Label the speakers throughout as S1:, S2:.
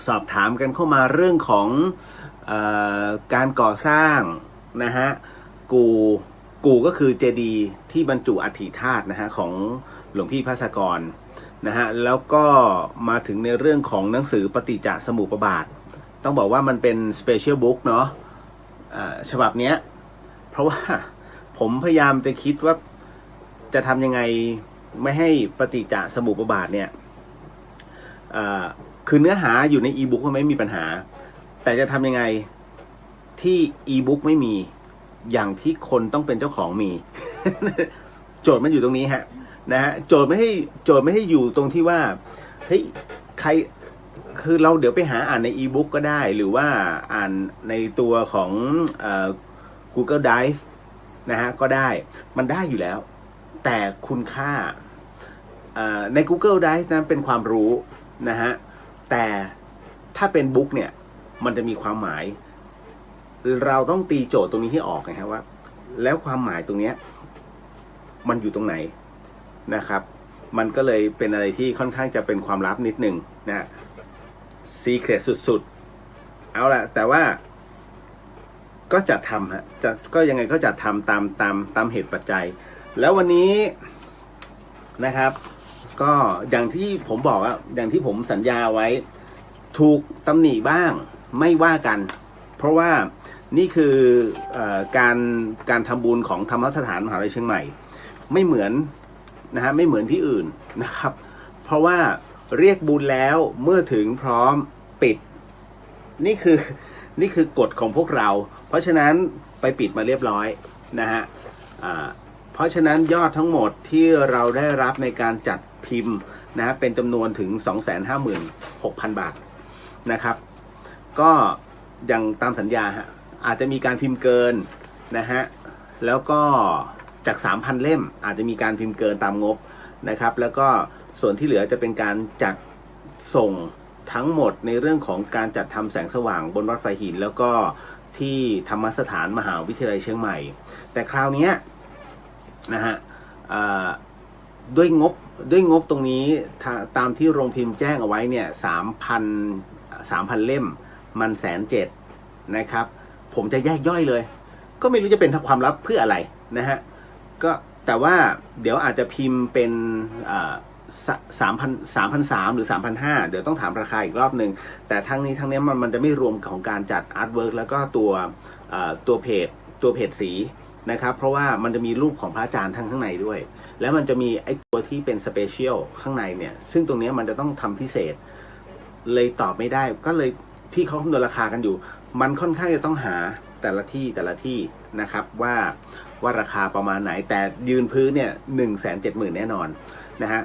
S1: สอบถามกันเข้ามาเรื่องของการก่อสร้างนะฮะกูก็คือเจดีย์ที่บรรจุอัฐิธาตุนะฮะของหลวงพี่ภาสกรนะฮะแล้วก็มาถึงในเรื่องของหนังสือปฏิจจสมุปบาทต้องบอกว่ามันเป็นสเปเชียลบุ๊กเนาะฉบับเนี้ยเพราะว่าผมพยายามจะคิดว่าจะทำยังไงไม่ให้ปฏิจจสมุปบาทเนี่ยคือเนื้อหาอยู่ในอีบุ๊กก็ไม่มีปัญหาแต่จะทำยังไงที่อีบุ๊กไม่มีอย่างที่คนต้องเป็นเจ้าของมี โจทย์มันอยู่ตรงนี้ฮะนะฮะโจทย์ไม่ให้อยู่ตรงที่ว่าเฮ้ยใครคือเราเดี๋ยวไปหาอ่านในอีบุ๊กก็ได้หรือว่าอ่านในตัวของGoogle Drive นะฮะก็ได้มันได้อยู่แล้วแต่คุณค่าใน Google Drive นั้นเป็นความรู้นะฮะแต่ถ้าเป็นบุ๊กเนี่ยมันจะมีความหมายเราต้องตีโจทย์ตรงนี้ให้ออกนะครับว่าแล้วความหมายตรงนี้มันอยู่ตรงไหนนะครับมันก็เลยเป็นอะไรที่ค่อนข้างจะเป็นความลับนิดหนึ่งนะซีเครตสุดๆเอาละแต่ว่าก็จะทำฮะก็ยังไงก็จะทำตามเหตุปัจจัยแล้ววันนี้นะครับก็อย่างที่ผมบอกอะอย่างที่ผมสัญญาไว้ถูกตำหนิบ้างไม่ว่ากันเพราะว่านี่คือการทำบุญของธรรมสถานมหาวิทยาลัยเชียงใหม่ไม่เหมือนนะฮะไม่เหมือนที่อื่นนะครับเพราะว่าเรียกบุญแล้วเมื่อถึงพร้อมปิดนี่คือกฎของพวกเราเพราะฉะนั้นไปปิดมาเรียบร้อยนะฮะเพราะฉะนั้นยอดทั้งหมดที่เราได้รับในการจัดพิมพ์นะเป็นจำนวนถึง 256,000 บาทนะครับก็อย่างตามสัญญาฮะอาจจะมีการพิมพ์เกินนะฮะแล้วก็จาก 3,000 เล่มอาจจะมีการพิมพ์เกินตามงบนะครับแล้วก็ส่วนที่เหลือจะเป็นการจัดส่งทั้งหมดในเรื่องของการจัดทำแสงสว่างบนวัดไฟหินแล้วก็ที่ธรรมสถานมหาวิทยาลัยเชียงใหม่แต่คราวนี้นะฮะด้วยงบตรงนี้ตามที่โรงพิมพ์แจ้งเอาไว้เนี่ย3,000 เล่มมัน170,000นะครับผมจะแยกย่อยเลยก็ไม่รู้จะเป็นความลับเพื่ออะไรนะฮะก็แต่ว่าเดี๋ยวอาจจะพิมพ์เป็น3,300 หรือ 3,500เดี๋ยวต้องถามราคาอีกรอบหนึ่งแต่ทั้งนี้มันจะไม่รวมของการจัดอาร์ตเวิร์กแล้วก็ตัวเพจสีนะครับเพราะว่ามันจะมีรูปของพระอาจารย์ข้างในด้วยแล้วมันจะมีไอ้ตัวที่เป็นสเปเชียลข้างในเนี่ยซึ่งตรงนี้มันจะต้องทำพิเศษเลยตอบไม่ได้ก็เลยพี่เขาคำนวณราคากันอยู่มันค่อนข้างจะต้องหาแต่ละที่นะครับว่าราคาประมาณไหนแต่ยืนพื้นเนี่ย170,000แน่นอนนะฮะ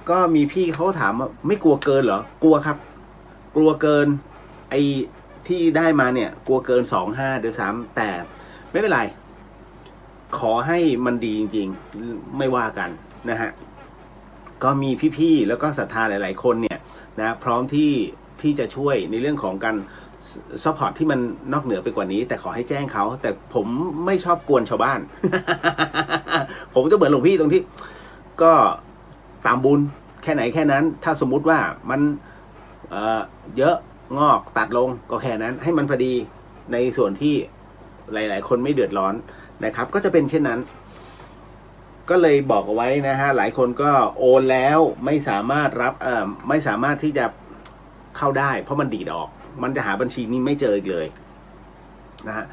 S1: ก็มีพี่เขาถามว่าไม่กลัวเกินเหรอกลัวครับกลัวเกินไอ้ที่ได้มาเนี่ยกลัวเกิน25ด้วยซ้ำแต่ไม่เป็นไรขอให้มันดีจริงๆไม่ว่ากันนะฮะก็มีพี่ๆแล้วก็ศรัทธาหลายๆคนเนี่ยนะพร้อมที่จะช่วยในเรื่องของการซัพพอร์ตที่มันนอกเหนือไปกว่านี้แต่ขอให้แจ้งเขาแต่ผมไม่ชอบกวนชาวบ้าน ผมจะเหมือนหลวงพี่ตรงที่ก็ตามบุญแค่ไหนแค่นั้นถ้าสมมุติว่ามันเยอะงอกตัดลงก็แค่นั้นให้มันพอดีในส่วนที่หลายๆคนไม่เดือดร้อนนะครับก็จะเป็นเช่นนั้นก็เลยบอกเอาไว้นะฮะหลายคนก็โอนแล้วไม่สามารถรับไม่สามารถที่จะเข้าได้เพราะมันดีดออกมันจะหาบัญชีนี้ไม่เจออีกเลยนะฮะ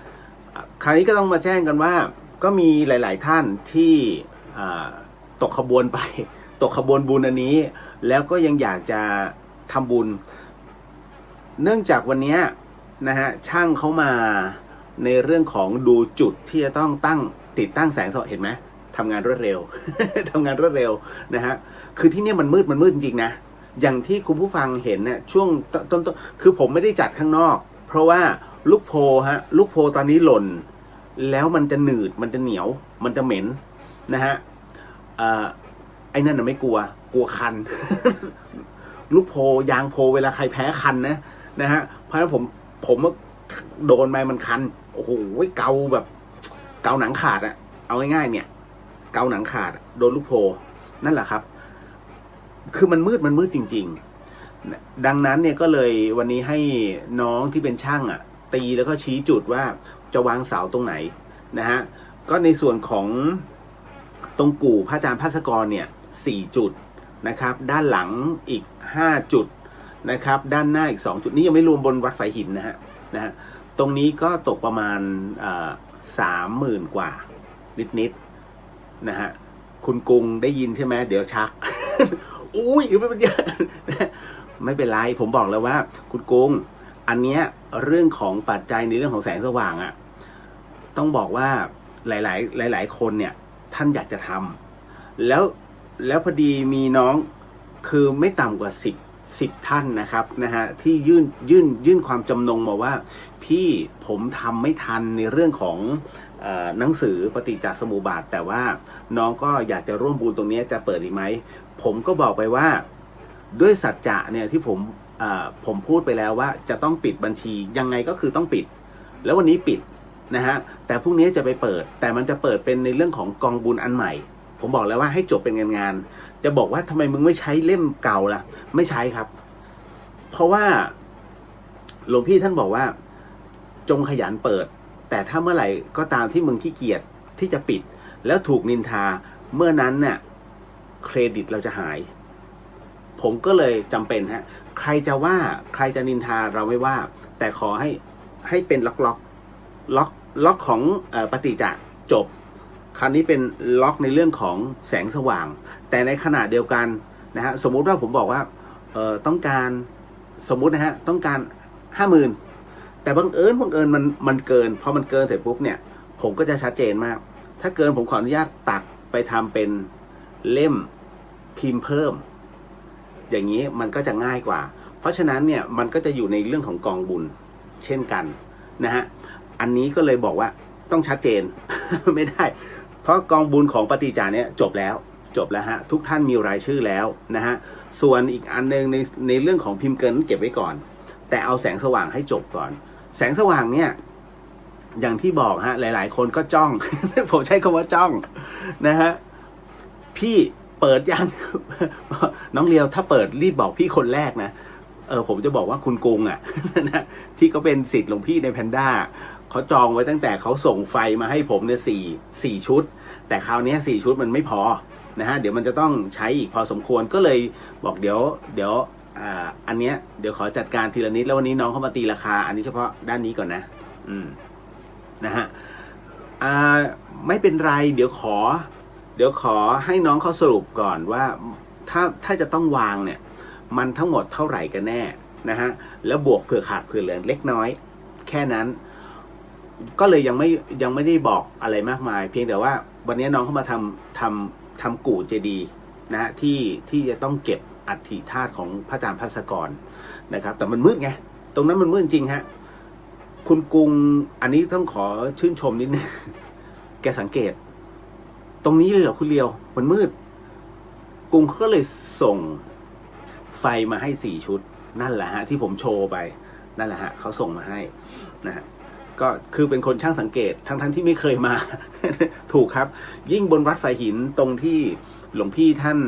S1: คราวนี้ก็ต้องมาแจ้งกันว่าก็มีหลายๆท่านที่ตกขบวนไปตกขบวนบุญอันนี้แล้วก็ยังอยากจะทำบุญเนื่องจากวันนี้นะฮะช่างเขามาในเรื่องของดูจุดที่จะต้องติดตั้งแสงสว่างเห็นไหมทำงานรวดเร็ว ทำงานรวดเร็วนะฮะคือที่นี่มันมืดจริงๆนะอย่างที่คุณผู้ฟังเห็นเนี่ยช่วงต้นคือผมไม่ได้จัดข้างนอกเพราะว่าลูกโพลูกโพตอนนี้หล่นแล้วมันจะหนืดมันจะเหนียวมันจะเหม็นนะฮะไอ้นั่นน่ะไม่กลัวคัน ลูกโพยางโพเวลาใครแพ้คันนะฮะเพราะฉะนั้นผมโดนไปมันคันโอ้โหเกาแบบเกาหนังขาดอะเอาง่ายๆเนี่ยเกาหนังขาดโดนลูกโพนั่นแหละครับคือมันมืดจริงๆ ดังนั้นเนี่ยก็เลยวันนี้ให้น้องที่เป็นช่างตีแล้วก็ชี้จุดว่าจะวางเสาตรงไหนนะฮะก็ในส่วนของตรงกู่พระอาจารย์ภาสกรเนี่ย4 จุดนะครับด้านหลังอีก5 จุดนะครับด้านหน้าอีก2 จุดนี้ยังไม่รวมบนวัดฝายหินนะฮะตรงนี้ก็ตกประมาณ30,000 กว่านิดๆนะฮะคุณกรุงได้ยินใช่ไหมเดี๋ยวชัก อุ้ยไม่เป็นเยอะไม่เป็นไรผมบอกแล้วว่าคุณกรุงอันเนี้ยเรื่องของปัจจัยในเรื่องของแสงสว่างต้องบอกว่าหลายคนเนี่ยท่านอยากจะทำแล้วพอดีมีน้องคือไม่ต่ำกว่า10 ท่านนะครับที่ยื่นความจำนงมาว่าพี่ผมทำไม่ทันในเรื่องของหนังสือปฏิจจสมุปบาทแต่ว่าน้องก็อยากจะร่วมบุญตรงนี้จะเปิดอีกไหมผมก็บอกไปว่าด้วยสัจจะเนี่ยที่ผมพูดไปแล้วว่าจะต้องปิดบัญชียังไงก็คือต้องปิดแล้ววันนี้ปิดนะฮะแต่พรุ่งนี้จะไปเปิดแต่มันจะเปิดเป็นในเรื่องของกองบุญอันใหม่ผมบอกแล้วว่าให้จบเป็นงานจะบอกว่าทำไมมึงไม่ใช้เล่มเก่าล่ะไม่ใช้ครับเพราะว่าหลวงพี่ท่านบอกว่าจงขยันเปิดแต่ถ้าเมื่อไหร่ก็ตามที่มึงขี้เกียจที่จะปิดแล้วถูกนินทาเมื่อนั้นเนี่ยเครดิตเราจะหายผมก็เลยจำเป็นใครจะว่าใครจะนินทาเราไม่ว่าแต่ขอให้เป็นล็อกของปฏิจจจบคราวนี้เป็นล็อกในเรื่องของแสงสว่างแต่ในขณะเดียวกันนะฮะสมมุติว่าผมบอกว่าต้องการสมมุติต้องการ 50,000 แต่บังเอิญมันเกินพอมันเกินเสร็จปุ๊บเนี่ยผมก็จะชัดเจนมากถ้าเกินผมขออนุญาตตัดไปทำเป็นเล่มพิมพ์เพิ่มอย่างนี้มันก็จะง่ายกว่าเพราะฉะนั้นเนี่ยมันก็จะอยู่ในเรื่องของกองบุญเช่นกันนะฮะอันนี้ก็เลยบอกว่าต้องชัดเจน ไม่ได้เพราะกองบุญของปฏิจจาเนี่ยจบแล้วฮะทุกท่านมีรายชื่อแล้วนะฮะส่วนอีกอันนึงในเรื่องของพิมพ์เกินเก็บไว้ก่อนแต่เอาแสงสว่างให้จบก่อนแสงสว่างเนี่ยอย่างที่บอกฮะหลายๆคนก็จ้อง ผมใช้คำว่าจ้องนะฮะพี่เปิดยัง น้องเลียวถ้าเปิดรีบบอกพี่คนแรกนะผมจะบอกว่าคุณกรุงนะที่เขาเป็นศิษย์หลวงพี่ในแพนด้าเขาจองไว้ตั้งแต่เขาส่งไฟมาให้ผมเนี่ยสี่ชุดแต่คราวนี้4 ชุดมันไม่พอนะฮะเดี๋ยวมันจะต้องใช้อีกพอสมควรก็เลยบอกเดี๋ยวอันเนี้ยเดี๋ยวขอจัดการทีละนิดแล้ววันนี้น้องเข้ามาตีราคาอันนี้เฉพาะด้านนี้ก่อนนะนะฮะไม่เป็นไรเดี๋ยวขอให้น้องเขาสรุปก่อนว่าถ้าจะต้องวางเนี่ยมันทั้งหมดเท่าไหร่กันแน่นะฮะแล้วบวกเผื่อขาดเผื่อเหลือเล็กน้อยแค่นั้นก็เลยยังไม่ได้บอกอะไรมากมายเพียงแต่ว่าวันนี้น้องเขามาทำกู่เจดีย์นะฮะที่จะต้องเก็บอัฐิธาตุของพระอาจารย์ภาสกรนะครับแต่มันมืดไงตรงนั้นมันมืดจริงฮะคุณกรุงอันนี้ต้องขอชื่นชมนิดนึง แกสังเกตตรงนี้เลยเหรอคุณเลียวมันมืดกรุงก็เลยส่งไฟมาให้4 ชุดนั่นแหละฮะที่ผมโชว์ไปนั่นแหละฮะเขาส่งมาให้นะฮะก็คือเป็นคนช่างสังเกตทั้งที่ไม่เคยมา ถูกครับยิ่งบนวัดฝายหินตรงที่หลวงพี่ท่าน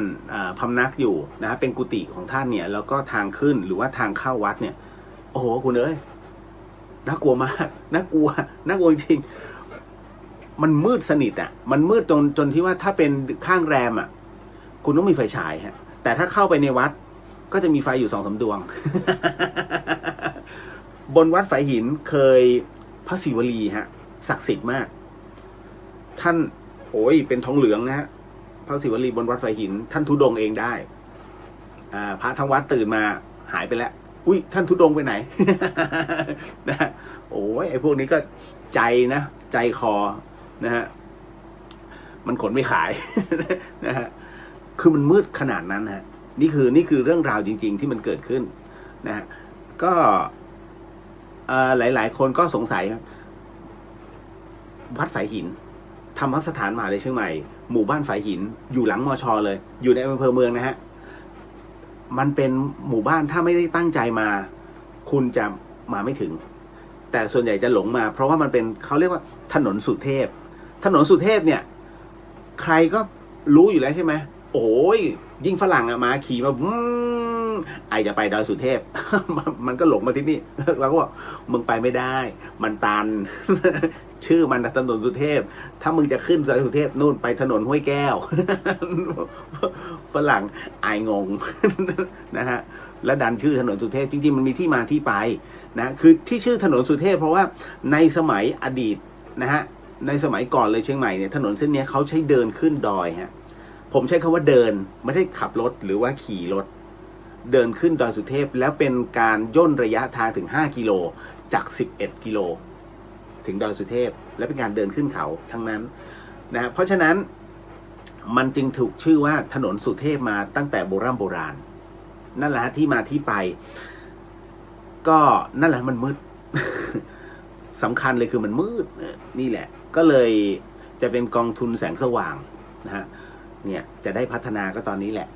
S1: พำนักอยู่นะฮะเป็นกุฏิของท่านเนี่ยแล้วก็ทางขึ้นหรือว่าทางเข้าวัดเนี่ยโอ้โหคุณเอ้ยน่ากลัวมากน่ากลัวจริงมันมืดสนิทมันมืดจนที่ว่าถ้าเป็นข้างแรมคุณต้องมีไฟฉายฮะแต่ถ้าเข้าไปในวัดก็จะมีไฟอยู่2-3 ดวง บนวัดฝายหินเคยพระศิวลีฮะศักดิ์สิทธิ์มากท่านโอ้ยเป็นทองเหลืองนะฮะพระศิวลีบนวัดฝายหินท่านธุดงค์เองได้พระทั้งวัดตื่นมาหายไปแล้วอุ้ยท่านธุดงค์ไปไหน นะโอ้ยไอ้พวกนี้ก็ใจนะใจคอนะฮะมันขนไม่ขาย นะฮะคือมันมืดขนาดนั้นฮะนี่คือเรื่องราวจริงๆที่มันเกิดขึ้นนะฮะก็หลายๆคนก็สงสัยวัดฝายหินธรรมสถานมหาวิทยาลัยเชียงใหม่หมู่บ้านฝายหินอยู่หลังมช.เลยอยู่ในอำเภอเมืองนะฮะมันเป็นหมู่บ้านถ้าไม่ได้ตั้งใจมาคุณจะมาไม่ถึงแต่ส่วนใหญ่จะหลงมาเพราะว่ามันเป็นเขาเรียกว่าถนนสุเทพเนี่ยใครก็รู้อยู่แล้วใช่ไหมโอ้ยยิ่งฝรั่งมาขี่มา ไอจะไปดอยสุเทพ มันก็หลงมาที่นี่เราก็บอกมึงไปไม่ได้ มันตัน ชื่อมันถนนสุเทพ ถ้ามึงจะขึ้นดอยสุเทพนู่นไปถนนห้วยแก้ว ฝรั่งไองง นะฮะและดันชื่อถนนสุเทพจริงๆมันมีที่มาที่ไปนะคือที่ชื่อถนนสุเทพเพราะว่าในสมัยอดีตนะฮะในสมัยก่อนเลยเชียงใหม่เนี่ยถนนเส้นนี้เขาใช้เดินขึ้นดอยฮะผมใช้คำว่าเดินไม่ได้ขับรถหรือว่าขี่รถเดินขึ้นดอยสุเทพแล้วเป็นการย่นระยะทางถึง5 กิโลจาก11 กิโลถึงดอยสุเทพและเป็นการเดินขึ้นเขาทั้งนั้นนะเพราะฉะนั้นมันจึงถูกชื่อว่าถนนสุเทพมาตั้งแต่โบราณนั่นแหละที่มาที่ไปก็นั่นแหละมันมืด สำคัญเลยคือมันมืดนี่แหละก็เลยจะเป็นกองทุนแสงสว่างนะฮะเนี่ยจะได้พัฒนาก็ตอนนี้แหละ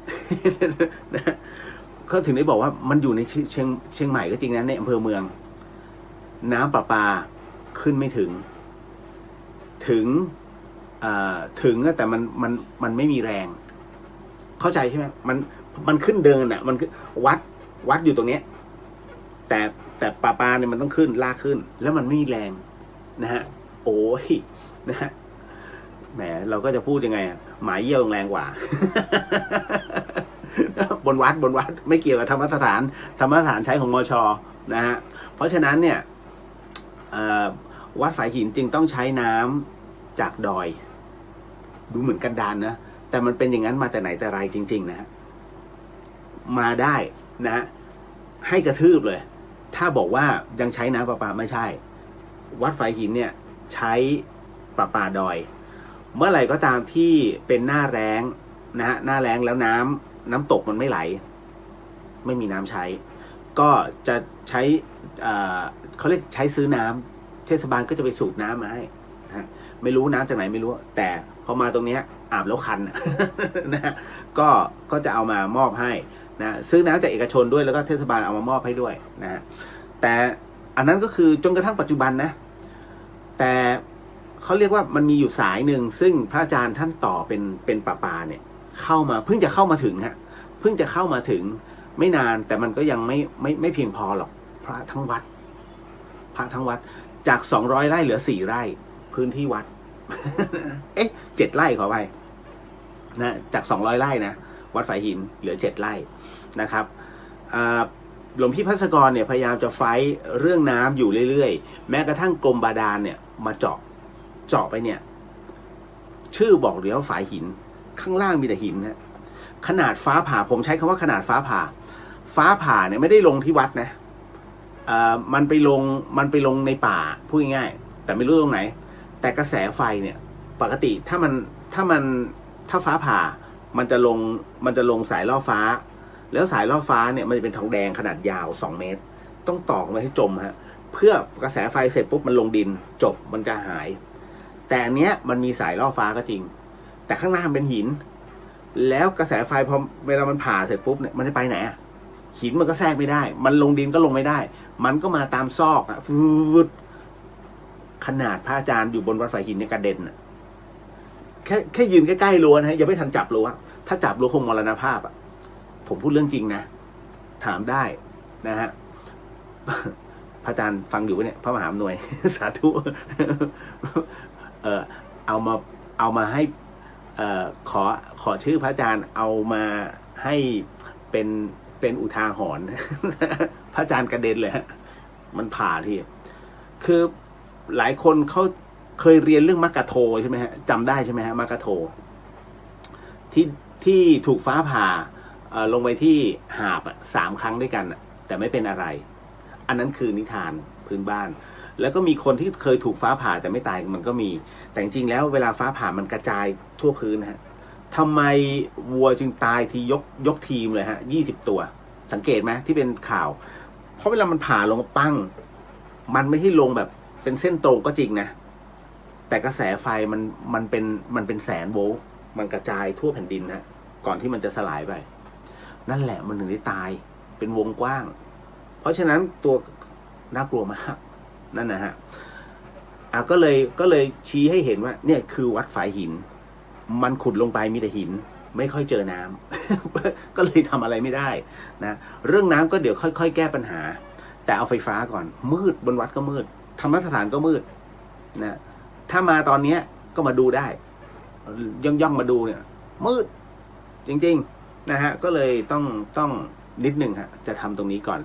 S1: ก็ถึงได้บอกว่ามันอยู่ในเชียงใหม่ก็จริงนะในอำเภอเมืองน้ำประปาขึ้นไม่ถึงแต่มันไม่มีแรงเข้าใจใช่ไหมมันขึ้นเดินอ่ะมันวัดอยู่ตรงเนี้ยแต่ปลาเนี่ยมันต้องขึ้นลากขึ้นแล้วมันไม่มีแรงนะฮะโอ้ยนะฮะแหมเราก็จะพูดยังไงหมายเยี่ยวแรงกว่า บนวัดไม่เกี่ยวกับธรรมสถานใช้ของมช.นะฮะเพราะฉะนั้นเนี่ยวัดฝายหินจึงต้องใช้น้ำจากดอยดูเหมือนกันดารนะแต่มันเป็นอย่างนั้นมาแต่ไหนแต่ไรจริงๆนะฮะมาได้นะฮะให้กระทืบเลยถ้าบอกว่ายังใช้น้ำประปาไม่ใช่วัดฝายหินเนี่ยใช้ประปาดอยเมื่อไหร่ก็ตามที่เป็นหน้าแล้งนะฮะหน้าแล้งแล้วน้ำตกมันไม่ไหลไม่มีน้ำใช้ก็จะใช้เขาเรียกใช้ซื้อน้ำเทศบาลก็จะไปสูบน้ำมาให้นะไม่รู้น้ำจากไหนไม่รู้แต่พอมาตรงเนี้ยอาบแล้วคัน นะก็จะเอามามอบให้นะซื้อน้ำจากเอกชนด้วยแล้วก็เทศบาลเอามามอบให้ด้วยนะแต่อันนั้นก็คือจนกระทั่งปัจจุบันนะแต่เขาเรียกว่ามันมีอยู่สายหนึ่งซึ่งพระอาจารย์ท่านต่อเป็นประปาเนี่ยเข้ามาเพิ่งจะเข้ามาถึงฮะเพิ่งจะเข้ามาถึงไม่นานแต่มันก็ยังไม่เพียงพอหรอกพระทั้งวัดจาก200 ไร่เหลือ4 ไร่พื้นที่วัด 7 ไร่ขอไปนะจาก200 ไร่นะวัดฝายหินเหลือ7 ไร่นะครับหลวงพี่ภัสกรเนี่ยพยายามจะไฟท์เรื่องน้ำอยู่เรื่อยๆแม้กระทั่งกรมบาดาลเนี่ยมาเจาะไปเนี่ยชื่อบอกเดี๋ยวฝายหินข้างล่างมีแต่หินนะขนาดฟ้าผ่าผมใช้คำว่าขนาดฟ้าผ่าเนี่ยไม่ได้ลงที่วัดนะมันไปลงในป่าพูดง่ายๆแต่ไม่รู้ตรงไหนแต่กระแสไฟเนี่ยปกติถ้าฟ้าผ่ามันจะลงสายล่อฟ้าแล้วสายล่อฟ้าเนี่ยมันจะเป็นทองแดงขนาดยาว2 เมตรต้องตอกไว้ให้จมฮะเพื่อกระแสไฟเสร็จปุ๊บมันลงดินจบมันจะหายแต่อันเนี้ยมันมีสายล่อฟ้าก็จริงแต่ข้างล่างเป็นหินแล้วกระแสไฟพอเวลามันผ่าเสร็จปุ๊บเนี่ยมันจะไปไหนหินมันก็แทรกไม่ได้มันลงดินก็ลงไม่ได้มันก็มาตามซอกฟืดขนาดพระอาจารย์อยู่บนวัดฝายหินเนี่ยกระเด็นแค่ยืนใกล้ๆรั้วนะยังไม่ทันจับรั้วถ้าจับรั้วคงมรณภาพผมพูดเรื่องจริงนะถามได้นะฮะพระอาจารย์ฟังอยู่เนี่ยพระมหาอำนวย สาธุเอามาให้ขอชื่อพระอาจารย์เอามาให้เป็นอุทาหรณ์ พระอาจารย์กระเด็นเลยฮะมันผ่าที่คือหลายคนเขาเคยเรียนเรื่องมักกะโทใช่ไหมฮะจำได้ใช่ไหมฮะมักกะโทที่ถูกฟ้าผ่าลงไปที่หาบ3 ครั้งด้วยกันแต่ไม่เป็นอะไรอันนั้นคือนิทานพื้นบ้านแล้วก็มีคนที่เคยถูกฟ้าผ่าแต่ไม่ตายมันก็มีแต่จริงๆแล้วเวลาฟ้าผ่ามันกระจายทั่วพื้นฮะทำไมวัวจึงตายทียกทีมเลยฮะ20 ตัวสังเกตไหมที่เป็นข่าวเพราะเวลามันผ่าลงปั้งมันไม่ใช่ลงแบบเป็นเส้นตรงก็จริงนะแต่กระแสไฟมันเป็นแสนโวลต์มันกระจายทั่วแผ่นดินนะก่อนที่มันจะสลายไปนั่นแหละมันถึงได้ตายเป็นวงกว้างเพราะฉะนั้นตัวน่ากลัวมากนั่นนะฮะก็เลยชี้ให้เห็นว่าเนี่ยคือวัดฝายหินมันขุดลงไปมีแต่หิน ไม่ค่อยเจอน้ำ ก็เลยทำอะไรไม่ได้นะเรื่องน้ำก็เดี๋ยวค่อยๆแก้ปัญหาแต่เอาไฟฟ้าก่อนมืดบนวัดก็มืดธรรมสถานก็มืดนะถ้ามาตอนนี้ก็มาดูได้ย่องมาดูเนี่ยมืดจริงๆนะฮะก็เลยต้องนิดหนึ่งฮะจะทำตรงนี้ก่อน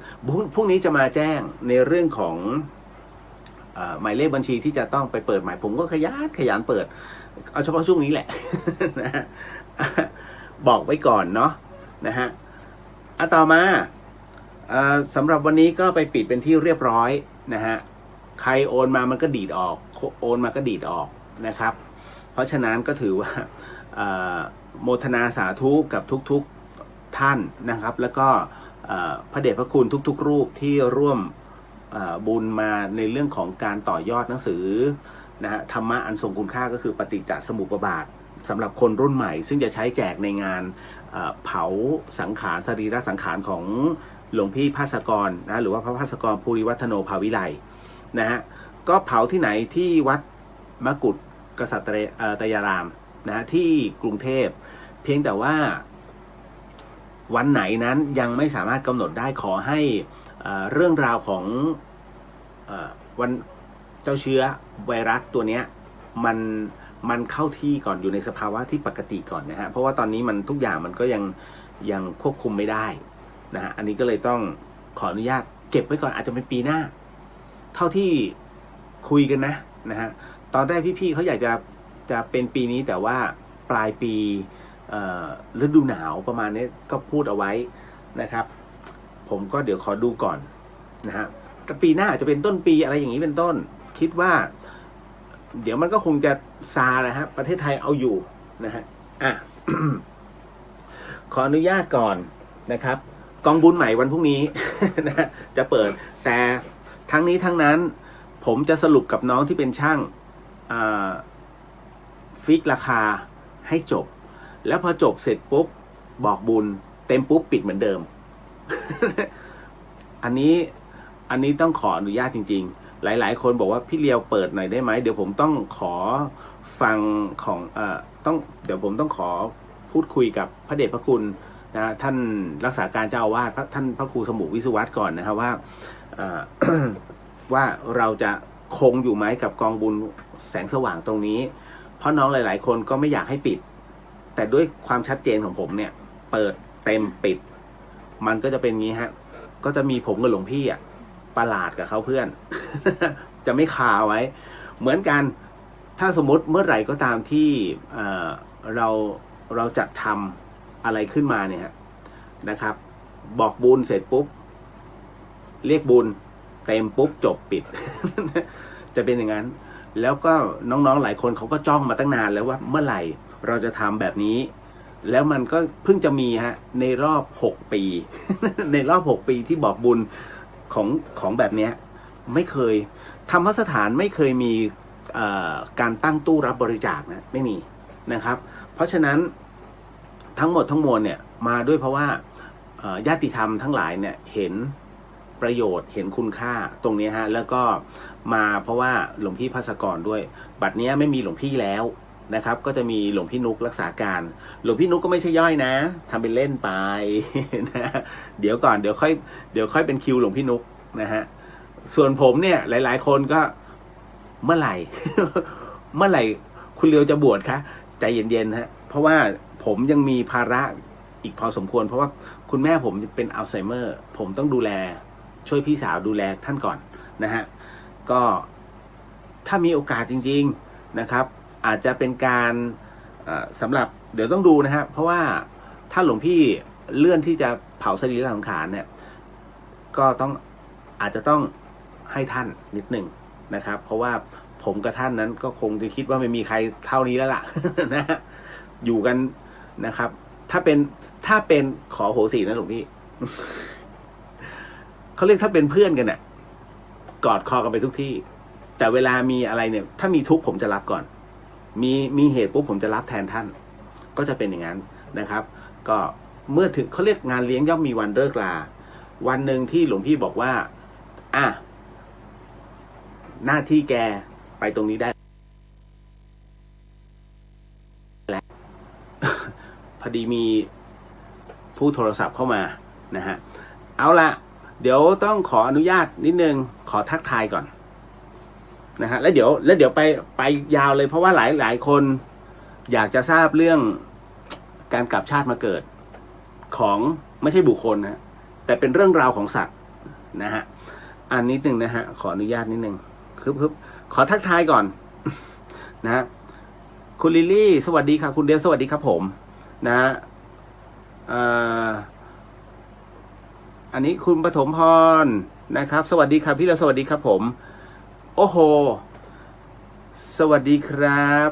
S1: พรุ่งนี้จะมาแจ้งในเรื่องของหมายเลขบัญชีที่จะต้องไปเปิดใหม่ผมก็ขยันเปิดเอาเฉพาะช่วงนี้แหละ นะฮะบอกไว้ก่อนเนาะนะฮะต่อมาสำหรับวันนี้ก็ไปปิดเป็นที่เรียบร้อยนะฮะใครโอนมามันก็ดีดออกโอนมาก็ดีดออกนะครับเพราะฉะนั้นก็ถือว่าโมทนาสาธุกับทุกๆท่านนะครับแล้วก็พระเดชพระคุณทุกๆรูปที่ร่วมบุญมาในเรื่องของการต่อยอดหนังสือนะฮะธรรมะอันทรงคุณค่าก็คือปฏิจจสมุปบาทสำหรับคนรุ่นใหม่ซึ่งจะใช้แจกในงานเผาสังขารสรีระสังขารของหลวงพี่ภาสกรนะหรือว่าพระภาสกรภูริวัฒโนภาวิไลนะฮะก็เผาที่ไหนที่วัดมกุฏกษัตริยารามนะที่กรุงเทพเพียงแต่ว่าวันไหนนั้นยังไม่สามารถกำหนดได้ขอให้เรื่องราวของวันเจ้าเชื้อไวรัสตัวเนี้ยมันเข้าที่ก่อนอยู่ในสภาวะที่ปกติก่อนนะฮะเพราะว่าตอนนี้มันทุกอย่างมันก็ยังควบคุมไม่ได้นะฮะอันนี้ก็เลยต้องขออนุญาตเก็บไว้ก่อนอาจจะเป็นปีหน้าเท่าที่คุยกันนะฮะตอนแรกพี่ๆเขาอยากจะเป็นปีนี้แต่ว่าปลายปีฤดูหนาวประมาณนี้ก็พูดเอาไว้นะครับผมก็เดี๋ยวขอดูก่อนนะฮะปีหน้าอาจจะเป็นต้นปีอะไรอย่างนี้เป็นต้นคิดว่าเดี๋ยวมันก็คงจะซานะฮะประเทศไทยเอาอยู่นะฮะขออนุญาตก่อนนะครับกองบุญใหม่วันพรุ่งนี้ นะจะเปิดแต่ทั้งนี้ทั้งนั้นผมจะสรุปกับน้องที่เป็นช่างฟิกราคาให้จบแล้วพอจบเสร็จปุ๊บบอกบุญเต็มปุ๊บปิดเหมือนเดิม อันนี้ต้องขออนุญาตจริงๆหลายๆคนบอกว่าพี่เลียวเปิดหน่อยได้ไหมเดี๋ยวผมต้องขอฟังของเดี๋ยวผมต้องขอพูดคุยกับพระเดชพระคุณนะท่านรักษาการเจ้าอาวาสท่านพระครูสมุวิสุวัตก่อนนะครับว่า ว่าเราจะคงอยู่ไหมกับกองบุญแสงสว่างตรงนี้เพราะน้องหลายๆคนก็ไม่อยากให้ปิดแต่ด้วยความชัดเจนของผมเนี่ยเปิดเต็มปิดมันก็จะเป็นงี้ฮะก็จะมีผมกับหลวงพี่ประหลาดกับเขาเพื่อน จะไม่คาไว้เหมือนกันถ้าสมมติเมื่อไหร่ก็ตามที่เราจัดทำอะไรขึ้นมาเนี่ยนะครับบอกบุญเสร็จปุ๊บเรียกบุญเต็มปุ๊บจบปิด จะเป็นอย่างนั้นแล้วก็น้องๆหลายคนเขาก็จ้องมาตั้งนานแล้วว่าเมื่อไหร่เราจะทำแบบนี้แล้วมันก็เพิ่งจะมีฮะในรอบ6 ปี ในรอบ6 ปีที่บอกบุญของแบบเนี้ยไม่เคยธรรมสถานไม่เคยมีการตั้งตู้รับบริจาคนะไม่มีนะครับเพราะฉะนั้นทั้งหมดทั้งมวลเนี่ยมาด้วยเพราะว่าญาติธรรมทั้งหลายเนี่ยเห็นประโยชน์เห็นคุณค่าตรงนี้ฮะแล้วก็มาเพราะว่าหลวงพี่ภาสกรด้วยบัดนี้ไม่มีหลวงพี่แล้วนะครับก็จะมีหลวงพี่นุกรักษาการหลวงพี่นุกก็ไม่ใช่ย่อยนะทำเป็นเล่นไป นะเดี๋ยวก่อนเดี๋ยวค่อยเป็นคิวหลวงพี่นุกนะฮะส่วนผมเนี่ยหลายๆคนก็เมื่อไหร่ เมื่อไหร่คุณเลียวจะบวชคะใจเย็นๆฮะเพราะว่าผมยังมีภาระอีกพอสมควรเพราะว่าคุณแม่ผมเป็นอัลไซเมอร์ผมต้องดูแลช่วยพี่สาวดูแลท่านก่อนนะฮะก็ถ้ามีโอกาสจริงๆนะครับอาจจะเป็นการสำหรับเดี๋ยวต้องดูนะฮะเพราะว่าถ้าหลวงพี่เลื่อนที่จะเผาสรีระสังขารเนี่ยก็อาจจะต้องให้ท่านนิดหนึ่งนะครับเพราะว่าผมกับท่านนั้นก็คงจะคิดว่าไม่มีใครเท่านี้แล้วล่ะ นะอยู่กันนะครับถ้าเป็นขอโหสินะหลวงพี่ เขาเรียกถ้าเป็นเพื่อนกันน่ะกอดคอกันไปทุกที่แต่เวลามีอะไรเนี่ยถ้ามีทุกข์ผมจะรับก่อนมีเหตุปุ๊บผมจะรับแทนท่านก็จะเป็นอย่างนั้นนะครับ ก็เมื่อถึงเขาเรียกงานเลี้ยงย่อมมีวันเลิกลาวันหนึ่งที่หลวงพี่บอกว่าหน้าที่แกไปตรงนี้ได้แล้ว พ พอดีมีผู้โทรศัพท์เข้ามานะฮะเอาละเดี๋ยวต้องขออนุญาตนิดนึงขอทักทายก่อนนะฮะแล้วเดี๋ยวไปยาวเลยเพราะว่าหลายคนอยากจะทราบเรื่องการกลับชาติมาเกิดของไม่ใช่บุคคลนะแต่เป็นเรื่องราวของสัตว์นะฮะอันนิดนึงนะฮะขออนุญาตนิดนึงคือขอทักทายก่อนนะฮะคุณลิลลี่สวัสดีค่ะคุณเดลสวัสดีครับผมนะอันนี้คุณปฐมพรนะครับสวัสดีครับพี่เราสวัสดีครับผมโอ้โหสวัสดีครับ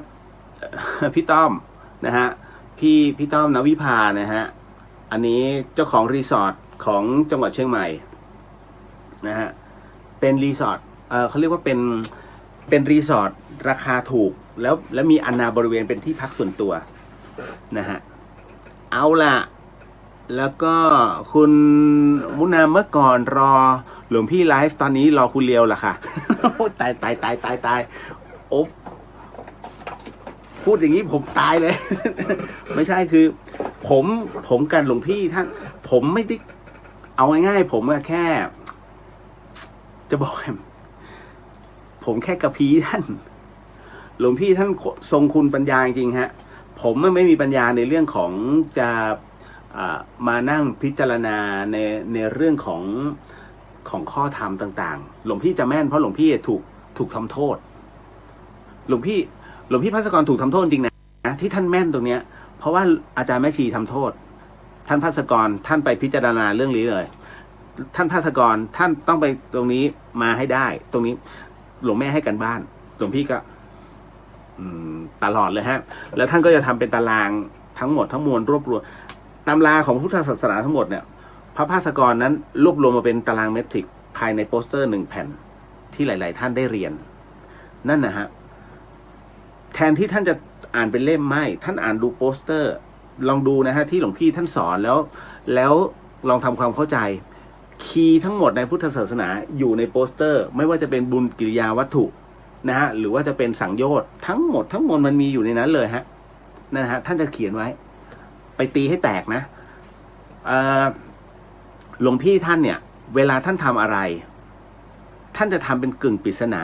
S1: พี่ต้อมนะฮะพี่ต้อมนวิภานะฮะอันนี้เจ้าของรีสอร์ทของจังหวัดเชียงใหม่นะฮะเป็นรีสอร์ทเขาเรียกว่าเป็นรีสอร์ทราคาถูกแล้วมีอาณาบริเวณเป็นที่พักส่วนตัวนะฮะเอาล่ะแล้วก็คุณมุนาเมื่อก่อนรอหลวงพี่ไลฟ์ตอนนี้รอคุณเลียวล่ะค่ะ ตายโอ๊บพูดอย่างนี้ผมตายเลย ไม่ใช่คือผมกับหลวงพี่ท่านผมไม่ได้เอาง่ายๆผมแค่ จะบอกผมแค่กระพี้ท่านหลวงพี่ท่านทรงคุณปัญญาจริงฮะผมไม่มีปัญญาในเรื่องของจะมานั่งพิจารณาในเรื่องของข้อธรรมต่างๆหลวงพี่จะแม่นเพราะหลวงพี่ถูกทำโทษหลวงพี่ภัสกรถูกทำโทษจริงนะที่ท่านแม่นตรงเนี้ยเพราะว่าอาจารย์แม่ชีทำโทษท่านภัสกรท่านไปพิจารณาเรื่องนี้เลยท่านภัสกรท่านต้องไปตรงนี้มาให้ได้ตรงนี้หลวงแม่ให้กันบ้านหลวงพี่ก็ตลอดเลยฮะแล้วท่านก็จะทำเป็นตารางทั้งหมดทั้งมวลรวบรวมตำราของพุทธศาสนาทั้งหมดเนี่ยพระภาสกรนั้นรวบรวมมาเป็นตารางเมตริกภายในโปสเตอร์1 แผ่นที่หลายๆท่านได้เรียนนั่นนะฮะแทนที่ท่านจะอ่านเป็นเล่มไม่ท่านอ่านดูโปสเตอร์ลองดูนะฮะที่หลวงพี่ท่านสอนแล้วลองทำความเข้าใจคีย์ทั้งหมดในพุทธศาสนาอยู่ในโปสเตอร์ไม่ว่าจะเป็นบุญกิริยาวัตถุนะฮะหรือว่าจะเป็นสังโยชน์ทั้งหมดมันมีอยู่ในนั้นเลยฮะนั่นฮะท่านจะเขียนไว้ไปตีให้แตกนะหลวงพี่ท่านเนี่ยเวลาท่านทำอะไรท่านจะทำเป็นกึ่งปริศนา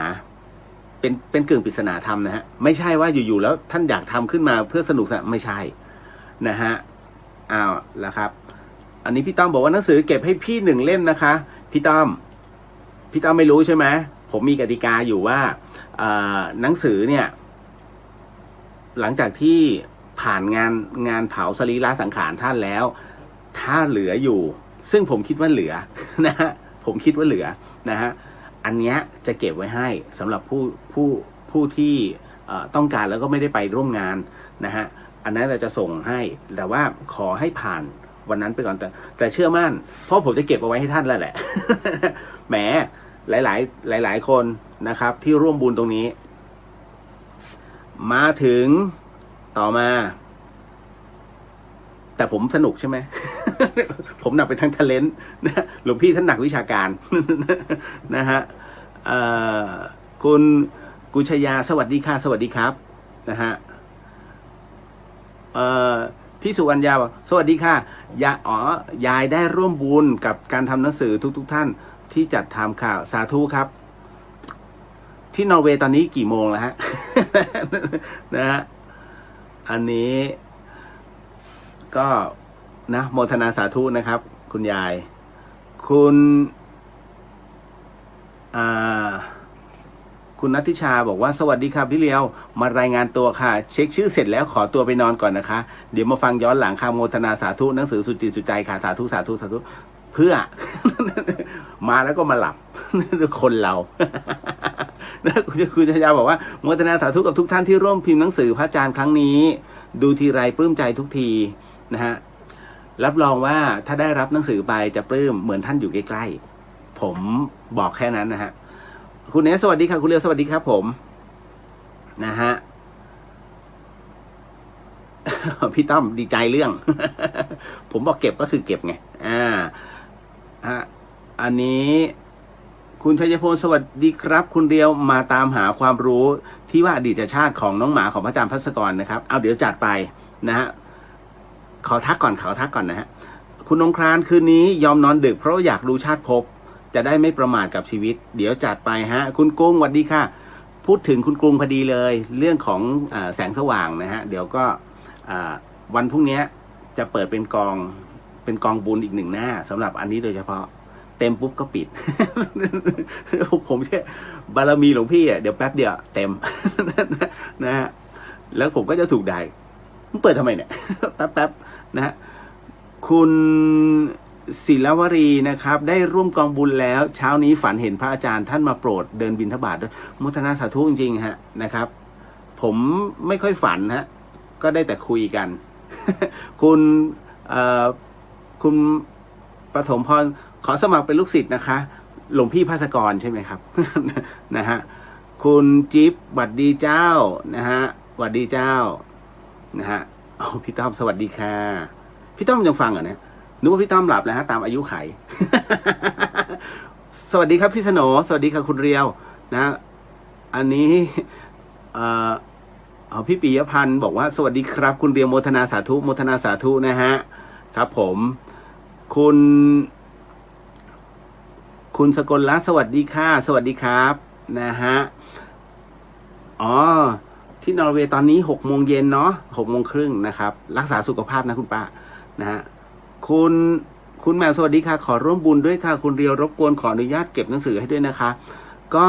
S1: เป็นกึ่งปริศนาธรรมนะฮะไม่ใช่ว่าอยู่ๆแล้วท่านอยากทำขึ้นมาเพื่อสนุกสนานไม่ใช่นะฮะแล้วครับอันนี้พี่ต้อมบอกว่าหนังสือเก็บให้พี่1 เล่มนะคะพี่ต้อมไม่รู้ใช่ไหมผมมีกติกาอยู่ว่าหนังสือเนี่ยหลังจากที่ผ่านงานเผาสรีระสังขารท่านแล้วถ้าเหลืออยู่ซึ่งผมคิดว่าเหลือนะฮะผมคิดว่าเหลือนะฮะอันเนี้ยจะเก็บไว้ให้สำหรับผู้ที่ต้องการแล้วก็ไม่ได้ไปร่วมงานนะฮะอันนั้นเราจะส่งให้แต่ว่าขอให้ผ่านวันนั้นไปก่อนแต่เชื่อมั่นเพราะผมจะเก็บเอาไว้ให้ท่านแล้วแหละ แหมหลายคนนะครับที่ร่วมบุญตรงนี้มาถึงต่อมาแต่ผมสนุกใช่ไหม ผมหนักไปทางทาเลนต์นะหลวงพี่ท่านหนักวิชาการ นะฮะคุณกุชยาสวัสดีค่ะสวัสดีครับนะฮะพี่สุวรรณยาบอกสวัสดีค่ะยายได้ร่วมบุญกับการทำหนังสือทุกท่านที่จัดทำข่าวสาธุครับที่นอร์เวย์ตอนนี้กี่โมงแล้วฮะ นะฮะอันนี้ก็นะโมทนาสาธุนะครับคุณยายคุณนัทธิชาบอกว่าสวัสดีครับพี่เลียวมารายงานตัวค่ะเช็คชื่อเสร็จแล้วขอตัวไปนอนก่อนนะคะเดี๋ยวมาฟังย้อนหลังค่ะโมทนาสาธุหนังสือสุจิตสุใจค่ะสาธุเพื่อ มาแล้วก็มาหลับ คนเรา คุณชยาบอกว่าโมทนาสาธุกับทุกท่านที่ร่วมพิมพ์หนังสือพระอาจารย์ครั้งนี้ดูทีไรปลื้มใจทุกทีนะฮะรับรองว่าถ้าได้รับหนังสือไปจะปลื้มเหมือนท่านอยู่ใกล้ๆผมบอกแค่นั้นนะฮะคุณเนสสวัสดีครับคุณเลียวสวัสดีครับผมนะฮะ พี่ต้อมดีใจเรื่อง ผมบอกเก็บก็คือเก็บไงอันนี้คุณชัยพลสวัสดีครับคุณเดียวมาตามหาความรู้ที่ว่าอดีตชาติของน้องหมาของพระอาจารย์ภัสกรนะครับเอาเดี๋ยวจัดไปนะฮะ ขอทักก่อนนะฮะคุณนงครานคืนนี้ยอมนอนดึกเพราะอยากดูชาติภพจะได้ไม่ประมาทกับชีวิตเดี๋ยวจัดไปฮะคุณกุ้งสวัสดีค่ะพูดถึงคุณกรุงพอดีเลยเรื่องของแสงสว่างนะฮะเดี๋ยวก็วันพรุ่งนี้จะเปิดเป็นกองบุญอีก1 หน้าสำหรับอันนี้โดยเฉพาะเต็มปุ๊บก็ปิด ผมเชื่อบารมีหลวงพี่เดี๋ยวแป๊บเดียวเต็ม นะฮะแล้วผมก็จะถูกด่ามึงเปิดทำไมเนี่ย แป๊บนะฮะคุณศิลวรีนะครับได้ร่วมกองบุญแล้วเช้านี้ฝันเห็นพระอาจารย์ท่านมาโปรดเดินบิณฑบาตด้วยมุทนาสาธุจริงๆฮะนะครับ ผมไม่ค่อยฝันฮะก็ได้แต่คุยกัน คุณปฐมพรขอสมัครเป็นลูกศิษย์นะคะหลวงพี่ภาสกรใช่ไหมครับ นะฮะคุณจิ๊บหวัดดีเจ้านะฮะหวัดดีเจ้านะฮะพี่ต้อมสวัสดีค่ะพี่ต้อมยังฟังเหรอเนี่ยนึกว่าพี่ต้อมหลับแล้วฮะตามอายุไข สวัสดีครับพี่สโหนสวัสดีค่ะคุณเรียวนะอันนี้พี่ปิยพันธ์บอกว่าสวัสดีครับคุณเรียวโมทนาสาธุนะฮะครับผมคุณสกลรัตน์สวัสดีค่ะสวัสดีครับนะฮะอ๋อที่นอร์เวย์ตอนนี้6 โมงเย็นเนาะ6 โมงครึ่งนะครับรักษาสุขภาพนะคุณป้านะฮะคุณแมวสวัสดีค่ะขอร่วมบุญด้วยค่ะคุณเรียวรบกวนขออนุญาตเก็บหนังสือให้ด้วยนะคะก็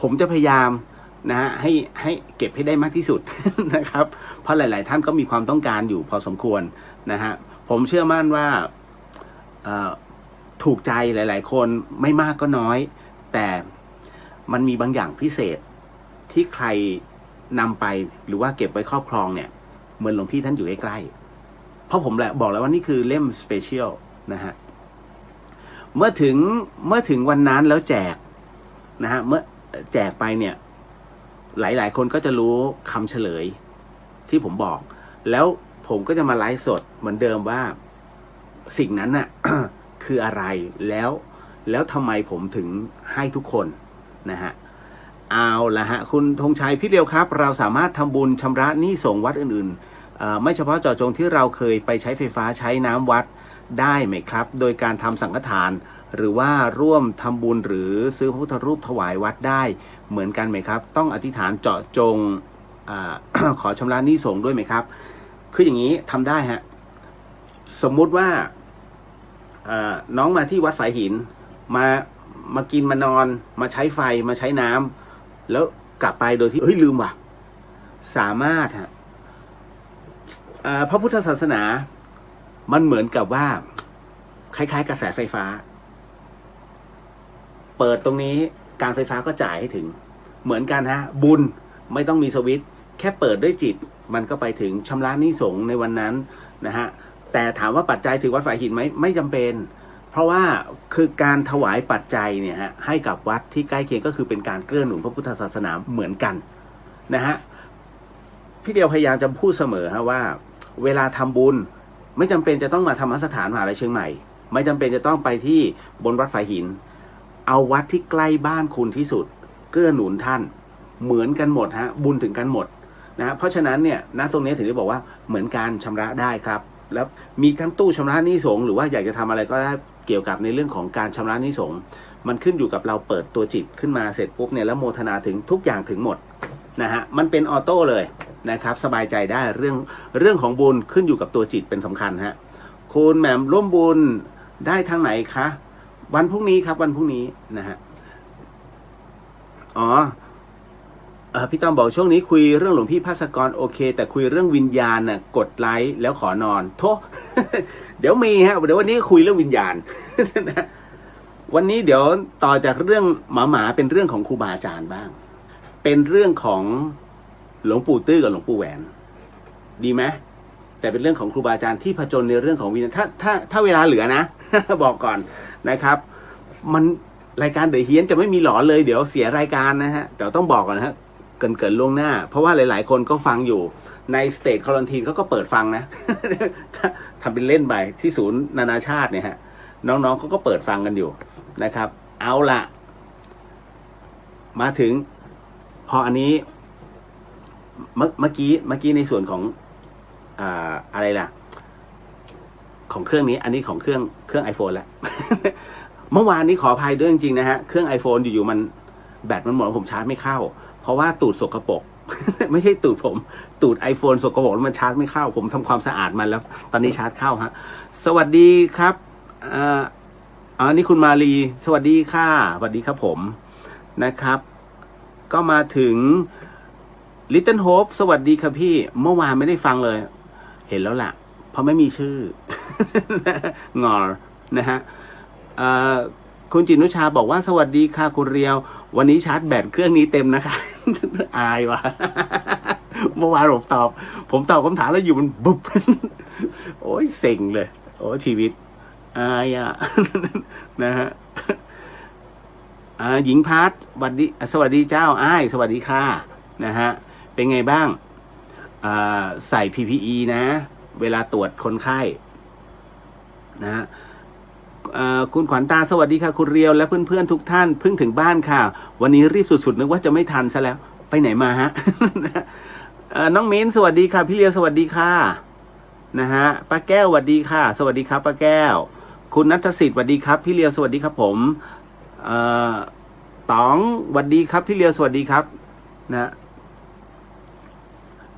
S1: ผมจะพยายามนะฮะให้เก็บให้ได้มากที่สุด นะครับเพราะหลายๆท่านก็มีความต้องการอยู่พอสมควรนะฮะผมเชื่อมั่นว่าถูกใจหลายๆคนไม่มากก็น้อยแต่มันมีบางอย่างพิเศษที่ใครนำไปหรือว่าเก็บไว้ครอบครองเนี่ยเหมือนหลวงพี่ท่านอยู่ใกล้ๆเพราะผมบอกแล้วว่านี่คือเล่มสเปเชียลนะฮะเมื่อถึงวันนั้นแล้วแจกนะฮะเมื่อแจกไปเนี่ยหลายๆคนก็จะรู้คำเฉลยที่ผมบอกแล้วผมก็จะมาไลฟ์สดเหมือนเดิมว่าสิ่งนั้นน่ะ คืออะไรแล้วทำไมผมถึงให้ทุกคนนะฮะเอาละฮะคุณธงชัยพี่เรียวครับเราสามารถทำบุญชำระหนี้ส่งวัดอื่นๆไม่เฉพาะเจาะจงที่เราเคยไปใช้ไฟฟ้าใช้น้ำวัดได้ไหมครับโดยการทำสังฆทานหรือว่าร่วมทำบุญหรือซื้อพระพุทธรูปถวายวัดได้เหมือนกันไหมครับต้องอธิษฐานเจาะจง ขอชำระหนี้ส่งด้วยไหมครับคืออย่างนี้ทำได้ฮะสมมุติว่าน้องมาที่วัดฝายหินมากินมานอนมาใช้ไฟมาใช้น้ำแล้วกลับไปโดยที่ลืมว่ะสามารถฮะพระพุทธศาสนามันเหมือนกับว่าคล้ายๆกระแสไฟฟ้าเปิดตรงนี้การไฟฟ้าก็จ่ายให้ถึงเหมือนกันฮะบุญไม่ต้องมีสวิตช์แค่เปิดด้วยจิตมันก็ไปถึงชำระหนี้สงฆ์ในวันนั้นนะฮะแต่ถามว่าปัจจัยถึงวัดฝายหินไหมไม่จำเป็นเพราะว่าคือการถวายปัจจัยเนี่ยฮะให้กับวัดที่ใกล้เคียงก็คือเป็นการเกื้อหนุนพระพุทธศาสนาเหมือนกันนะฮะพี่เดียวพยายามจะพูดเสมอฮะว่าเวลาทำบุญไม่จำเป็นจะต้องมาธรรมสถานมหาวิทยาลัยเชียงใหม่ไม่จำเป็นจะต้องไปที่บนวัดฝายหินเอาวัดที่ใกล้บ้านคุณที่สุดเกื้อหนุนท่านเหมือนกันหมดฮะบุญถึงกันหมดนะเพราะฉะนั้นเนี่ยณตรงนี้ถึงได้บอกว่าเหมือนการชำระได้ครับแล้วมีทั้งตู้ชำระหนี้สงฆ์หรือว่าอยากจะทำอะไรก็ได้เกี่ยวกับในเรื่องของการชำระหนี้สงฆ์มันขึ้นอยู่กับเราเปิดตัวจิตขึ้นมาเสร็จปุ๊บเนี่ยแล้วโมทนาถึงทุกอย่างถึงหมดนะฮะมันเป็นออโต้เลยนะครับสบายใจได้เรื่องของบุญขึ้นอยู่กับตัวจิตเป็นสำคัญฮะคุณแหม่มร่วมบุญได้ทางไหนคะวันพรุ่งนี้ครับวันพรุ่งนี้นะฮะอ๋อพี่ต้อมบอกช่วงนี้คุยเรื่องหลวงพี่ภาสกรโอเคแต่คุยเรื่องวิญญาณน่ะกดไลค์แล้วขอนอนโท เดี๋ยวมีฮะเดี๋ยววันนี้คุยเรื่องวิญญาณ วันนี้เดี๋ยวต่อจากเรื่องหมาเป็นเรื่องของครูบาอาจารย์บ้างเป็นเรื่องของหลวงปู่ตื้อกับหลวงปู่แหวนดีไหมแต่เป็นเรื่องของครูบาอาจารย์ที่ผจญในเรื่องของวิญญาณถ้าเวลาเหลือนะ บอกก่อนนะครับมันรายการเดอะเฮียนจะไม่มีหลอนเลยเดี๋ยวเสียรายการนะฮะเดี๋ยวต้องบอกก่อนนะฮะเกินล่วงหน้าเพราะว่าหลายๆคนก็ฟังอยู่ในสเตทควอรันทีนเขาก็เปิดฟังนะ ทำเป็นเล่นไปที่ศูนย์นานาชาติเนี่ยฮะน้องๆเขาก็เปิดฟังกันอยู่นะครับเอาละมาถึงพออันนี้เมื่อกี้ในส่วนของ อะไรล่ะของเครื่องนี้อันนี้ของเครื่อง iPhone แล้ว เมื่อวานนี้ขออภัยด้วยจริงๆนะฮะเครื่อง iPhone อยู่ๆมันแบตมันหมดผมชาร์จไม่เข้าเพราะว่าตูดสกปรก ไม่ใช่ตูดผมตูด iPhone สกปรกแล้วมันชาร์จไม่เข้าผมทำความสะอาดมันแล้วตอนนี้ชาร์จเข้าฮะสวัสดีครับนี่คุณมาลีสวัสดีค่ะสวัสดีครับผมนะครับก็มาถึง Little Hope สวัสดีครับพี่เมื่อวานไม่ได้ฟังเลยเห็นแล้วล่ะเพราะไม่มีชื่อ งอนะฮะคุณจินุชาบอกว่าสวัสดีค่ะคุณเรียววันนี้ชาร์จแบตเครื่องนี้เต็มนะคะ อายว่ะ เมื่อวานผมตอบคำถามแล้วอยู่มันบุ๊บ โอ้ยเซ็งเลยโอ้ชีวิตอายอ่ะ นะฮะหญิงพัทสวัสดีเจ้าอ้ายสวัสดีค่ะนะฮะเป็นไงบ้างใส่ PPE นะเวลาตรวจคนไข้นะฮะคุณขวัญตาสวัสดีค่ะคุณเรียวและเพื่อนๆทุกท่านเพิ่งถึงบ้านค่ะวันนี้รีบสุดๆนึกว่าจะไม่ทันซะแล้วไปไหนมาฮะ น้องมิ้นสวัสดีค่ะพี่เรียวสวัสดีค่ะนะฮะป้าแก้วสวัสดีค่ะสวัสดีครับป้าแก้วคุณณัฐสิทธิ์สวัสดีครับพี่เรียวสวัสดีครับผมต๋องสวัสดีครับพี่เรียวสวัสดีครับนะ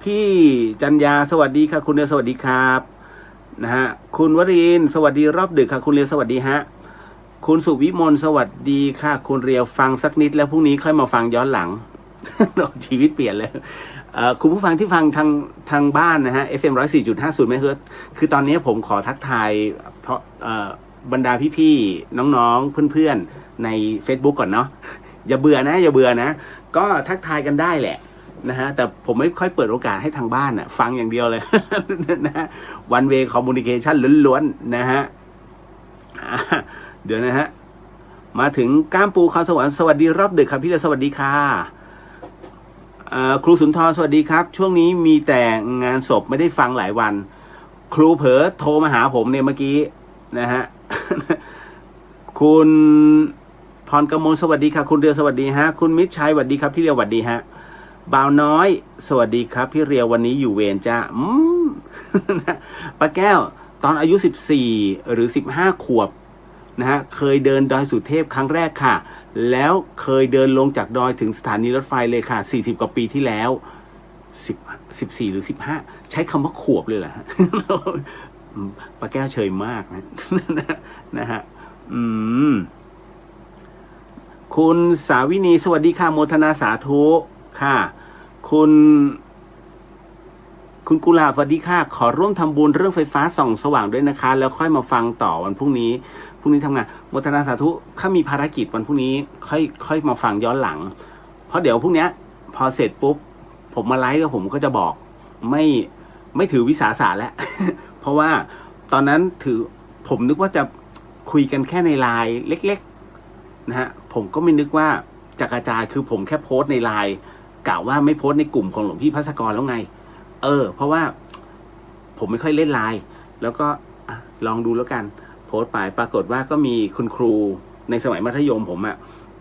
S1: พี่จันยาสวัสดีค่ะคุณเรียวสวัสดีครับนะฮะคุณวรินทร์สวัสดีรอบดึกค่ะคุณเรียวสวัสดีฮะคุณสุวิมลสวัสดีค่ะคุณเรียวฟังสักนิดแล้วพรุ่งนี้ค่อยมาฟังย้อนหลัง ชีวิตเปลี่ยนเลยคุณผู้ฟังที่ฟังทางบ้านนะฮะ FM 104.50 เมกะเฮิรตซ์คือตอนนี้ผมขอทักทายเพราะบรรดาพี่ๆน้องๆเพื่อนๆใน Facebook ก่อนเนาะอย่าเบื่อนะก็ทักทายกันได้แหละนะฮะแต่ผมไม่ค่อยเปิดโอกาสให้ทางบ้านน่ะฟังอย่างเดียวเลย นะฮะ one way communication ล้วนๆนะฮะเดี๋ยวนะฮะมาถึงก้ามปูคำสวรรค์สวัสดีรอบดึกครับพี่เลสวัสดีค่ะครูสุนทรสวัสดีครับช่วงนี้มีแต่งานศพไม่ได้ฟังหลายวันครูเผลอโทรมาหาผมเนี่ยเมื่อกี้นะฮะ คุณพรกมลสวัสดีค่ะคุณเรียวสวัสดีฮะคุณมิตรชัยสวัสดีครับพี่เรียวสวัสดีฮะบ่าวน้อยสวัสดีครับพี่เรียววันนี้อยู่เวรจ้าป้าแก้วตอนอายุ14หรือ15ขวบนะฮะเคยเดินดอยสุเทพครั้งแรกค่ะแล้วเคยเดินลงจากดอยถึงสถานีรถไฟเลยค่ะ40กว่าปีที่แล้ว14หรือ15ใช้คำว่าขวบเลยเหรอฮะ ป้าแก้วเฉยมากนะฮะคุณสาวินีสวัสดีค่ะโมทนาสาธุค่ะคุณกุหลาบสวัสดีค่ะขอร่วมทำบุญเรื่องไฟฟ้าส่องสว่างด้วยนะคะแล้วค่อยมาฟังต่อวันพรุ่งนี้ทำงานโมทนาสาธุถ้ามีภารกิจวันพรุ่งนี้ค่อยมาฟังย้อนหลังเพราะเดี๋ยวพรุ่งนี้พอเสร็จปุ๊บผมมาไลฟ์แล้วผมก็จะบอกไม่ถือวิสาสะแล้ว เพราะว่าตอนนั้นผมนึกว่าจะคุยกันแค่ในไลน์เล็กๆนะฮะผมก็ไม่นึกว่าจะกระจายคือผมแค่โพสต์ในไลน์กล่าวว่าไม่โพสต์ในกลุ่มของหลวงพี่ภัสกรแล้วไงเพราะว่าผมไม่ค่อยเล่นไลน์แล้วก็ลองดูแล้วกันโพสต์ไปปรากฏว่าก็มีคุณครูในสมัยมัธยมผม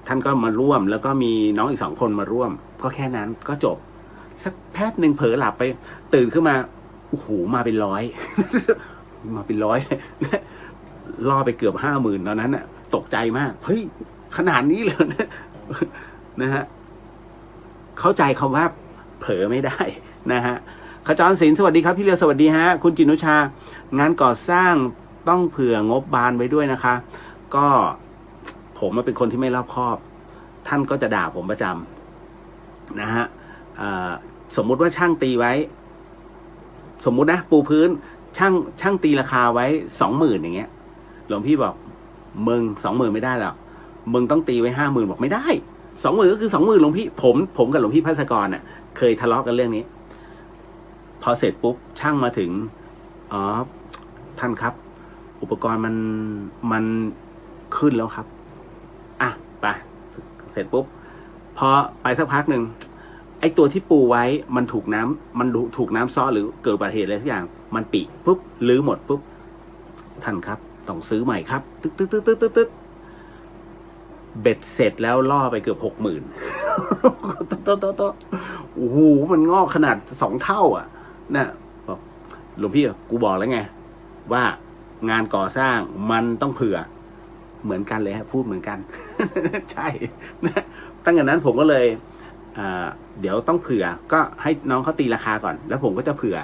S1: ท่านก็มาร่วมแล้วก็มีน้องอีก2 คนมาร่วมก็แค่นั้นก็จบสักแป๊บหนึ่งเผลอหลับไปตื่นขึ้นมาโอ้โหมาเป็นร้อย มาเป็นร้อยล่อไปเกือบ50,000ตอนนั้นน่ะตกใจมากเฮ้ยขนาดนี้เลยนะฮะเข้าใจคำว่าเผลอไม่ได้นะฮะขจรศิลป์สวัสดีครับพี่เลียวสวัสดีฮะคุณจินุชางานก่อสร้างต้องเผื่องบบานไว้ด้วยนะคะก็ผมเป็นคนที่ไม่รอบคอบท่านก็จะด่าผมประจำนะฮะสมมุติว่าช่างตีไว้สมมุตินะปูพื้นช่างตีราคาไว้ 20,000 อย่างเงี้ยหลวงพี่บอกมึง 20,000 ไม่ได้หรอกมึงต้องตีไว้ 50,000 บอกไม่ได้ 20,000 ก็คือ 20,000หลวงพี่ผมกับหลวงพี่ภัสกรน่ะเคยทะเลาะกันเรื่องนี้พอเสร็จปุ๊บช่างมาถึงท่านครับอุปกรณ์มันขึ้นแล้วครับไปเสร็จปุ๊บพอไปสักพักหนึ่งไอ้ตัวที่ปูไว้มันถูกน้ำซ้อหรือเกิดอุบัติเหตุอะไรทุกอย่างมันปิปุ๊บลื้อหมดปุ๊บท่านครับต้องซื้อใหม่ครับตึ๊ดเบ็ดเสร็จแล้วล่อไปเกือบ 60,000 โอ้โหมันงอกขนาด2 เท่านะบอก หลวงพี่กูบอกแล้วไงว่างานก่อสร้างมันต้องเผื่อเหมือนกันเลยฮะพูดเหมือนกัน ใช่นะตั้งแต่นั้นผมก็เลยเดี๋ยวต้องเผื่อก็ให้น้องเขาตีราคาก่อนแล้วผมก็จะเผื่อ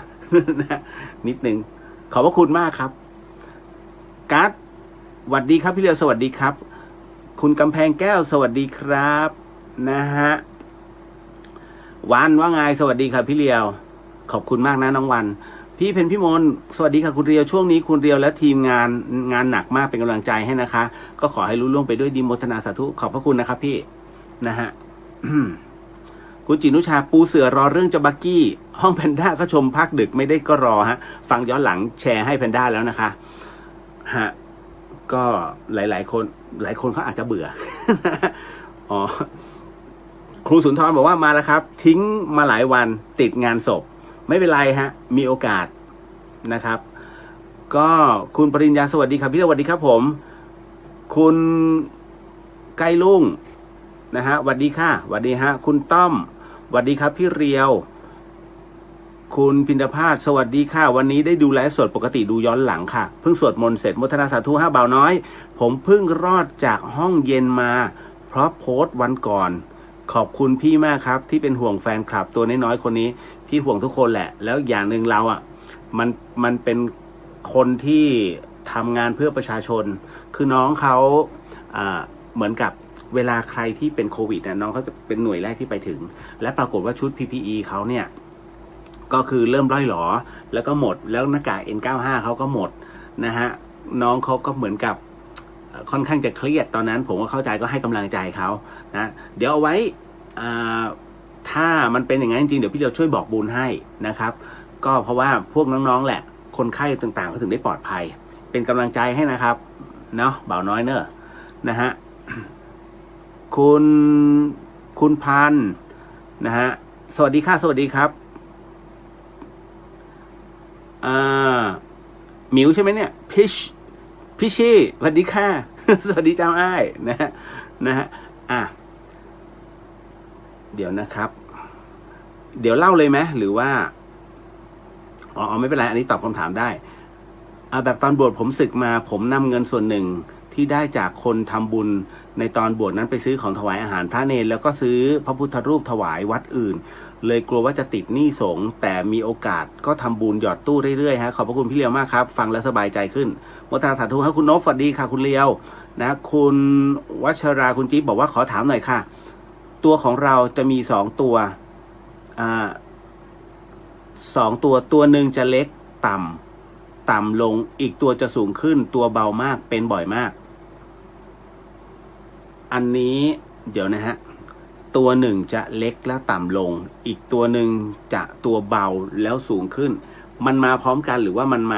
S1: นะนิดนึงขอบพระคุณมากครับการ์ดสวัสดีครับพี่เรียวสวัสดีครับคุณกำแพงแก้วสวัสดีครับนะฮะวันว่าไงสวัสดีครับพี่เรียวขอบคุณมากนะน้องวันพี่เพนพี่มนสวัสดีค่ะคุณเรียวช่วงนี้คุณเรียวและทีมงานหนักมากเป็นกำลังใจให้นะคะก็ขอให้รู้ล่วงไปด้วยดีโมทนาสาธุขอบพระคุณนะครับพี่นะฮะ คุณจินุชาปูเสือรอเรื่องจะบักกี้ห้องแพนด้าก็ชมภาคดึกไม่ได้ก็รอฮะฟังย้อนหลังแชร์ให้แพนด้าแล้วนะคะฮะก็หลายคนเขาอาจจะเบื่อ อ๋อครูสุนทรบอกว่ามาแล้วครับทิ้งมาหลายวันติดงานศพไม่เป็นไรฮะมีโอกาสนะครับก็คุณปริญญาสวัสดีครับพี่สวัสดีครับผมคุณไก่ลุงนะฮะสวัสดีค่ะสวัสดีฮะคุณต้อมสวัสดีครับพี่เรียวคุณพินดาภาสสวัสดีค่ะวันนี้ได้ดูไลฟ์สดปกติดูย้อนหลังค่ะเพิ่งสวดมนต์เสร็จโมทนาสาธุ5บ่าวน้อยผมเพิ่งรอดจากห้องเย็นมาเพราะโพสต์วันก่อนขอบคุณพี่มากครับที่เป็นห่วงแฟนคลับตัวน้อยๆคนนี้พี่ห่วงทุกคนแหละแล้วอย่างหนึ่งเราอ่ะมันเป็นคนที่ทำงานเพื่อประชาชนคือน้องเขาเหมือนกับเวลาใครที่เป็นโควิดน้องเขาจะเป็นหน่วยแรกที่ไปถึงและปรากฏว่าชุด PPE เขาเนี่ยก็คือเริ่มร่อยหรอแล้วก็หมดแล้วหน้ากาก N95 เขาก็หมดนะฮะน้องเขาก็เหมือนกับค่อนข้างจะเครียดตอนนั้นผมก็เข้าใจก็ให้กำลังใจเขานะเดี๋ยวเอาไว้ถ้ามันเป็นอย่างนั้นจริงๆเดี๋ยวพี่เราช่วยบอกบุญให้นะครับก็เพราะว่าพวกน้องๆแหละคนไข้ต่างๆก็ถึงได้ปลอดภัยเป็นกำลังใจให้นะครับเนาะบ่าวน้อยเนอะนะฮะคุณพันนะฮะสวัสดีค่ะสวัสดีครับหมิวใช่ไหมเนี่ยพี่ชี่สวัสดีค่ะ สวัสดีเจ้าอ้ายนะฮะเดี๋ยวนะครับเดี๋ยวเล่าเลยไหมหรือว่าอ๋อไม่เป็นไรอันนี้ตอบคำถามได้แบบตอนบวชผมศึกมาผมนำเงินส่วนหนึ่งที่ได้จากคนทำบุญในตอนบวชนั้นไปซื้อของถวายอาหารพระเนรแล้วก็ซื้อพระพุทธรูปถวายวัดอื่นเลยกลัวว่าจะติดหนี้สงฆ์แต่มีโอกาสก็ทำบุญหยอดตู้เรื่อยๆฮะขอบพระคุณพี่เลียวมากครับฟังแล้วสบายใจขึ้นโมทนาสาธุครับคุณนพสวัสดีค่ะคุณเลียวนะคุณวัชราคุณจิ๊บบอกว่าขอถามหน่อยค่ะตัวของเราจะมี2ตัวตัวหนึ่งจะเล็กต่ำลงอีกตัวจะสูงขึ้นตัวเบามากเป็นบ่อยมากอันนี้เดี๋ยวนะฮะตัวหนึ่งจะเล็กแล้วต่ำลงอีกตัวหนึ่งจะตัวเบาแล้วสูงขึ้นมันมาพร้อมกันหรือว่ามันม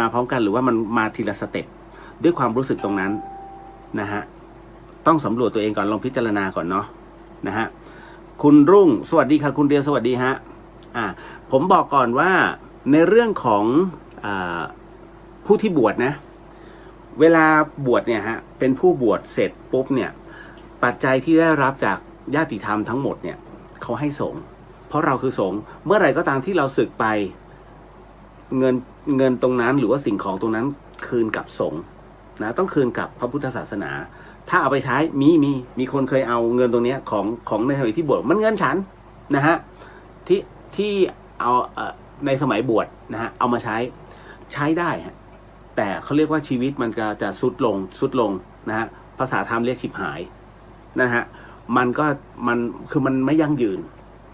S1: าพร้อมกันหรือว่ามันมาทีละสเต็ปด้วยความรู้สึกตรงนั้นนะฮะต้องสำรวจตัวเองก่อนลองพิจารณาก่อนเนาะนะฮะคุณรุ่งสวัสดีค่ะคุณเดียวสวัสดีฮะผมบอกก่อนว่าในเรื่องของผู้ที่บวชนะเวลาบวชเนี่ยฮะเป็นผู้บวชเสร็จปุ๊บเนี่ยปัจจัยที่ได้รับจากญาติธรรมทั้งหมดเนี่ยเขาให้สงฆ์เพราะเราคือสงฆ์เมื่อไหร่ก็ตามที่เราสึกไปเงินตรงนั้นหรือว่าสิ่งของตรงนั้นคืนกับสงฆ์นะต้องคืนกับพระพุทธศาสนาถ้าเอาไปใช้มีคนเคยเอาเงินตรงนี้ของในสมัยที่บวชมันเงินฉันนะฮะที่เอาในสมัยบวชนะฮะเอามาใช้ได้ฮะแต่เขาเรียกว่าชีวิตมันก็จะสุดลงนะฮะภาษาธรรมเรียกฉิบหายนะฮะมันคือมันไม่ยั่งยืน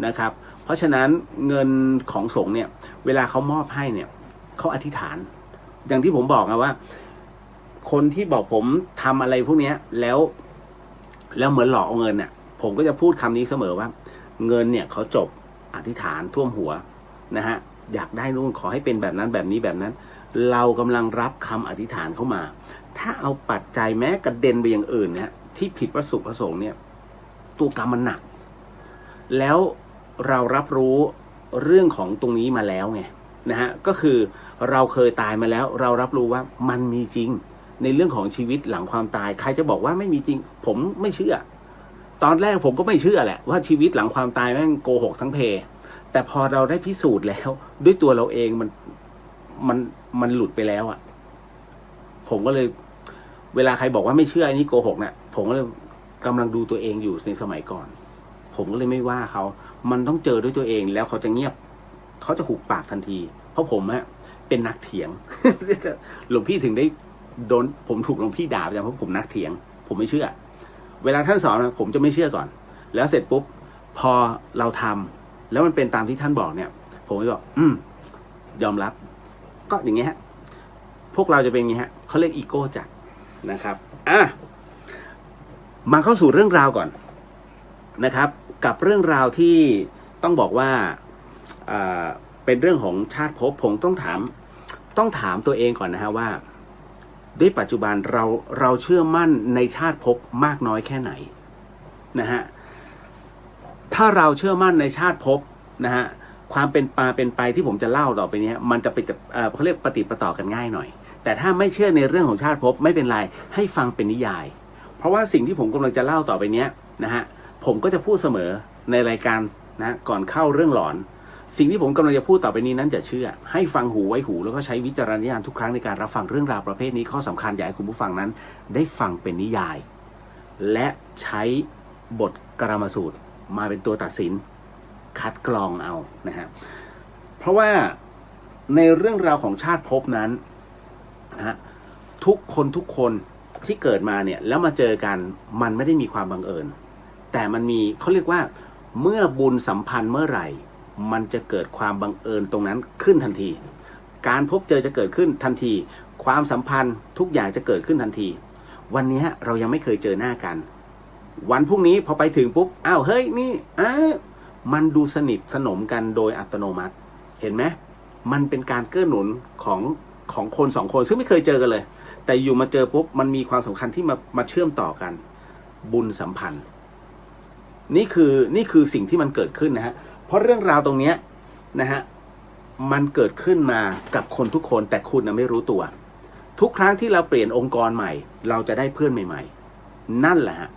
S1: นะครับเพราะฉะนั้นเงินของสงฆ์เนี่ยเวลาเขามอบให้เนี่ยเขาอธิษฐานอย่างที่ผมบอกนะว่าคนที่บอกผมทำอะไรพวกนี้แล้วเหมือนหลอกเอาเงินเนี่ยผมก็จะพูดคำนี้เสมอว่าเงินเนี่ยเขาจบอธิษฐานท่วมหัวนะฮะอยากได้นู่นขอให้เป็นแบบนั้นแบบนี้แบบนั้นเรากำลังรับคำอธิษฐานเข้ามาถ้าเอาปัจจัยแม้กระเด็นไปอย่างอื่นเนี่ยที่ผิดวัตถุประสงค์เนี่ยตัวกรรมมันหนักแล้วเรารับรู้เรื่องของตรงนี้มาแล้วไงนะฮะก็คือเราเคยตายมาแล้วเรารับรู้ว่ามันมีจริงในเรื่องของชีวิตหลังความตายใครจะบอกว่าไม่มีจริงผมไม่เชื่อตอนแรกผมก็ไม่เชื่อแหละว่าชีวิตหลังความตายแม่งโกหกทั้งเพ แต่พอเราได้พิสูจน์แล้วด้วยตัวเราเองมันหลุดไปแล้วอ่ะผมก็เลยเวลาใครบอกว่าไม่เชื่ออันนี้โกหกเนี่ยผมก็เลยกำลังดูตัวเองอยู่ในสมัยก่อนผมก็เลยไม่ว่าเขามันต้องเจอด้วยตัวเองแล้วเขาจะเงียบเขาจะหุบปากทันทีเพราะผมอะเป็นนักเถียง หลวงพี่ถึงได้โดนผมถูกหลวงพี่ด่าไปเพราะผมนักเถียงผมไม่เชื่อเวลาท่านสอนผมจะไม่เชื่อก่อนแล้วเสร็จปุ๊บพอเราทำแล้วมันเป็นตามที่ท่านบอกเนี่ยผมก็บอกยอมรับก็อย่างเงี้ยฮะพวกเราจะเป็นอย่างเงี้ยฮะเขาเรียกอีโก้จัดนะครับมาเข้าสู่เรื่องราวก่อนนะครับกับเรื่องราวที่ต้องบอกว่าเป็นเรื่องของชาติภพผมต้องถามตัวเองก่อนนะฮะว่าด้วยปัจจุบันเราเชื่อมั่นในชาติภพมากน้อยแค่ไหนนะฮะถ้าเราเชื่อมั่นในชาติภพนะฮะความเป็นมาเป็นไปที่ผมจะเล่าต่อไปนี้มันจะเป็นเขาเรียกปฏิปต่อกันง่ายหน่อยแต่ถ้าไม่เชื่อในเรื่องของชาติภพไม่เป็นไรให้ฟังเป็นนิยายเพราะว่าสิ่งที่ผมกำลังจะเล่าต่อไปนี้นะฮะผมก็จะพูดเสมอในรายการนะก่อนเข้าเรื่องหลอนสิ่งที่ผมกำลังจะพูดต่อไปนี้นั้นจะเชื่อให้ฟังหูไว้หูแล้วก็ใช้วิจารณญาณทุกครั้งในการรับฟังเรื่องราวประเภทนี้ข้อสำคัญอยากให้คุณผู้ฟังนั้นได้ฟังเป็นนิยายและใช้บทกรรมสูตรมาเป็นตัวตัดสินคัดกรองเอานะฮะเพราะว่าในเรื่องราวของชาติภพนั้นนะฮะทุกคนที่เกิดมาเนี่ยแล้วมาเจอกันมันไม่ได้มีความบังเอิญแต่มันมีเขาเรียกว่าเมื่อบุญสัมพันธ์เมื่อไหร่มันจะเกิดความบังเอิญตรงนั้นขึ้นทันทีการพบเจอจะเกิดขึ้นทันทีความสัมพันธ์ทุกอย่างจะเกิดขึ้นทันทีวันนี้เรายังไม่เคยเจอหน้ากันวันพรุ่งนี้พอไปถึงปุ๊บอ้าวเฮ้ยนี่มันดูสนิทสนมกันโดยอัตโนมัติเห็นไหมมันเป็นการเกื้อหนุนของคนสองคนซึ่งไม่เคยเจอกันเลยแต่อยู่มาเจอปุ๊บมันมีความสำคัญที่มาเชื่อมต่อกันบุญสัมพันธ์นี่คือสิ่งที่มันเกิดขึ้นนะฮะเพราะเรื่องราวตรงนี้นะฮะมันเกิดขึ้นมากับคนทุกคนแต่คุณไม่รู้ตัวทุกครั้งที่เราเปลี่ยนองค์กรใหม่เราจะได้เพื่อนใหม่ๆนั่นแหละฮะ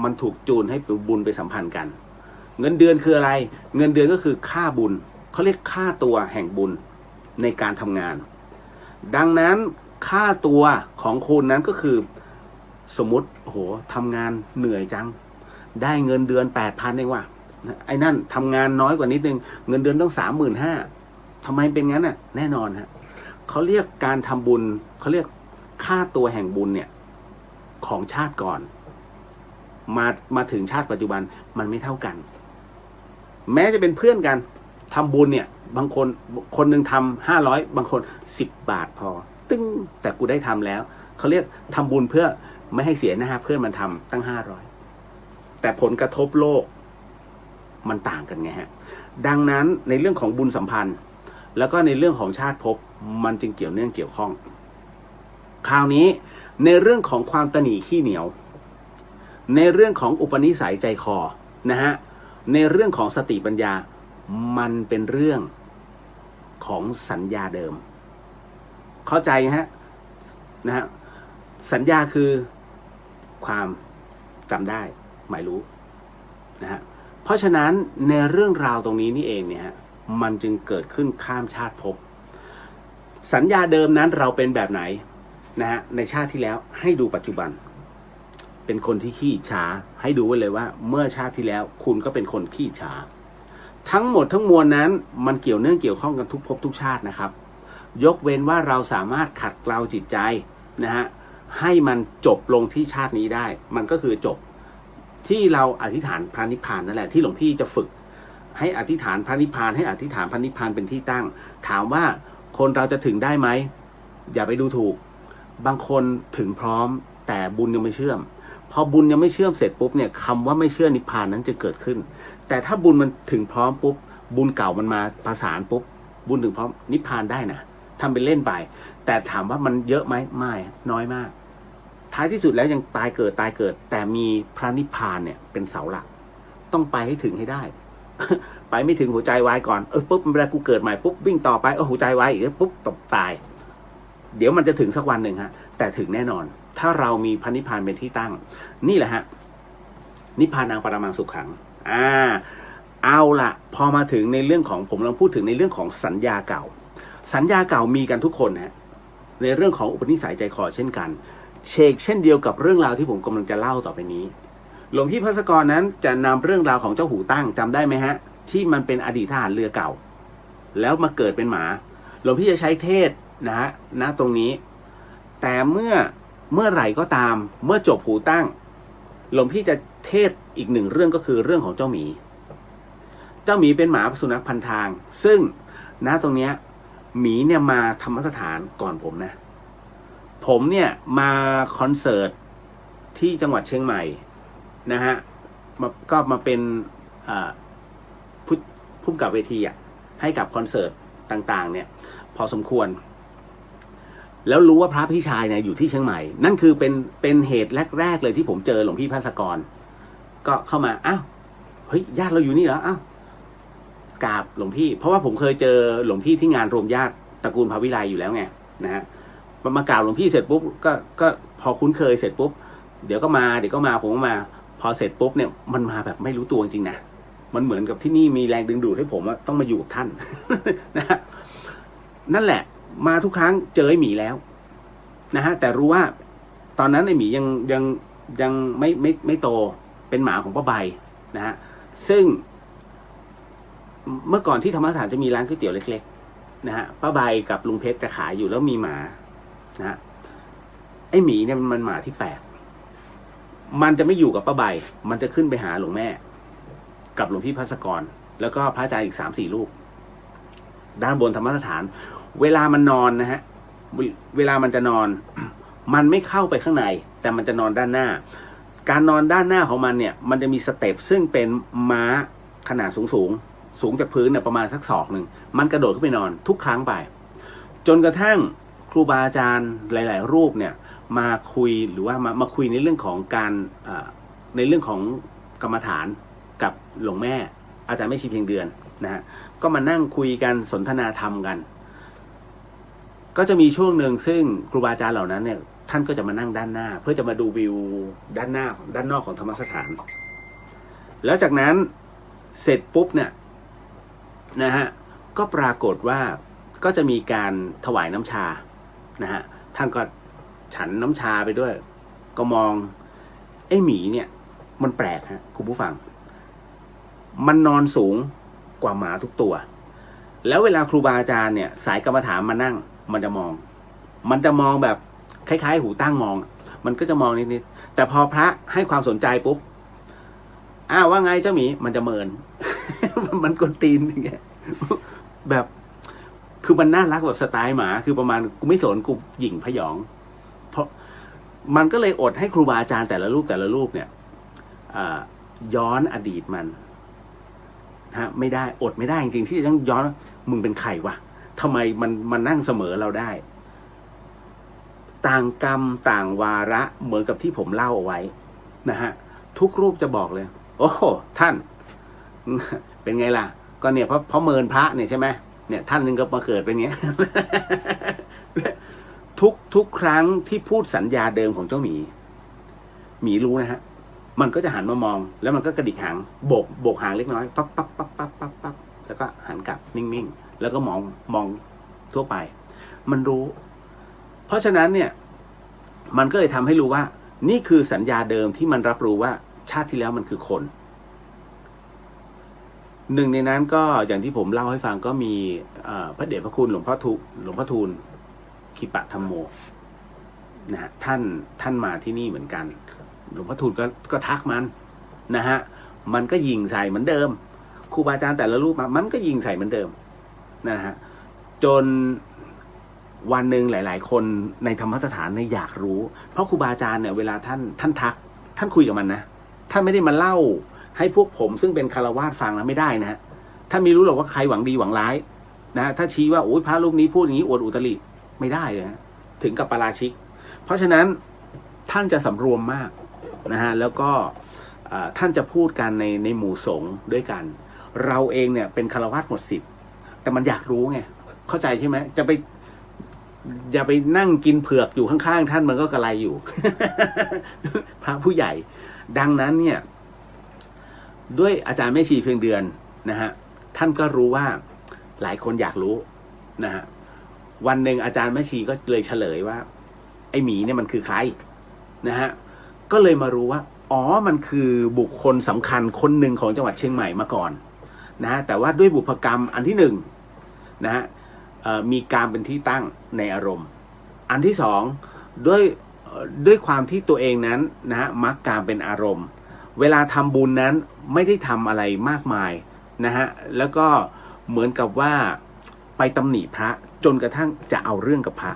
S1: มันถูกจูนให้บุญไปสัมพันธ์กันเงินเดือนคืออะไรเงินเดือนก็คือค่าบุญเขาเรียกค่าตัวแห่งบุญในการทำงานดังนั้นค่าตัวของคุณนั้นก็คือสมมติโหทำงานเหนื่อยจังได้เงินเดือน 8,000 เองว่ะไอ้นั่นทำงานน้อยกว่านิดนึงเงินเดือนต้อง 35,000 ทำไมเป็นงั้นน่ะแน่นอนฮะเขาเรียกการทำบุญเขาเรียกค่าตัวแห่งบุญเนี่ยของชาติก่อนมาถึงชาติปัจจุบันมันไม่เท่ากันแม้จะเป็นเพื่อนกันทำบุญเนี่ยบางคนหนึ่งทำ500บางคน10 บาทพอตึ้งแต่กูได้ทำแล้วเขาเรียกทำบุญเพื่อไม่ให้เสียหน้าเพื่อนมันทำตั้ง500แต่ผลกระทบโลกมันต่างกันไงฮะดังนั้นในเรื่องของบุญสัมพันธ์แล้วก็ในเรื่องของชาติภพมันจึงเกี่ยวเนื่องเกี่ยวข้องคราวนี้ในเรื่องของความตนีขี้เหนียวในเรื่องของอุปนิสัยใจคอนะฮะในเรื่องของสติปัญญามันเป็นเรื่องของสัญญาเดิมเข้าใจฮะนะฮะสัญญาคือความจำได้หมายรู้นะฮะเพราะฉะนั้นในเรื่องราวตรงนี้นี่เองเนี่ยมันจึงเกิดขึ้นข้ามชาติภพสัญญาเดิมนั้นเราเป็นแบบไหนนะฮะในชาติที่แล้วให้ดูปัจจุบันเป็นคนที่ขี้ช้าให้ดูไว้เลยว่าเมื่อชาติที่แล้วคุณก็เป็นคนขี้ช้าทั้งหมดทั้งมวลนั้นมันเกี่ยวเนื่องเกี่ยวข้องกันทุกภพทุกชาตินะครับยกเว้นว่าเราสามารถขัดเกลาจิตใจนะฮะให้มันจบลงที่ชาตินี้ได้มันก็คือจบที่เราอธิษฐานพระนิพพานนั่นแหละที่หลวงพี่จะฝึกให้อธิษฐานพระนิพพานให้อธิษฐานพระนิพพานเป็นที่ตั้งถามว่าคนเราจะถึงได้ไหมอย่าไปดูถูกบางคนถึงพร้อมแต่บุญยังไม่เชื่อมพอบุญยังไม่เชื่อมเสร็จปุ๊บเนี่ยคำว่าไม่เชื่อนิพพานนั้นจะเกิดขึ้นแต่ถ้าบุญมันถึงพร้อมปุ๊บบุญเก่ามันมาประสานปุ๊บบุญถึงพร้อมนิพพานได้นะทำเป็นเล่นไปแต่ถามว่ามันเยอะไหมไม่น้อยมากท้ายที่สุดแล้วยังตายเกิดแต่มีพระนิพพานเนี่ยเป็นเสาหลักต้องไปให้ถึงให้ได้ ไปไม่ถึงหัวใจวายก่อนปุ๊บเวลากูเกิดใหม่ปุ๊บวิ่งต่อไปหัวใจวายอีกปุ๊บตายเดี๋ยวมันจะถึงสักวันหนึ่งฮะแต่ถึงแน่นอนถ้าเรามีพระนิพพานเป็นที่ตั้งนี่แหละฮะนิพพานังปรมังสุขขัง เอาละพอมาถึงในเรื่องของผมลองพูดถึงในเรื่องของสัญญาเก่าสัญญาเก่ามีกันทุกคนนะในเรื่องของอุปนิสัยใจคอเช่นกันเช่นเดียวกับเรื่องราวที่ผมกำลังจะเล่าต่อไปนี้หลวงพี่ภัสกรนั้นจะนำเรื่องราวของเจ้าหูตั้งจำได้ไหมฮะที่มันเป็นอดีตทหารเรือเก่าแล้วมาเกิดเป็นหมาหลวงพี่จะใช้เทศนะฮะณตรงนี้แต่เมื่อไหร่ก็ตามเมื่อจบหูตั้งหลวงพี่จะเทศอีกหนึ่งเรื่องก็คือเรื่องของเจ้าหมีเป็นหมาสุนัขพันทางซึ่งณตรงเนี้ยหมีเนี่ยมาธรรมสถานก่อนผมนะผมเนี่ยมาคอนเสิร์ตที่จังหวัดเชียงใหม่นะฮะก็มาเป็นผู้กำกับเวทีให้กับคอนเสิร์ตต่างๆเนี่ยพอสมควรแล้วรู้ว่าพระพี่ชายเนี่ยอยู่ที่เชียงใหม่นั่นคือเป็นเหตุแรกๆเลยที่ผมเจอหลวงพี่ภัสกรก็เข้ามาอ้าวเฮ้ยญาติเราอยู่นี่เหรออ้าวกราบหลวงพี่เพราะว่าผมเคยเจอหลวงพี่ที่งานรวมญาติตระกูลภาวิไลอยู่แล้วไงนะฮะมากราบหลวงพี่เสร็จปุ๊บก็พอคุ้นเคยเสร็จปุ๊บเดี๋ยวก็มาผมก็มาพอเสร็จปุ๊บเนี่ยมันมาแบบไม่รู้ตัวจริงๆนะมันเหมือนกับที่นี่มีแรงดึงดูดให้ผมว่าต้องมาอยู่กับท่าน นะฮะนั่นแหละมาทุกครั้งเจอไอ้หมีแล้วนะฮะแต่รู้ว่าตอนนั้นไอ้หมียังไม่โตเป็นหมาของป้าใบนะฮะซึ่งเมื่อก่อนที่ธรรมสถานจะมีร้านก๋วยเตี๋ยวเล็กๆนะฮะป้าใบกับลุงเพชรจะขายอยู่แล้วมีหมานะฮะไอ้หมีเนี่ยมันหมาที่แปลกมันจะไม่อยู่กับป้าใบมันจะขึ้นไปหาหลวงแม่กับหลวงพี่ภัสกรแล้วก็พระอาจารย์อีก3-4 รูปด้านบนธรรมสถานเวลามันนอนนะฮะเวลามันจะนอน มันไม่เข้าไปข้างในแต่มันจะนอนด้านหน้าการนอนด้านหน้าของมันเนี่ยมันจะมีสเต็ปซึ่งเป็นม้าขนาดสูงจากพื้นเนี่ยประมาณสักศอกหนึ่งมันกระโดดขึ้นไปนอนทุกครั้งไปจนกระทั่งครูบาอาจารย์หลายๆรูปเนี่ยมาคุยหรือว่ามาคุยในเรื่องของการในเรื่องของกรรมฐานกับหลวงแม่อาจารย์ไม่ชีเพียงเดือนนะฮะก็มานั่งคุยกันสนทนาธรรมกันก็จะมีช่วงหนึ่งซึ่งครูบาอาจารย์เหล่านั้นเนี่ยท่านก็จะมานั่งด้านหน้าเพื่อจะมาดูวิวด้านนอกของธรรมสถานแล้วจากนั้นเสร็จปุ๊บเนี่ยนะฮะก็ปรากฏว่าก็จะมีการถวายน้ำชานะฮะท่านก็ฉันน้ำชาไปด้วยก็มองไอ้หมีเนี่ยมันแปลกฮะคุณผู้ฟังมันนอนสูงกว่าหมาทุกตัวแล้วเวลาครูบาอาจารย์เนี่ยสายกรรมฐานมานั่งมันจะมองแบบคล้ายๆหูตั้งมองมันก็จะมองนิดๆแต่พอพระให้ความสนใจปุ๊บว่าไงเจ้าหมีมันจะเมิน มันกวนตีนอย่างเงี้ยแบบคือมันน่ารักแบบสไตล์หมาคือประมาณกูไม่สนกูหยิ่งพยองเพราะมันก็เลยอดให้ครูบาอาจารย์แต่ละรูปเนี่ยย้อนอดีตมันฮะไม่ได้อดไม่ได้จริงๆที่จะต้องย้อนมึงเป็นใครวะทำไมมันนั่งเสมอเราได้ต่างกรรมต่างวาระเหมือนกับที่ผมเล่าเอาไว้นะฮะทุกรูปจะบอกเลยโอ้ท่านเป็นไงล่ะก็เนี่ยเพราะเมินพระเนี่ยใช่ไหมเนี่ยท่านนึงก็มาเกิดเป็นเงี้ย ทุกครั้งที่พูดสัญญาเดิมของเจ้าหมีรู้นะฮะมันก็จะหันมามองแล้วมันก็กระดิกหางโบกหางเล็กน้อยปั๊บแล้วก็หันกลับนิ่งๆแล้วก็มองทั่วไปมันรู้เพราะฉะนั้นเนี่ยมันก็เลยทำให้รู้ว่านี่คือสัญญาเดิมที่มันรับรู้ว่าชาติที่แล้วมันคือคนหนึ่งในนั้นก็อย่างที่ผมเล่าให้ฟังก็มีพระเดชพระคุณหลวงพ่อทูลขิปะธรรมโมนะฮะท่านมาที่นี่เหมือนกันหลวงพ่อทูลก็ทักมันนะฮะมันก็ยิงใส่เหมือนเดิมครูบาอาจารย์แต่ละรูปมันก็ยิงใส่เหมือนเดิมนะฮะจนวันหนึ่งหลายๆคนในธรรมสถานเนี่ยอยากรู้เพราะครูบาอาจารย์เนี่ยเวลาท่านทักท่านคุยกับมันนะท่านไม่ได้มาเล่าให้พวกผมซึ่งเป็นคฤหัสถ์ฟังนะไม่ได้นะท่านไม่รู้หรอกว่าใครหวังดีหวังร้ายนะถ้าชี้ว่าโอ้ยพระรูปนี้พูดอย่างนี้อวดอุตริไม่ได้เลยนะถึงกับปาราชิกเพราะฉะนั้นท่านจะสำรวมมากนะฮะแล้วก็ท่านจะพูดกันในหมู่สงฆ์ด้วยกันเราเองเนี่ยเป็นคฤหัสถ์หมดสิทธิ์แต่มันอยากรู้ไงเข้าใจใช่ไหมอย่าไปนั่งกินเผือกอยู่ข้างๆท่านมันก็กระไรอยู่ พระผู้ใหญ่ดังนั้นเนี่ยด้วยอาจารย์แม่ชีเพียงเดือน นะฮะท่านก็รู้ว่าหลายคนอยากรู้นะฮะวันหนึ่งอาจารย์แม่ชีก็เลยเฉลยว่าไอ้หมีเนี่ยมันคือใครนะฮะก็เลยมารู้ว่าอ๋อมันคือบุคคลสำคัญคนหนึ่งของจังหวัดเชียงใหม่มาก่อนนะฮะแต่ว่าด้วยบุพกรรมอันที่หนึ่งนะฮะมีการเป็นที่ตั้งในอารมณ์อันที่สองด้วยความที่ตัวเองนั้นนะฮะมักการเป็นอารมณ์เวลาทำบุญนั้นไม่ได้ทำอะไรมากมายนะฮะแล้วก็เหมือนกับว่าไปตำหนิพระจนกระทั่งจะเอาเรื่องกับพระ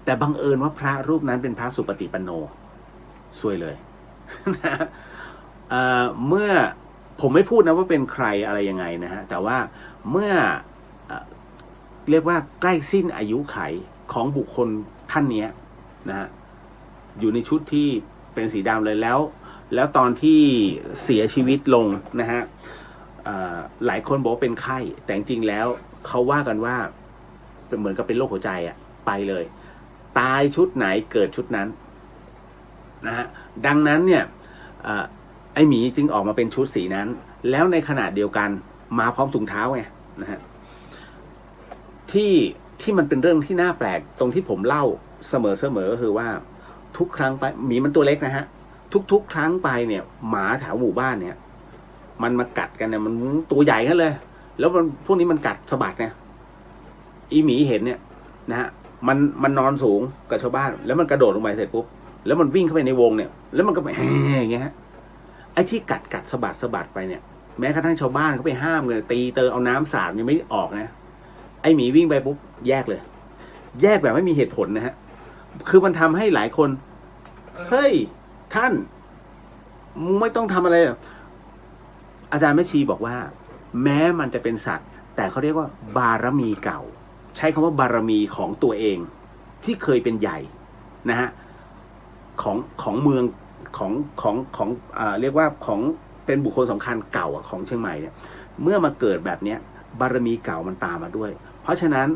S1: แต่บังเอิญว่าพระรูปนั้นเป็นพระสุปฏิปันโนซวยเลยนะเมื่อผมไม่พูดนะว่าเป็นใครอะไรยังไงนะฮะแต่ว่าเมื่อเรียกว่าใกล้สิ้นอายุไขของบุคคลท่านนี้นะฮะอยู่ในชุดที่เป็นสีดำเลยแล้วตอนที่เสียชีวิตลงนะฮะหลายคนบอกว่าเป็นไข้แต่จริงๆแล้วเขาว่ากันว่าเป็นเหมือนกับเป็นโรคหัวใจอะไปเลยตายชุดไหนเกิดชุดนั้นนะฮะดังนั้นเนี่ยไอหมีจึงออกมาเป็นชุดสีนั้นแล้วในขณะเดียวกันมาพร้อมถุงเท้าไงนะฮะที่มันเป็นเรื่องที่น่าแปลกตรงที่ผมเล่าเสมอก็คือว่าทุกครั้งไปหมีมันตัวเล็กนะฮะทุกครั้งไปเนี่ยหมาแถวหมู่บ้านเนี่ยมันมากัดกันเนี่ยมันตัวใหญ่กันเลยแล้วพวกนี้มันกัดสะบัดเนี่ยอีหมีเห็นเนี่ยนะฮะมันนอนสูงกับชาวบ้านแล้วมันกระโดดลงไปเสร็จปุ๊บแล้วมันวิ่งเข้าไปในวงเนี่ยแล้วมันก็ไปอย่างเงี้ยฮะไอ้ที่กัดสะบัดไปเนี่ยแม้กระทั่งชาวบ้านเขาไปห้ามเลยตีเตอเอาน้ำสาดยังไม่ออกนะไอ้หมีวิ่งไปปุ๊บแยกเลยแยกแบบไม่มีเหตุผลนะฮะคือมันทำให้หลายคนเฮ้ยท่านไม่ต้องทำอะไรอาจารย์แม่ชีบอกว่าแม้มันจะเป็นสัตว์แต่เขาเรียกว่าบารมีเก่าใช้คำว่าบารมีของตัวเองที่เคยเป็นใหญ่นะฮะของเมืองของเรียกว่าของเป็นบุคคลสำคัญเก่าของเชียงใหม่เนี่ยเมื่อมาเกิดแบบเนี้ยบารมีเก่ามันตามมาด้วยเพราะฉะนั้น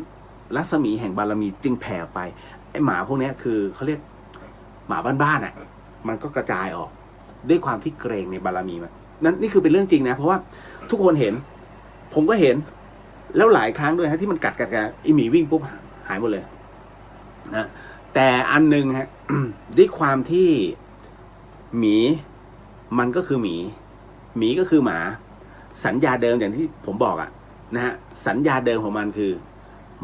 S1: รัศมีแห่งบารมีจึงแผ่ไปไอ้หมาพวกนี้คือเขาเรียกหมาบ้านๆอ่ะมันก็กระจายออกด้วยความที่เกรงในบารมีมันนี่คือเป็นเรื่องจริงนะเพราะว่าทุกคนเห็นผมก็เห็นแล้วหลายครั้งด้วยฮะที่มันกัดไอหมีวิ่งปุ๊บหายหมดเลยนะแต่อันนึงฮะ ด้วยความที่หมีมันก็คือหมีก็คือหมาสัญญาเดิมอย่างที่ผมบอกอะนะฮะสัญญาเดิมของมันคือ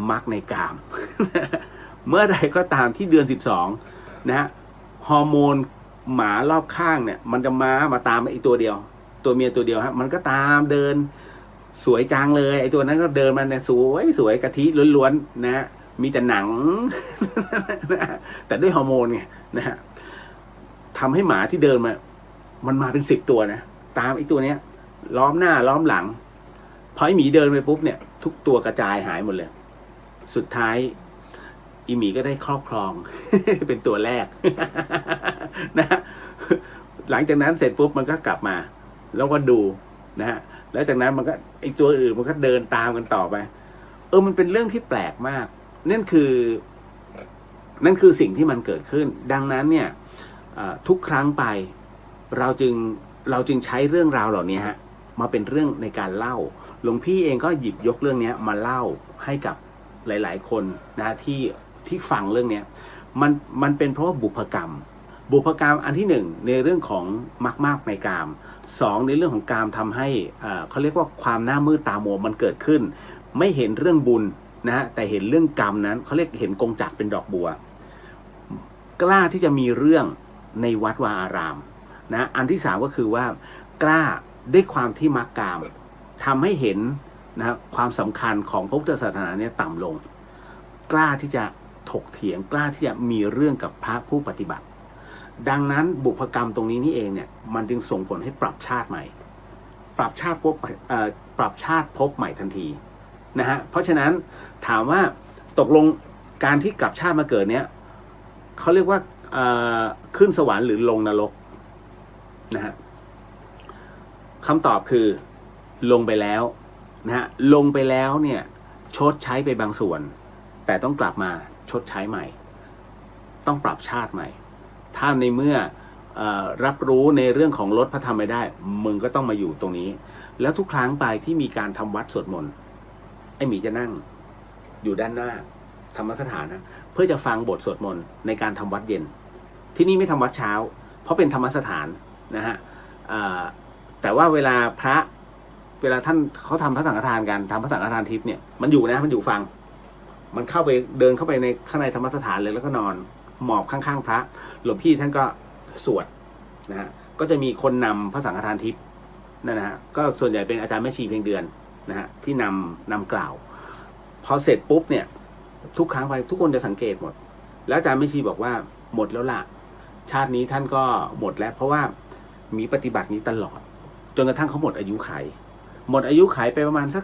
S1: มักในกาม เมื่อใดก็ตามที่เดือน12นะฮะฮอร์โมนหมารอบข้างเนี่ยมันจะมาตามไอตัวเดียวตัวเมียตัวเดียวฮะมันก็ตามเดินสวยจังเลยไอตัวนั้นก็เดินมันเนี่ยสวยกะทิล้วนๆนะฮะมีแต่หนัง นะแต่ด้วยฮอร์โมนไงนะฮะทำให้หมาที่เดินมันมาเป็น10ตัวนะตามไอตัวเนี้ยล้อมหน้าล้อมหลังพอไอหมีเดินไปปุ๊บเนี่ยทุกตัวกระจายหายหมดเลยสุดท้ายอีหมีก็ได้ครอบครอง เป็นตัวแรก นะหลังจากนั้นเสร็จปุ๊บมันก็กลับมาแล้วก็ดูนะฮะแล้วจากนั้นมันก็ไอตัวอื่นมันก็เดินตามกันต่อไปมันเป็นเรื่องที่แปลกมากนั่นคือสิ่งที่มันเกิดขึ้นดังนั้นเนี่ยทุกครั้งไปเราจึงใช้เรื่องราวเหล่านี้ฮะมาเป็นเรื่องในการเล่าหลวงพี่เองก็หยิบยกเรื่องนี้มาเล่าให้กับหลายๆคนนะที่ฟังเรื่องนี้มันเป็นเพราะว่าบุพกรรมอันที่หนึ่งในเรื่องของมากในกามสองในเรื่องของกามทำให้เขาเรียกว่าความหน้ามืดตามัวมันเกิดขึ้นไม่เห็นเรื่องบุญนะฮะแต่เห็นเรื่องกรรมนั้นเขาเรียกเห็นกงจักรเป็นดอกบัวกล้าที่จะมีเรื่องในวัดวาอารามนะอันที่สามก็คือว่ากล้าด้วยความที่มักกามทำให้เห็นนะความสำคัญของพระพุทธศาสนาเนี่ยต่ำลงกล้าที่จะถกเถียงกล้าที่จะมีเรื่องกับพระผู้ปฏิบัติดังนั้นบุพกรรมตรงนี้นี่เองเนี่ยมันจึงส่งผลให้ปรับชาติใหม่ปรับชาติภพใหม่ทันทีนะฮะเพราะฉะนั้นถามว่าตกลงการที่กลับชาติมาเกิดเนี้ยเขาเรียกว่าขึ้นสวรรค์หรือลงนรกนะฮะคำตอบคือลงไปแล้วนะฮะลงไปแล้วเนี่ยชดใช้ไปบางส่วนแต่ต้องกลับมาชดใช้ใหม่ต้องปรับชาติใหม่ถ้าในเมื่อรับรู้ในเรื่องของลดพระธรรมไม่ได้มึงก็ต้องมาอยู่ตรงนี้ แล้วทุกครั้งไปที่มีการทำวัดสวดมนต์ไอ้หมีจะนั่งอยู่ด้านหน้าธรรมสถานนะเพื่อจะฟังบทสวดมนต์ในการทำวัดเย็นที่นี่ไม่ทำวัดเช้าเพราะเป็นธรรมสถานนะฮะแต่ว่าเวลาท่านเขาทำพระสังฆทานกันทำพระสังฆทานทิพย์เนี่ยมันอยู่นะมันอยู่ฟังมันเข้าไปเดินเข้าไปในข้างในธรรมสถานเลยแล้วก็นอนหมอบข้างๆพระหลวงพี่ท่านก็สวดนะฮะก็จะมีคนนำพระสังฆทานทิพย์นั่นนะฮะก็ส่วนใหญ่เป็นอาจารย์แม่ชีเพียงเดือนนะฮะที่นำกล่าวพอเสร็จปุ๊บเนี่ยทุกครั้งไปทุกคนจะสังเกตหมดแล้วอาจารย์แม่ชีบอกว่าหมดแล้วล่ะชาตินี้ท่านก็หมดแล้วเพราะว่ามีปฏิบัตินี้ตลอดจนกระทั่งเขาหมดอายุไขไปประมาณสัก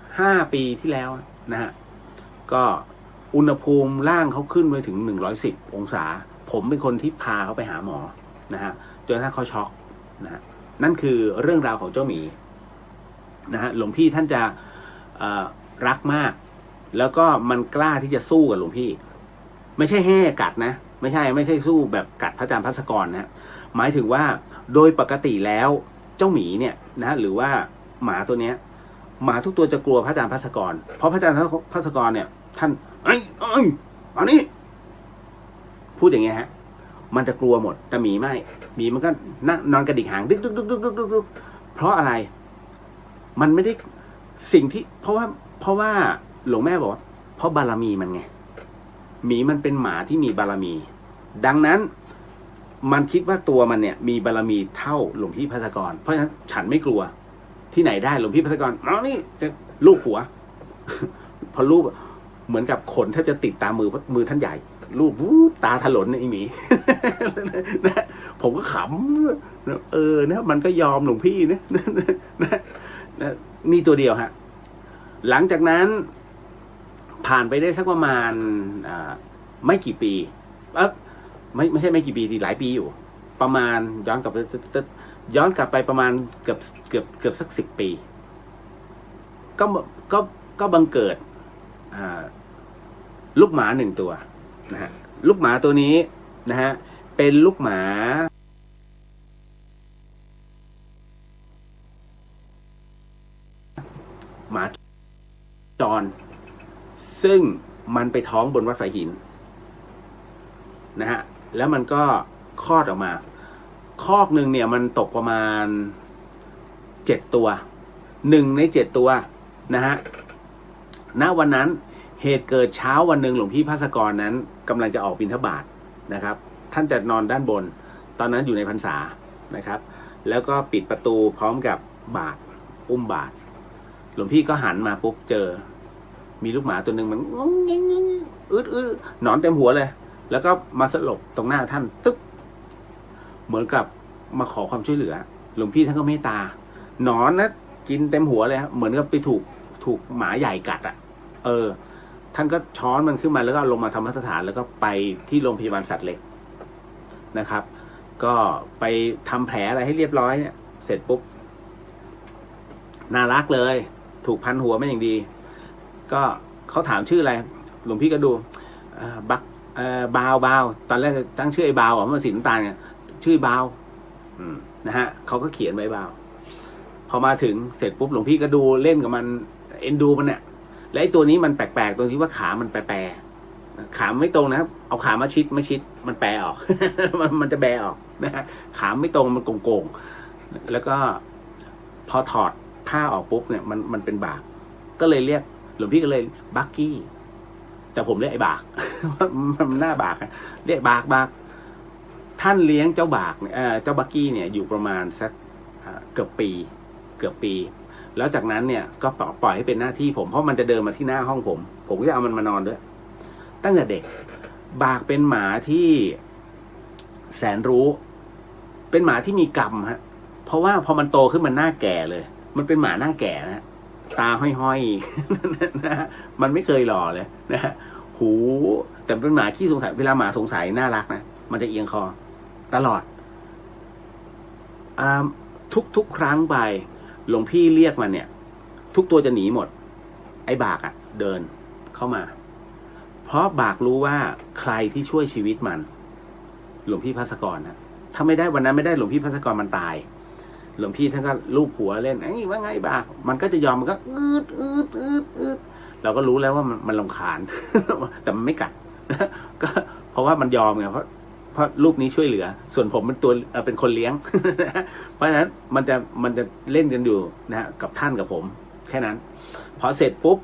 S1: 5 ปีที่แล้วนะฮะก็อุณหภูมิร่างเขาขึ้นไปถึง110 องศาผมเป็นคนที่พาเขาไปหาหมอนะฮะจนกระทั่งเขาช็อกนะฮะนั่นคือเรื่องราวของเจ้าหมีนะฮะหลวงพี่ท่านจะรักมากแล้วก็มันกล้าที่จะสู้กับหลวงพี่ไม่ใช่แห่กัดนะไม่ใช่สู้แบบกัดพระอาจารย์ภัสกรนะหมายถึงว่าโดยปกติแล้วเจ้าหมีเนี่ยนะหรือว่าหมาตัวเนี้ยหมาทุกตัวจะกลัวพระอาจารย์ภัสกรเพราะพระอาจารย์ภัสกรเนี่ยท่านอันนี้พูดอย่างเงี้ยฮะมันจะกลัวหมดแต่หมีไม่หมีมันก็นอนกระดิกหางดึกเพราะอะไรมันไม่ได้สิ่งที่เพราะว่าหลวงแม่บอกว่าเพราะบารมีมันไงหมีมันเป็นหมาที่มีบารมี ดังนั้นมันคิดว่าตัวมันเนี่ยมีบารมีเท่าหลวงพี่ภัสกรเพราะฉะนั้นฉันไม่กลัวที่ไหนได้หลวงพี่ภัสกรนี่จะลูบหัว พอลูบเหมือนกับขนถ้าจะติดตามมือท่านใหญ่ลูบตาถลนไอ้หมี นะผมก็ขำนะมันก็ยอมหลวงพี่นะมีตัวเดียวฮะหลังจากนั้นผ่านไปได้สักประมาณไม่กี่ปีไม่ใช่ไม่กี่ปีดีหลายปีอยู่ประมาณย้อนกลับไปประมาณเกือบสัก10 ปีก็บังเกิดลูกหมา1 ตัวนะฮะลูกหมาตัวนี้นะฮะเป็นลูกหมาจรซึ่งมันไปท้องบนวัดฝายหินนะฮะแล้วมันก็คลอดออกมาคอกหนึ่งเนี่ยมันตกประมาณ7 ตัว1 ใน 7 ตัวนะฮะณวันนั้นเหตุเกิดเช้าวันหนึ่งหลวงพี่ภัสกรนั้นกำลังจะออกบิณฑบาตนะครับท่านจะนอนด้านบนตอนนั้นอยู่ในพรรษานะครับแล้วก็ปิดประตูพร้อมกับบาตรอุ้มบาตรหลวงพี่ก็หันมาปุ๊บเจอมีลูกหมาตัวหนึ่งมันหนอนเต็มหัวเลยแล้วก็มาสลบตรงหน้าท่านตึ๊บเหมือนกับมาขอความช่วยเหลือหลวงพี่ท่านก็เมตตาหนอนนะกินเต็มหัวเลยครับเหมือนกับไปถูกหมาใหญ่กัดท่านก็ช้อนมันขึ้นมาแล้วก็ลงมาธรรมสถานแล้วก็ไปที่โรงพยาบาลสัตว์เล็กนะครับก็ไปทำแผลอะไรให้เรียบร้อยเนี่ยเสร็จปุ๊บน่ารักเลยถูกพันหัวไม่อย่างดีก็เขาถามชื่ออะไรหลวงพี่ก็ดูบาวตอนแรกตั้งชื่อไอ้บาวมันสีน้ำตาลไงชื่อบาวนะฮะเขาก็เขียนไว้บาวพอมาถึงเสร็จปุ๊บหลวงพี่ก็ดูเล่นกับมันเอ็นดูมันเนี่ยและไอ้ตัวนี้มันแปลกๆตรงที่ว่าขามันแปรขาไม่ตรงนะครับเอาขามาชิดไม่ชิดมันแปรออก มันจะแบออกนะฮะขาไม่ตรงมันโก่งๆแล้วก็พอถอดผ้าออกปุ๊บเนี่ยมันเป็นบากก็เลยเรียกหลวงพี่ก็เลยบักกี้แต่ผมเรียกไอ้บาก มันหน้าบากเรียกบากท่านเลี้ยงเจ้าบากเจ้าบักกี้เนี่ยอยู่ประมาณสักเกือบปีแล้วจากนั้นเนี่ยก็ปล่อยให้เป็นหน้าที่ผมเพราะมันจะเดินมาที่หน้าห้องผมก็จะเอามันมานอนด้วยตั้งแต่เด็กบากเป็นหมาที่แสนรู้เป็นหมาที่มีกรรมฮะเพราะว่าพอมันโตขึ้นมันหน้าแก่เลยมันเป็นหมาหน้าแก่นะตาห้อยๆนะมันไม่เคยหล่อเลยนะฮะหูแต่เป็นหมาขี้สงสัยเวลาหมาสงสัยน่ารักนะมันจะเอียงคอตลอดทุกครั้งไปหลวงพี่เรียกมันเนี่ยทุกตัวจะหนีหมดไอ้บากเดินเข้ามาเพราะบากรู้ว่าใครที่ช่วยชีวิตมันหลวงพี่ภัสกรนะถ้าไม่ได้วันนั้นไม่ได้หลวงพี่ภัสกรมันตาย หลวงพี่ท่านก็ลูบหัวเล่นไอ้ว่าไงบากมันก็จะยอมมันก็อืดเราก็รู้แล้วว่ามันรำคาญ แต่มันไม่กัด ก็เพราะว่ามันยอมไงเพราะรูปนี้ช่วยเหลือ ส่วนผมเป็นตัวเป็นคนเลี้ยง เพราะฉะนั้นมันจะเล่นกันอยู่นะฮะกับท่านกับผมแค่นั้นพอเสร็จปุ๊บ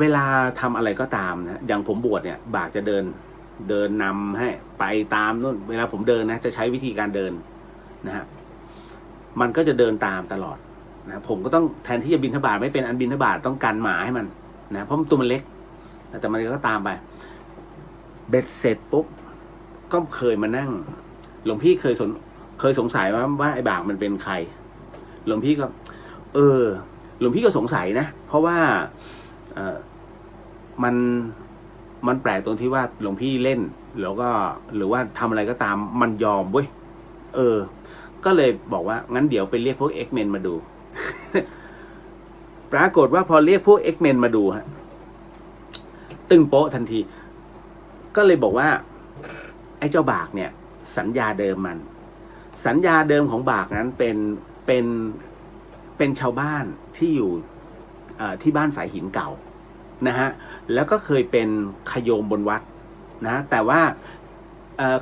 S1: เวลาทำอะไรก็ตามนะอย่างผมบวชเนี่ยบากจะเดินนำให้ไปตามนู่นเวลาผมเดินนะจะใช้วิธีการเดินนะฮะมันก็จะเดินตามตลอดนะผมก็ต้องแทนที่จะบิณฑบาตไม่เป็นอันบิณฑบาตต้องกันหมาให้มันนะเพราะตัวมันเล็กแต่มันก็ตามไปเบ็ดเสร็จปุ๊บก็เคยมานั่งหลวงพี่เคยสงสัยว่าไอ้บากมันเป็นใครหลวงพี่ก็หลวงพี่ก็สงสัยนะเพราะว่ามันแปลกตรงที่ว่าหลวงพี่เล่นแล้วก็หรือว่าทำอะไรก็ตามมันยอมเว้ยก็เลยบอกว่างั้นเดี๋ยวไปเรียกพวก X-Men มาดู ปรากฏว่าพอเรียกพวก X-Men มาดูฮะตึงโป๊ะทันทีก็เลยบอกว่าไอ้เจ้าบากเนี่ยสัญญาเดิมสัญญาเดิมของบากนั้นเป็นชาวบ้านที่อยู่ที่บ้านฝายหินเก่านะฮะแล้วก็เคยเป็นขโยมบนวัดนะแต่ว่า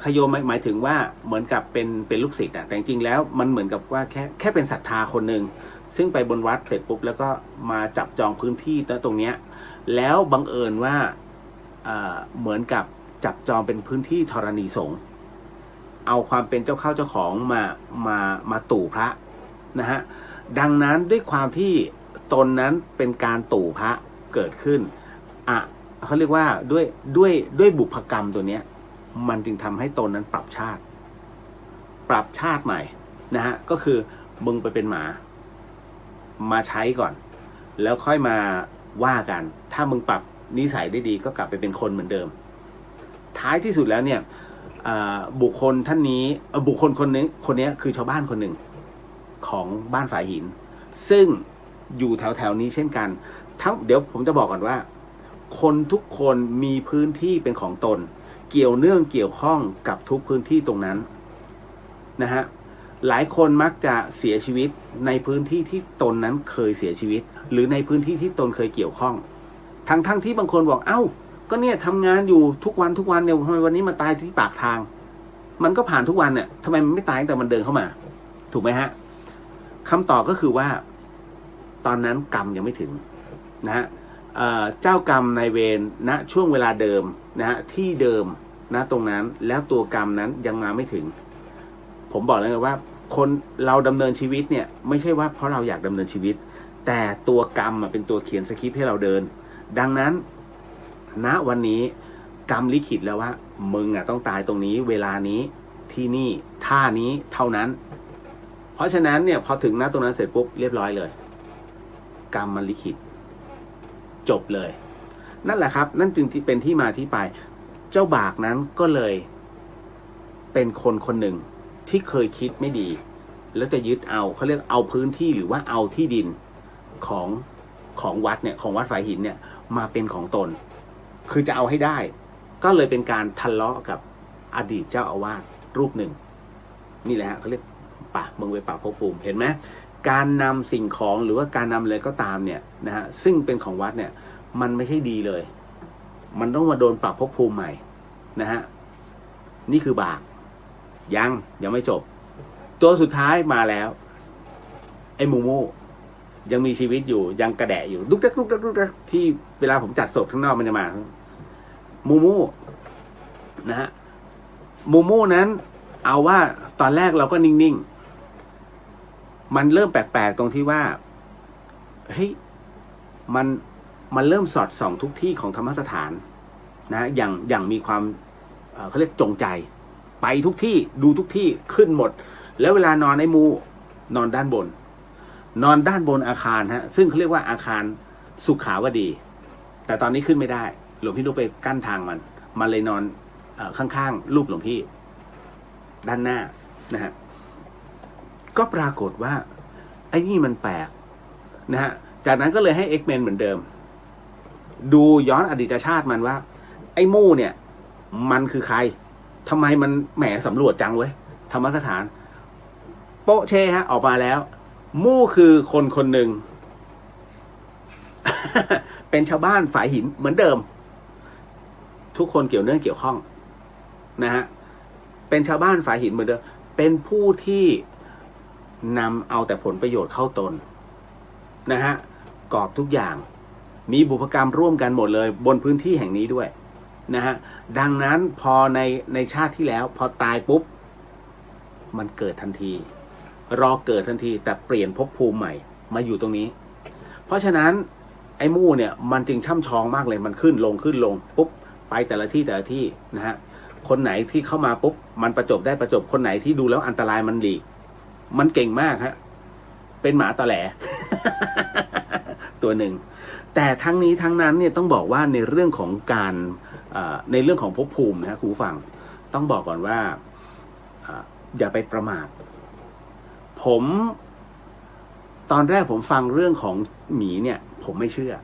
S1: ขโยมหมายถึงว่าเหมือนกับเป็นลูกศิษย์แต่จริงๆแล้วมันเหมือนกับว่าแค่เป็นศรัทธาคนหนึ่งซึ่งไปบนวัดเสร็จปุ๊บแล้วก็มาจับจองพื้นที่ตรงเนี้ยแล้วบังเอิญว่าเหมือนกับจับจองเป็นพื้นที่ธรณีสงฆ์เอาความเป็นเจ้าเข้าเจ้าของมาตู่พระนะฮะดังนั้นด้วยความที่ตนนั้นเป็นการตู่พระเกิดขึ้นเขาเรียกว่าด้วยบุพกรรมตัวเนี้ยมันจึงทำให้ตนนั้นปรับชาติใหม่นะฮะก็คือมึงไปเป็นหมาใช้ก่อนแล้วค่อยมาว่ากันถ้ามึงปรับนิสัยได้ดีก็กลับไปเป็นคนเหมือนเดิมท้ายที่สุดแล้วเนี่ยบุคคลท่านนี้บุคคลคนนี้คือชาวบ้านคนหนึ่งของบ้านฝายหินซึ่งอยู่แถวนี้เช่นกันเดี๋ยวผมจะบอกก่อนว่าคนทุกคนมีพื้นที่เป็นของตนเกี่ยวข้องกับทุกพื้นที่ตรงนั้นนะฮะหลายคนมักจะเสียชีวิตในพื้นที่ที่ตนนั้นเคยเสียชีวิตหรือในพื้นที่ที่ตนเคยเกี่ยวข้องทั้งที่บางคนบอกเอ้าก็เนี่ยทำงานอยู่ทุกวันเนี่ยทำไมวันนี้มาตายที่ปากทางมันก็ผ่านทุกวันเนี่ยทำไมมันไม่ตายตั้งแต่มันเดินเข้ามาถูกไหมฮะคำตอบก็คือว่าตอนนั้นกรรมยังไม่ถึงนะฮะเจ้ากรรมนายเวรณช่วงเวลาเดิมนะฮะที่เดิมนะตรงนั้นแล้วตัวกรรมนั้นยังมาไม่ถึงผมบอกเลยว่าคนเราดำเนินชีวิตเนี่ยไม่ใช่ว่าเพราะเราอยากดำเนินชีวิตแต่ตัวกรรมเป็นตัวเขียนสคริปต์ให้เราเดินดังนั้นณวันนี้กรรมลิขิตแล้วว่ามึงต้องตายตรงนี้เวลานี้ที่นี่ท่านี้เท่านั้นเพราะฉะนั้นเนี่ยพอถึงณตรงนั้นเสร็จปุ๊บเรียบร้อยเลยกรรมมันลิขิตจบเลยนั่นแหละครับนั่นจึงที่เป็นที่มาที่ไปเจ้าบากนั้นก็เลยเป็นคนหนึ่งที่เคยคิดไม่ดีแล้วจะยึดเอาเขาเรียกเอาพื้นที่หรือว่าเอาที่ดินของวัดเนี่ยของวัดฝายหินเนี่ยมาเป็นของตนคือจะเอาให้ได้ก็เลยเป็นการทะเลาะกับอดีตเจ้าอาวาสรูปหนึ่งนี่แหละฮะเขาเรียกมึงไปป่าภพภูมิเห็นไหมการนำสิ่งของหรือว่าการนำอะไรก็ตามเนี่ยนะฮะซึ่งเป็นของวัดเนี่ยมันไม่ใช่ดีเลยมันต้องมาโดนปรับภพภูมิใหม่นะฮะนี่คือบากยังไม่จบตัวสุดท้ายมาแล้วไอ้มูมูยังมีชีวิตอยู่ยังกระแดะอยู่ดุ๊กดักที่เวลาผมจัดศพข้างนอกมันจะมามูมูนะฮะมูมูนั้นเอาว่าตอนแรกเราก็นิ่งๆมันเริ่มแปลกๆตรงที่ว่าเฮ้ยมันเริ่มสอดส่องทุกที่ของธรรมสถานนะอย่างมีความเขาเรียกจงใจไปทุกที่ดูทุกที่ขึ้นหมดแล้วเวลานอนไอ้มูนอนด้านบนอาคารฮะซึ่งเขาเรียกว่าอาคารสุขาวดีแต่ตอนนี้ขึ้นไม่ได้หลวงพี่นุไปกั้นทางมันเลยนอนข้างๆรูปหลวงพี่ด้านหน้านะฮะก็ปรากฏว่าไอ้นี่มันแปลกนะฮะจากนั้นก็เลยให้ X-Men เหมือนเดิมดูย้อนอดีตชาติมันว่าไอ้มู่เนี่ยมันคือใครทำไมมันแหมสำรวจจังเว้ย ธรรมสถานโป๊ะเช่ฮะออกมาแล้วมู่คือคนคนหนึ่ง เป็นชาวบ้านฝายหินเหมือนเดิมทุกคนเกี่ยวเนื่องเกี่ยวข้องนะฮะเป็นชาวบ้านฝายหินเหมือนเดิมเป็นผู้ที่นำเอาแต่ผลประโยชน์เข้าตนนะฮะกอบทุกอย่างมีบุพกรรมร่วมกันหมดเลยบนพื้นที่แห่งนี้ด้วยนะฮะดังนั้นพอในชาติที่แล้วพอตายปุ๊บมันเกิดทันทีรอเกิดทันทีแต่เปลี่ยนภพภูมิใหม่มาอยู่ตรงนี้เพราะฉะนั้นไอ้มู่เนี่ยมันจึงช่ำชองมากเลยมันขึ้นลงปุ๊บไปแต่ละที่นะฮะคนไหนที่เข้ามาปุ๊บมันประจบได้ประจบคนไหนที่ดูแล้วอันตรายมันหลีกมันเก่งมากฮะเป็นหมาตอแหล ตัวหนึ่งแต่ทั้งนี้ทั้งนั้นเนี่ยต้องบอกว่าในเรื่องของการในเรื่องของภพภูมินะคุณผู้ฟังต้องบอกก่อนว่าอย่าไปประมาทผมตอนแรกผมฟังเรื่องของหมีเนี่ยผมไม่เชื่อ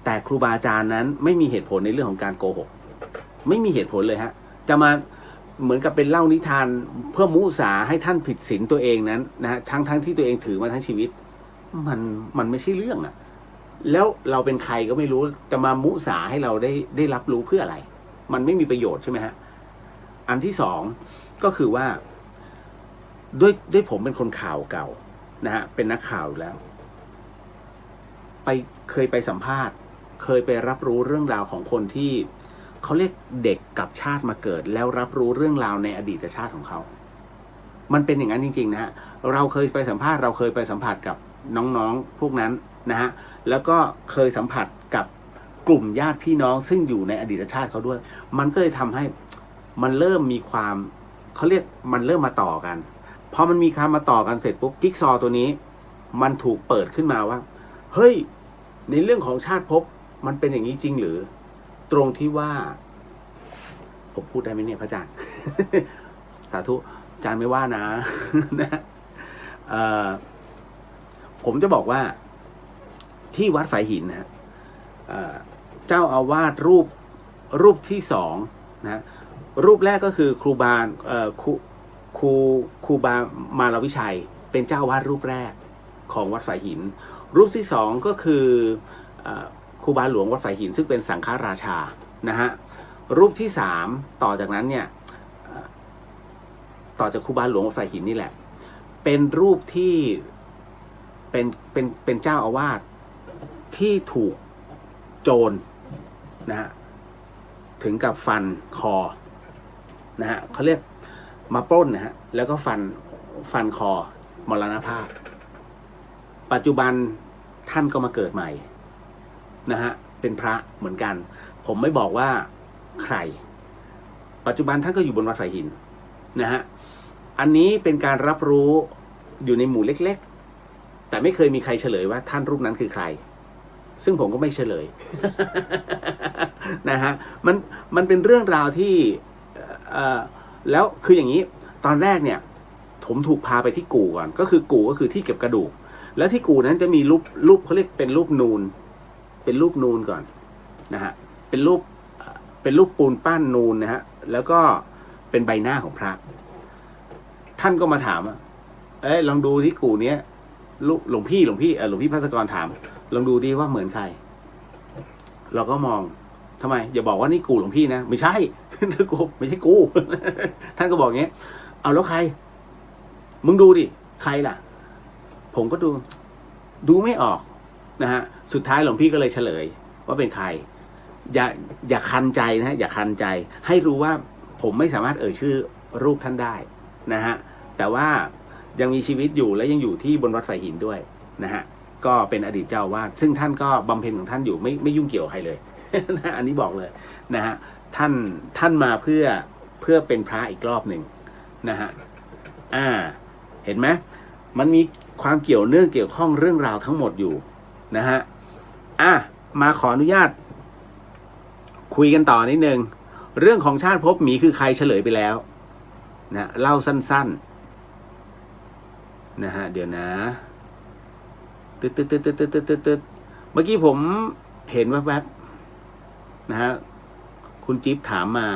S1: แต่ครูบาอาจารย์นั้นไม่มีเหตุผลในเรื่องของการโกหกไม่มีเหตุผลเลยฮะจะมาเหมือนกับเป็นเล่านิทานเพื่อมุสาให้ท่านผิดศีลตัวเองนั้นนะทั้งที่ตัวเองถือมาทั้งชีวิตมันไม่ใช่เรื่องอะแล้วเราเป็นใครก็ไม่รู้จะมามุสาให้เราได้รับรู้เพื่ออะไรมันไม่มีประโยชน์ใช่ไหมฮะอันที่สองก็คือว่าด้วยผมเป็นคนข่าวเก่านะฮะเป็นนักข่าวแล้วเคยไปสัมภาษณ์เคยไปรับรู้เรื่องราวของคนที่เขาเรียกเด็กกลับชาติมาเกิดแล้วรับรู้เรื่องราวในอดีตชาติของเขามันเป็นอย่างนั้นจริงๆนะฮะเราเคยไปสัมภาษณ์เราเคยไปสัมผัสกับน้องๆพวกนั้นนะฮะแล้วก็เคยสัมผัสกับกลุ่มญาติพี่น้องซึ่งอยู่ในอดีตชาติเขาด้วยมันก็เลยทำให้มันเริ่มมีความเขาเรียกมันเริ่มมาต่อกันพอมันมีคำมาต่อกันเสร็จปุ๊บจิ๊กซอว์ตัวนี้มันถูกเปิดขึ้นมาว่าเฮ้ยในเรื่องของชาติภพมันเป็นอย่างนี้จริงหรือตรงที่ว่าผมพูดได้ไหมเนี่ยพระอาจารย์ สาธุอาจารย์ไม่ว่านะ นะผมจะบอกว่าที่วัดฝายหินนะฮะเจ้าอาวาสรูปที่สองนะรูปแรกก็คือครูบามารวิชัยเป็นเจ้าอาวาสรูปแรกของวัดฝายหินรูปที่สองก็คือครูบาหลวงวัดฝายหินซึ่งเป็นสังฆราชานะฮะรูปที่สามต่อจากนั้นเนี่ยต่อจากครูบาหลวงวัดฝายหินนี่แหละเป็นรูปที่เป็นเจ้าอาวาสที่ถูกโจรนะฮะถึงกับฟันคอนะฮะเขาเรียกมาปล้นนะฮะแล้วก็ฟันคอมรณภาพปัจจุบันท่านก็มาเกิดใหม่นะฮะเป็นพระเหมือนกันผมไม่บอกว่าใครปัจจุบันท่านก็อยู่บนวัดฝายหินนะฮะอันนี้เป็นการรับรู้อยู่ในหมู่เล็กๆแต่ไม่เคยมีใครเฉลยว่าท่านรูปนั้นคือใครซึ่งผมก็ไม่เฉลย นะฮะมันเป็นเรื่องราวที่แล้วคืออย่างนี้ตอนแรกเนี่ยผมถูกพาไปที่กู่ก่อนก็คือกู่ก็คือที่เก็บกระดูกแล้วที่กู่นั้นจะมีรูปเขาเรียกเป็นรูปนูนเป็นรูปนูนก่อนนะฮะเป็นรูปปูนปั้นนูนนะฮะแล้วก็เป็นใบหน้าของพระท่านก็มาถามว่าลองดูที่กู่เนี้ยหลวงพี่ภัสกรถามลองดูดิว่าเหมือนใครเราก็มองทำไมอย่าบอกว่านี่กูหลวงพี่นะไม่ใช่กูไม่ใช่กู ท่านก็บอกงี้เอาแล้วใครมึงดูดิใครล่ะผมก็ดูไม่ออกนะฮะสุดท้ายหลวงพี่ก็เลยเฉลยว่าเป็นใครอย่าคันใจนะฮะอย่าคันใจให้รู้ว่าผมไม่สามารถเอ่ยชื่อรูปท่านได้นะฮะแต่ว่ายังมีชีวิตอยู่และยังอยู่ที่บนวัดฝายหินด้วยนะฮะก็เป็นอดีตเจ้าวาดซึ่งท่านก็บำเพ็ญของท่านอยู่ไม่ยุ่งเกี่ยวใครเลย นะอันนี้บอกเลยนะฮะท่านมาเพื่อเป็นพระอีกรอบหนึ่งนะฮะเห็นไหมมันมีความเกี่ยวเนื่องเกี่ยวข้องเรื่องราวทั้งหมดอยู่นะฮะมาขออนุญาตคุยกันต่อนิดนึงเรื่องของชาติภพหมีคือใครเฉลยไปแล้วนะเล่าสั้นๆนะฮะเดี๋ยวนะตึ๊ดเมื่อกี้ผมเห็นแวบๆนะฮะคุณจิ๊บถามมา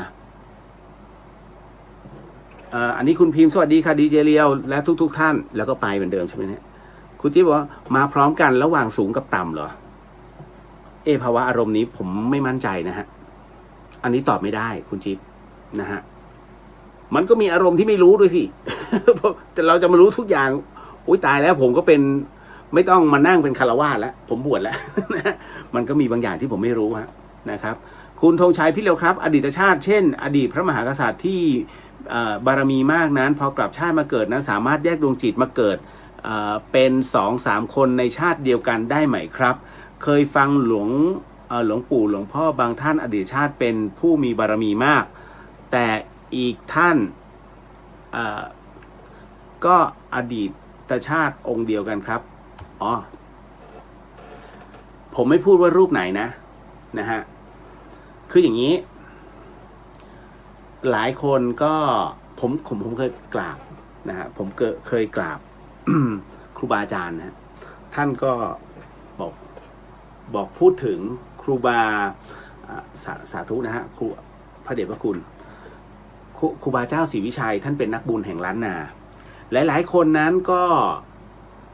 S1: อันนี้คุณพิมพ์สวัสดีค่ะดีเจเรียวและทุกท่านแล้วก็ไปเหมือนเดิมใช่ไหมเนี่ยคุณจิ๊บบอกว่ามาพร้อมกันระหว่างสูงกับต่ำเหรอภาวะอารมณ์นี้ผมไม่มั่นใจนะฮะอันนี้ตอบไม่ได้คุณจิ๊บนะฮะมันก็มีอารมณ์ที่ไม่รู้ด้วยสิ แต่เราจะมารู้ทุกอย่างอุ้ยตายแล้วผมก็เป็นไม่ต้องมานั่งเป็นคารวาสแล้วผมบวชแล้ว มันก็มีบางอย่างที่ผมไม่รู้ฮะนะครับคุณธงชัยพี่เร็วครับอดีตชาติเช่นอดีตพระมหากษัตริย์ที่บารมีมากนั้นพอกลับชาติมาเกิดนั้นสามารถแยกดวงจิตมาเกิดเป็น2-3คนในชาติเดียวกันได้ไหมครับเคยฟังหลวงปู่หลวงพ่อบางท่านอดีตชาติเป็นผู้มีบารมีมากแต่อีกท่านก็อดีตชาติองค์เดียวกันครับอ๋อผมไม่พูดว่ารูปไหนนะฮะคืออย่างนี้หลายคนก็ผมเคยกราบนะฮะผมเคยกราบ ครูบาอาจารย์นะท่านก็บอกพูดถึงครูบาสาธุนะฮะครูพระเดชพระคุณครูบาเจ้าศรีวิชัยท่านเป็นนักบุญแห่งล้านนาหลายๆคนนั้นก็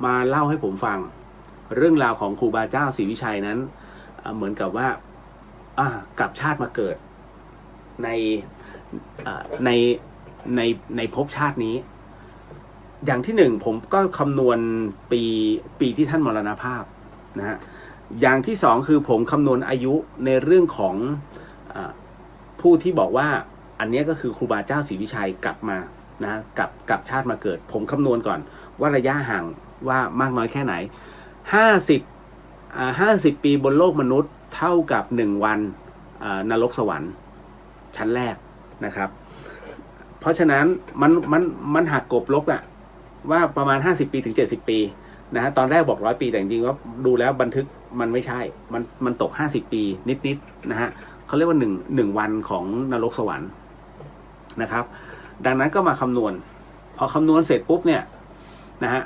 S1: มาเล่าให้ผมฟังเรื่องราวของครูบาเจ้าศรีวิชัยนั้นเหมือนกับว่ากลับชาติมาเกิดในภพชาตินี้อย่างที่1ผมก็คำนวณปีที่ท่านมรณภาพนะฮะอย่างที่2คือผมคำนวณอายุในเรื่องของผู้ที่บอกว่าอันนี้ก็คือครูบาเจ้าศรีวิชัยกลับมานะกลับชาติมาเกิดผมคำนวณก่อนว่าระยะห่างว่ามากน้อยแค่ไหน50 ปีบนโลกมนุษย์เท่ากับ1 วันนรกสวรรค์ชั้นแรกนะครับเพราะฉะนั้นมันหักกบลบอะว่าประมาณ50 ปีถึง70 ปีนะฮะตอนแรกบอก100 ปีแต่จริงๆว่าดูแล้วบันทึกมันไม่ใช่มันตก50 ปีนิดนะฮะเขาเรียกว่า1 วันของนรกสวรรค์นะครับดังนั้นก็มาคำนวณพอคำนวณเสร็จปุ๊บเนี่ยนะฮะ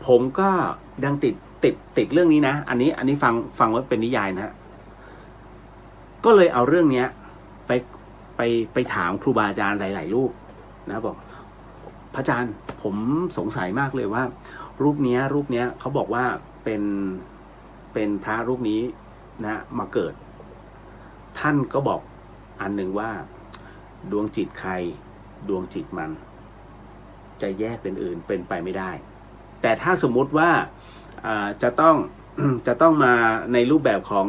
S1: ผมก็ยังติดเรื่องนี้นะอันนี้ฟังว่าเป็นนิยายนะก็เลยเอาเรื่องเนี้ยไปถามครูบาอาจารย์หลายๆรูปนะบอกพระอาจารย์ผมสงสัยมากเลยว่ารูปเนี้ยเขาบอกว่าเป็นพระรูปนี้นะมาเกิดท่านก็บอกอันหนึ่งว่าดวงจิตใครดวงจิตมันจะแยกเป็นอื่นเป็นไปไม่ได้แต่ถ้าสมมุติว่าจะต้องมาในรูปแบบของ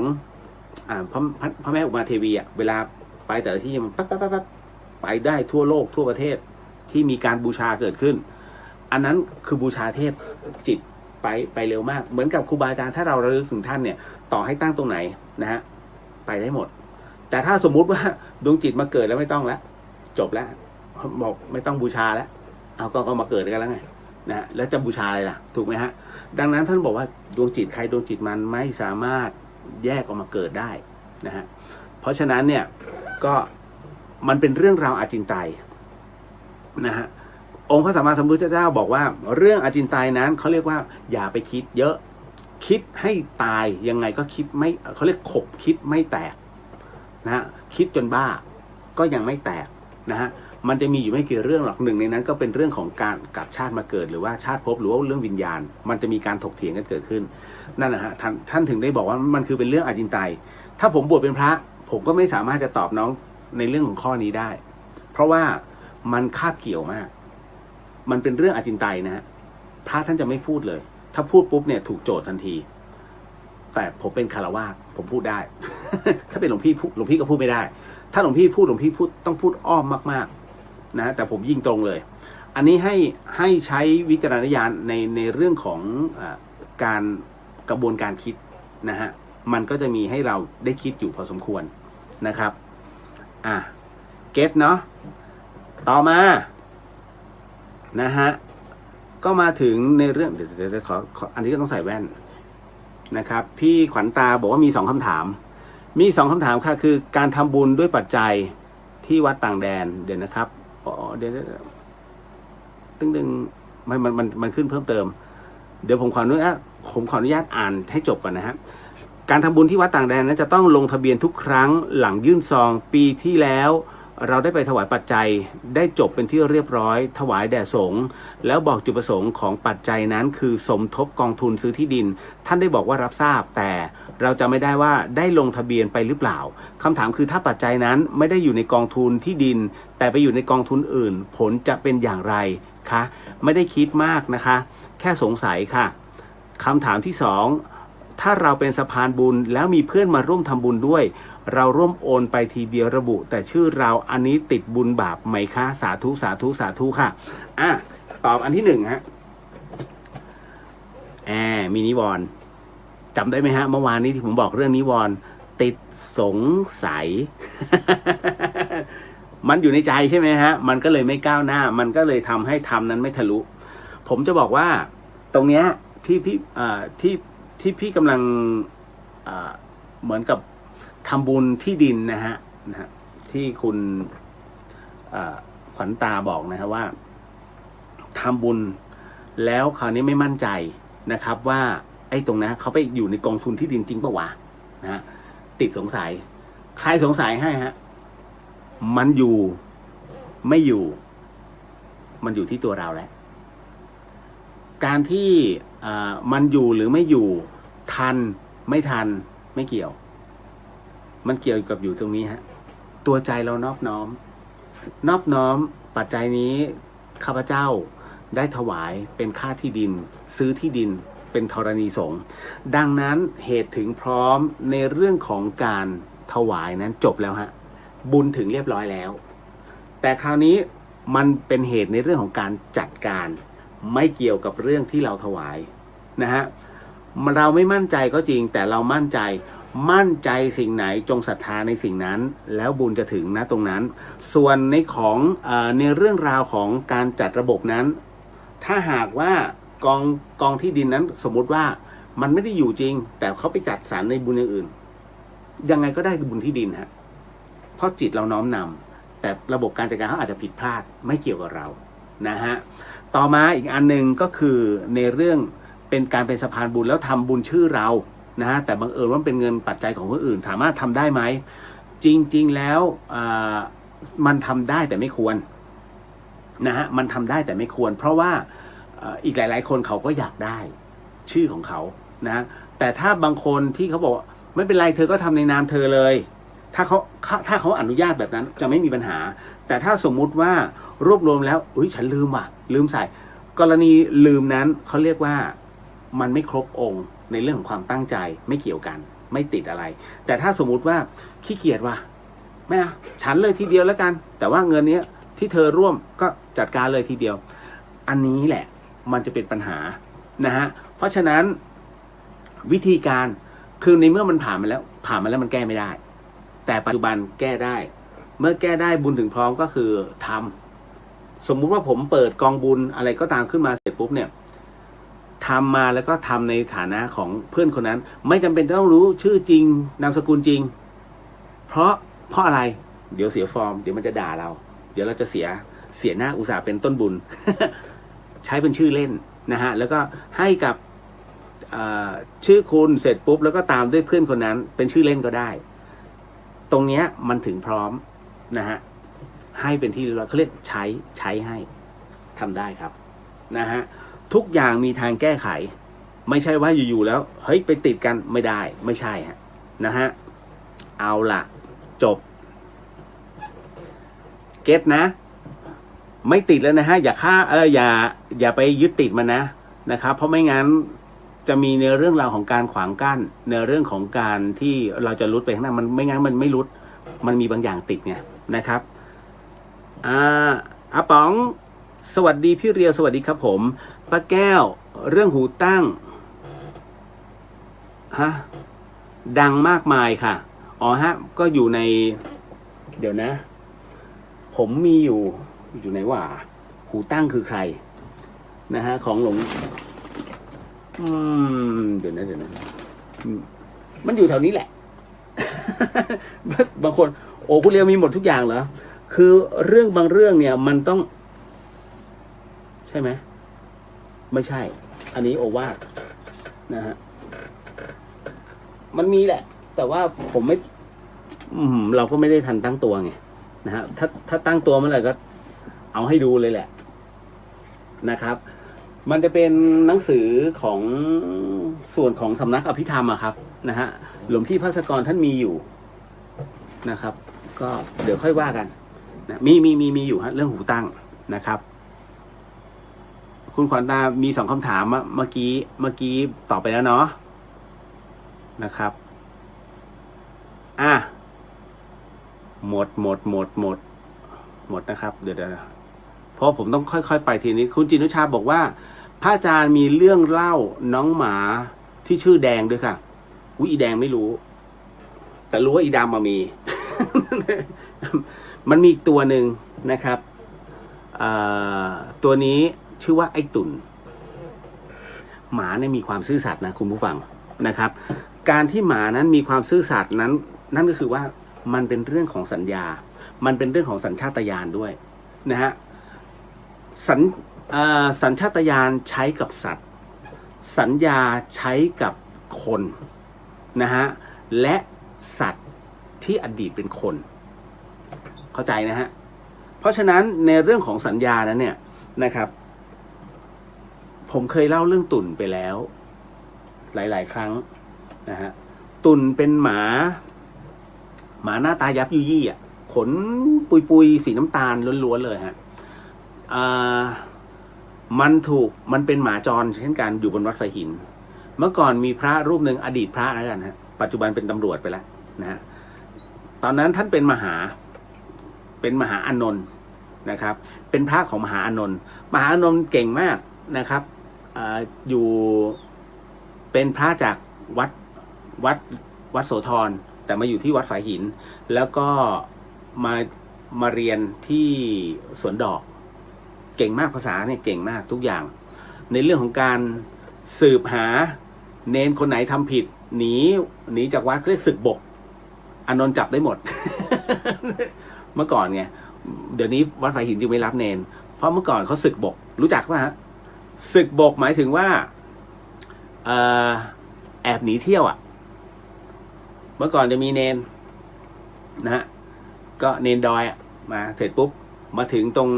S1: พระแม่อุมาเทวีเวลาไปแต่ละที่มันปั๊บไปได้ทั่วโลกทั่วประเทศที่มีการบูชาเกิดขึ้นอันนั้นคือบูชาเทพจิตไปเร็วมากเหมือนกับครูบาอาจารย์ถ้าเราระลึกถึงท่านเนี่ยต่อให้ตั้งตรงไหนนะฮะไปได้หมดแต่ถ้าสมมุติว่าดวงจิตมาเกิดแล้วไม่ต้องแล้วจบแล้วบอกไม่ต้องบูชาแล้วเอาก็มาเกิดกันแล้วไงนะแล้วจะบูชาอะไรล่ะถูกไหมฮะดังนั้นท่านบอกว่าดวงจิตใครดวงจิตมันไม่สามารถแยกออกมาเกิดได้นะฮะเพราะฉะนั้นเนี่ยก็มันเป็นเรื่องราวอาจินไตยนะฮะองค์พระสัมมาสัมพุทธเจ้าบอกว่าเรื่องอาจินไตยนั้นเขาเรียกว่าอย่าไปคิดเยอะคิดให้ตายยังไงก็คิดไม่เขาเรียกขบคิดไม่แตกนะฮะคิดจนบ้าก็ยังไม่แตกนะฮะมันจะมีอยู่ไม่กี่เรื่องหรอกหนึ่งในนั้นก็เป็นเรื่องของการกลับชาติมาเกิดหรือว่าชาติภพหรือว่าเรื่องวิญญาณมันจะมีการถกเถียงกันเกิดขึ้นนั่นนะฮะท่านถึงได้บอกว่ามันคือเป็นเรื่องอาจินไตยถ้าผมบวชเป็นพระผมก็ไม่สามารถจะตอบน้องในเรื่องของข้อนี้ได้เพราะว่ามันคาบเกี่ยวมากมันเป็นเรื่องอาจินไตยนะฮะพระท่านจะไม่พูดเลยถ้าพูดปุ๊บเนี่ยถูกโจทย์ทันทีแต่ผมเป็นคารวาสผมพูดได้ ถ้าเป็นหลวงพี่ก็พูดไม่ได้ถ้าหลวงพี่พูดต้องพูดอ้อมมากๆนะแต่ผมยิ่งตรงเลยอันนี้ให้ใช้วิจารณญาณในเรื่องของการกระบวนการคิดนะฮะมันก็จะมีให้เราได้คิดอยู่พอสมควรนะครับเก็ตเนาะต่อมานะฮะก็มาถึงในเรื่องเดี๋ยวขออันนี้ก็ต้องใส่แว่นนะครับพี่ขวัญตาบอกว่ามี2 คำถามค่ะคือการทำบุญด้วยปัจจัยที่วัดต่างแดนเดี๋ยวนะครับเดี๋ยวตึงมันขึ้นเพิ่มเติมเดี๋ยวผมขออนุญาตอ่านให้จบก่อนนะฮะการทำบุญที่วัดต่างแดนนั้นจะต้องลงทะเบียนทุกครั้งหลังยื่นซองปีที่แล้ว เราได้ไปถวายปัจจัยได้จบเป็นที่เรียบร้อยถวายแด่สงฆ์แล้วบอกจุดประสงค์ของปัจจัยนั้นคือสมทบกองทุนซื้อที่ดินท่านได้บอกว่ารับทราบแต่เราจะไม่ได้ว่าได้ลงทะเบียนไปหรือเปล่าคำถามคือถ้าปัจจัยนั้นไม่ได้อยู่ในกองทุนที่ดินแต่ไปอยู่ในกองทุนอื่นผลจะเป็นอย่างไรคะไม่ได้คิดมากนะคะแค่สงสัยค่ะคำถามที่2ถ้าเราเป็นสะพานบุญแล้วมีเพื่อนมาร่วมทำบุญด้วยเราร่วมโอนไปทีเดียวระบุแต่ชื่อเราอันนี้ติดบุญบาปไหมคะสาธุสาธุสาธุค่ะตอบอันที่1ฮะมีนิวรณ์จำได้ไหมฮะเมื่อวานนี้ที่ผมบอกเรื่องนิวรณ์ติดสงสัย มันอยู่ในใจใช่ไหมฮะมันก็เลยไม่ก้าวหน้ามันก็เลยทำให้ธรรมนั้นไม่ทะลุผมจะบอกว่าตรงเนี้ยที่พี่กำลังเหมือนกับทำบุญที่ดินนะฮะที่คุณขวัญตาบอกนะฮะว่าทำบุญแล้วคราวนี้ไม่มั่นใจนะครับว่าไอ้ตรงนั้นเขาไปอยู่ในกองทุนที่ดินจริงปะวะนะฮะติดสงสัยใครสงสัยให้ฮะมันอยู่ไม่อยู่มันอยู่ที่ตัวเราแล้วการที่มันอยู่หรือไม่อยู่ทันไม่ทันไม่เกี่ยวมันเกี่ยวกับอยู่ตรงนี้ฮะตัวใจเรานอบน้อมปัจจัยนี้ข้าพเจ้าได้ถวายเป็นค่าที่ดินซื้อที่ดินเป็นธรณีสงฆ์ดังนั้นเหตุถึงพร้อมในเรื่องของการถวายนั้นจบแล้วฮะบุญถึงเรียบร้อยแล้วแต่คราวนี้มันเป็นเหตุในเรื่องของการจัดการไม่เกี่ยวกับเรื่องที่เราถวายนะฮะเราไม่มั่นใจก็จริงแต่เรามั่นใจสิ่งไหนจงศรัทธาในสิ่งนั้นแล้วบุญจะถึงนะตรงนั้นส่วนในของในเรื่องราวของการจัดระบบนั้นถ้าหากว่ากองที่ดินนั้นสมมุติว่ามันไม่ได้อยู่จริงแต่เขาไปจัดสรรในบุญอย่างอื่นยังไงก็ได้บุญที่ดินฮะเพราะจิตเราน้อมนำแต่ระบบการจัดการเขาอาจจะผิดพลาดไม่เกี่ยวกับเรานะฮะต่อมาอีกอันหนึ่งก็คือในเรื่องเป็นการเป็นสะพานบุญแล้วทำบุญชื่อเรานะฮะแต่บังเอิญว่าเป็นเงินปัจจัยของคนอื่นสามารถทำได้ไหมจริงๆแล้วมันทำได้แต่ไม่ควรนะฮะมันทำได้แต่ไม่ควรเพราะว่าอีกหลายๆคนเขาก็อยากได้ชื่อของเขานะแต่ถ้าบางคนที่เขาบอกไม่เป็นไรเธอก็ทำในนามเธอเลยถ้าเขาอนุญาตแบบนั้นจะไม่มีปัญหาแต่ถ้าสมมุติว่ารวบรวมแล้วฉันลืมลืมใส่กรณีลืมนั้นเขาเรียกว่ามันไม่ครบองค์ในเรื่องของความตั้งใจไม่เกี่ยวกันไม่ติดอะไรแต่ถ้าสมมุติว่าขี้เกียจไม่เอาฉันเลยทีเดียวแล้วกันแต่ว่าเงินนี้ที่เธอร่วมก็จัดการเลยทีเดียวอันนี้แหละมันจะเป็นปัญหานะฮะเพราะฉะนั้นวิธีการคือในเมื่อมันผ่านมาแล้วมันแก้ไม่ได้แต่ปัจจุบันแก้ได้เมื่อแก้ได้บุญถึงพร้อมก็คือทำสมมุติว่าผมเปิดกองบุญอะไรก็ตามขึ้นมาเสร็จปุ๊บเนี่ยทำมาแล้วก็ทำในฐานะของเพื่อนคนนั้นไม่จำเป็นต้องรู้ชื่อจริงนามสกุลจริงเพราะอะไรเดี๋ยวเสียฟอร์มเดี๋ยวมันจะด่าเราเดี๋ยวเราจะเสียหน้าอุตส่าห์เป็นต้นบุญ ใช้เป็นชื่อเล่นนะฮะแล้วก็ให้กับชื่อคุณเสร็จปุ๊บแล้วก็ตามด้วยเพื่อนคนนั้นเป็นชื่อเล่นก็ได้ตรงเนี้ยมันถึงพร้อมนะฮะให้เป็นที่เขาเรียกใช้ให้ทำได้ครับนะฮะทุกอย่างมีทางแก้ไขไม่ใช่ว่าอยู่ๆแล้วเฮ้ยไปติดกันไม่ได้ไม่ใช่ฮะนะฮะเอาล่ะจบเก็ตนะไม่ติดแล้วนะฮะอย่าไปยึดติดมันนะครับเพราะไม่งั้นจะมีในเรื่องราวของการขวางกั้นในเรื่องของการที่เราจะลุดไปข้างหน้ามันไม่งั้นมันไม่ลุดมันมีบางอย่างติดไงนะครับอาป๋องสวัสดีพี่เรียวสวัสดีครับผมป้าแก้วเรื่องหูตั้งดังมากมายค่ะก็อยู่ในเดี๋ยวนะผมมีอยู่ไหนวะหูตั้งคือใครนะฮะของหลวงเดี๋ยวนะมันอยู่แถวนี้แหละ บางคนคุณเรียวมีหมดทุกอย่างเหรอคือเรื่องบางเรื่องเนี่ยมันต้องใช่ไหมไม่ใช่อันนี้โอวาทนะฮะมันมีแหละแต่ว่าผมไม่เราก็ไม่ได้ทันตั้งตัวไง
S2: นะฮะถ้าตั้งตัวเมื่อไหร่ก็เอาให้ดูเลยแหละนะครับ มันจะเป็นหนังสือของส่วนของสำนักอภิธรรมอะครับนะฮะหลวงพี่ภาสกรท่านมีอยู่นะครับ ก็เดี๋ยวค่อยว่ากันนะมีอยู่ฮะเรื่องหูตั้งนะครับ คุณขวัญตามี2 คำถามเมื่อกี้ตอบไปแล้วเนาะนะครับหมดนะครับเดี๋ยวเพราะผมต้องค่อยๆไปทีนี้คุณจินุชาบอกว่าพระอาจารย์มีเรื่องเล่าน้องหมาที่ชื่อแดงด้วยค่ะอีแดงไม่รู้แต่รู้ว่าอีดำมามี มันมีอีกตัวหนึ่งนะครับตัวนี้ชื่อว่าไอ้ตุ่นหมาเนี่ยมีความซื่อสัตย์นะคุณผู้ฟังนะครับ การที่หมานั้นมีความซื่อสัตย์นั้นนั่นก็คือว่ามันเป็นเรื่องของสัญญามันเป็นเรื่องของสัญชาตญาณด้วยนะฮะสัญชาตญาณใช้กับสัตว์สัญญาใช้กับคนนะฮะและสัตว์ที่อดีตเป็นคนเข้าใจนะฮะเพราะฉะนั้นในเรื่องของสัญญานั้นเนี่ยนะครับผมเคยเล่าเรื่องตุ่นไปแล้วหลายๆครั้งนะฮะตุ่นเป็นหมาหน้าตายับยุยี่อ่ะขนปุยสีน้ำตาลล้วนๆเลยฮะมันเป็นหมาจรเช่นกันอยู่บนวัดไฟหินเมื่อก่อนมีพระรูปหนึ่งอดีตพระแล้วกันฮะปัจจุบันเป็นตำรวจไปแล้วนะฮะตอนนั้นท่านเป็นมหาอานนท์นะครับเป็นพระของมหาอานนท์เก่งมากนะครับอยู่เป็นพระจากวัดโสธรแต่มาอยู่ที่วัดฝายหินแล้วก็มาเรียนที่สวนดอกเก่งมากภาษาเนี่ยเก่งมากทุกอย่างในเรื่องของการสืบหาเนนคนไหนทำผิดหนีจากวัดเรียกศึกบกอานนท์จับได้หมด เมื่อก่อนไงเดี๋ยวนี้วัดฝายหินจึงไม่รับเนนเพราะเมื่อก่อนเขาศึกบกรู้จักป่ะฮะศึกบกหมายถึงว่าแอบหนีเที่ยวอ่ะเมื่อก่อนจะมีเนนนะฮะก็เนนดอยมาเสร็จปุ๊บมาถึงตรง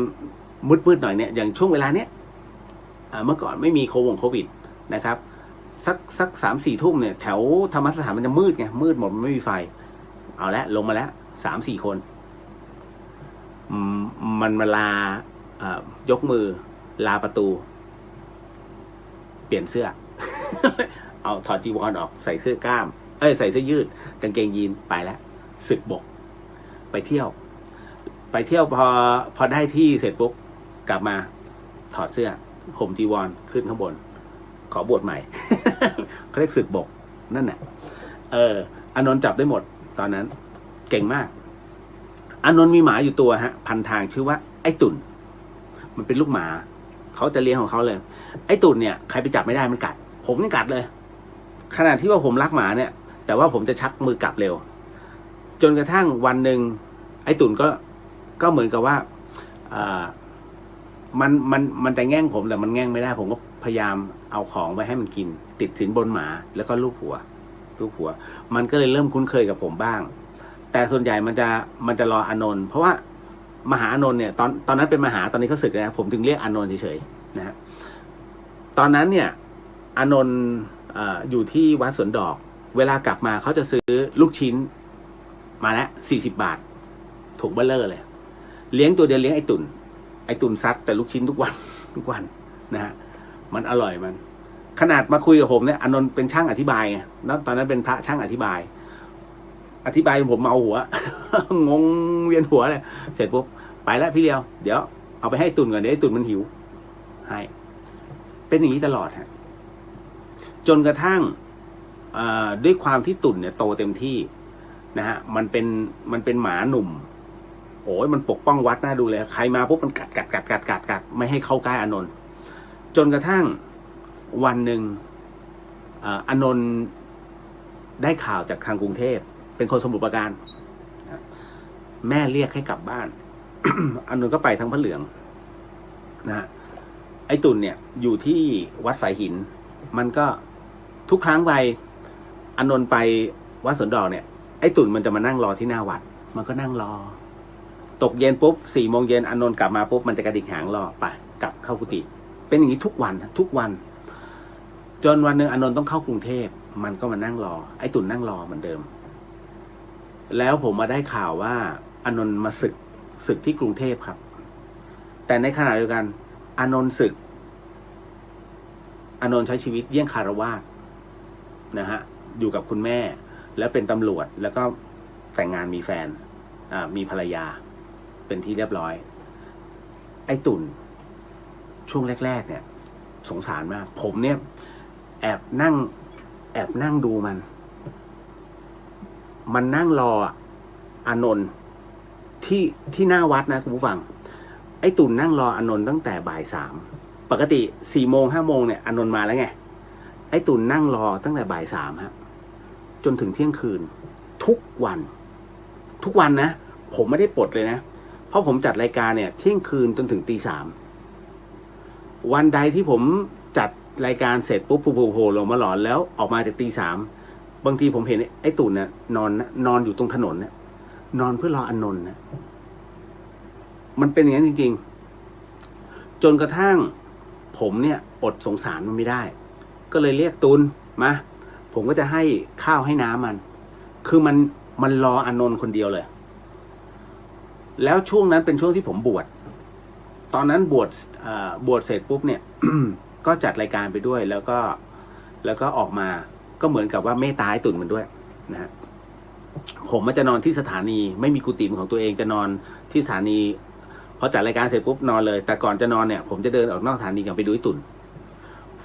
S2: มืดหน่อยเนี่ยอย่างช่วงเวลาเนี้ยเมื่อก่อนไม่มีโควิดนะครับสัก3-4 ทุ่มเนี่ยแถวธรรมสถานมันจะมืดไงมืดหมดมันไม่มีไฟเอาละลงมาแล้ว3-4 คนมันมาลายกมือลาประตูเปลี่ยนเสื้อ เอาถอดจีวรออกใส่เสื้อกล้ามใส่เสื้อยืดกางเกงยีนไปแล้วศึกบกไปเที่ยวพอได้ที่เสร็จปุ๊บกลับมาถอดเสื้อห่มจีวรขึ้นข้างบนขอบวชใหม่ เขาเรียกศึกบกนั่นแหละอานนท์จับได้หมดตอนนั้นเก่งมากอานนท์มีหมาอยู่ตัวฮะพันทางชื่อว่าไอ้ตุ่นมันเป็นลูกหมาเขาจะเลี้ยงของเขาเลยไอ้ตุ่นเนี่ยใครไปจับไม่ได้มันกัดผมนี่กัดเลยขนาดที่ว่าผมรักหมาเนี่ยแต่ว่าผมจะชักมือกลับเร็วจนกระทั่งวันหนึ่งไอ้ตุ่นก็เหมือนกับว่ามันจะแง่งผมแต่มันแง่งไม่ได้ผมก็พยายามเอาของไปให้มันกินติดสินบนหมาแล้วก็ลูบหัวมันก็เลยเริ่มคุ้นเคยกับผมบ้างแต่ส่วนใหญ่มันจะรออานนท์เพราะว่ามหาอานนท์เนี่ยตอนนั้นเป็นมหาตอนนี้เขาศึกนะผมจึงเรียกอานนท์เฉยๆนะฮะตอนนั้นเนี่ยอานนท์อยู่ที่วัดสวนดอกเวลากลับมาเขาจะซื้อลูกชิ้นมาแล้ว40 บาทถุงเบลเลอร์เลยเลี้ยงตัวเดียวเลี้ยงไอ้ตุ่นซัดแต่ลูกชิ้นทุกวันนะฮะมันอร่อยมันขนาดมาคุยกับผมเนี่ยอานนท์เป็นช่างอธิบายไงแล้วตอนนั้นเป็นพระช่างอธิบายผมเมาหัว งงเวียนหัวเลยเสร็จปุ๊บไปแล้วพี่เดียวเดี๋ยวเอาไปให้ตุ่นก่อนเดี๋ยวไอ้ตุ่นมันหิวให้เป็นอย่างนี้ตลอดฮะจนกระทั่งด้วยความที่ตุ่นเนี่ยโตเต็มที่นะฮะมันเป็นหมาหนุ่มโอ้ยมันปกป้องวัดน่าดูเลยใครมาปุ๊บมันกัดไม่ให้เข้าใกล้อานนท์จนกระทั่งวันหนึ่งอานนท์ได้ข่าวจากทางกรุงเทพเป็นคนสมุทรปราการแม่เรียกให้กลับบ้าน อานนท์ก็ไปทั้งพระเหลืองนะฮะไอ้ตุ่นเนี่ยอยู่ที่วัดฝายหินมันก็ทุกครั้งไปอานนท์ไปวัดสวนดอกเนี่ยไอ้ตุ่นมันจะมานั่งรอที่หน้าวัดมันก็นั่งรอ ตกเย็นปุ๊บ4 โมงเย็นอานนท์กลับมาปุ๊บมันจะกระดิกหางรอไปกลับเข้ากุฏิเป็นอย่างนี้ทุกวันทุกวัน จนวันหนึ่งอานนท์ต้องเข้ากรุงเทพมันก็มานั่งรอไอ้ตุ่นนั่งรอเหมือนเดิมแล้วผมมาได้ข่าวว่าอานนท์มาศึกที่กรุงเทพครับแต่ในขณะเดียวกันอานนท์ศึกอานนท์ใช้ชีวิตเยี่ยงคารวาสนะฮะอยู่กับคุณแม่แล้วเป็นตำรวจแล้วก็แต่งงานมีแฟนมีภรรยาเป็นที่เรียบร้อยไอ้ตุ่นช่วงแรกๆเนี่ยสงสารมากผมเนี่ยแอบนั่งดูมันนั่งรออานนท์ที่หน้าวัดนะคุณผู้ฟังไอ้ตุ่นนั่งรออานนท์ตั้งแต่บ่าย 3ปกติ4 โมง 5 โมงเนี่ยอานนท์มาแล้วไงไอ้ตุ่นนั่งรอตั้งแต่บ่าย 3ฮะจนถึงเที่ยงคืนทุกวันนะผมไม่ได้ปลดเลยนะเพราะผมจัดรายการเนี่ยเที่ยงคืนจนถึงตี 3วันใดที่ผมจัดรายการเสร็จปุ๊บโผล่ลงมาหลอนแล้วออกมาจากตี 3บางทีผมเห็นไอ้ตุ่นเนี่ยนอนอยู่ตรงถนนเนี่ยนอนเพื่อรออานนท์นะมันเป็นอย่างนั้นจริงๆจนกระทั่งผมเนี่ยอดสงสารมันไม่ได้ก็เลยเรียกตุลมาผมก็จะให้ข้าวให้น้ำมันคือมันรออานนท์คนเดียวเลยแล้วช่วงนั้นเป็นช่วงที่ผมบวชตอนนั้นบวชเสร็จปุ๊บเนี่ย ก็จัดรายการไปด้วยแล้วก็ออกมาก็เหมือนกับว่าเมตตาไอ้ตุ่นมันด้วยนะฮะผมมันจะนอนที่สถานีไม่มีกุฏิของตัวเองจะนอนที่สถานีพอจัดรายการเสร็จปุ๊บนอนเลยแต่ก่อนจะนอนเนี่ยผมจะเดินออกนอกสถานีกันไปดูไอ้ตุ่น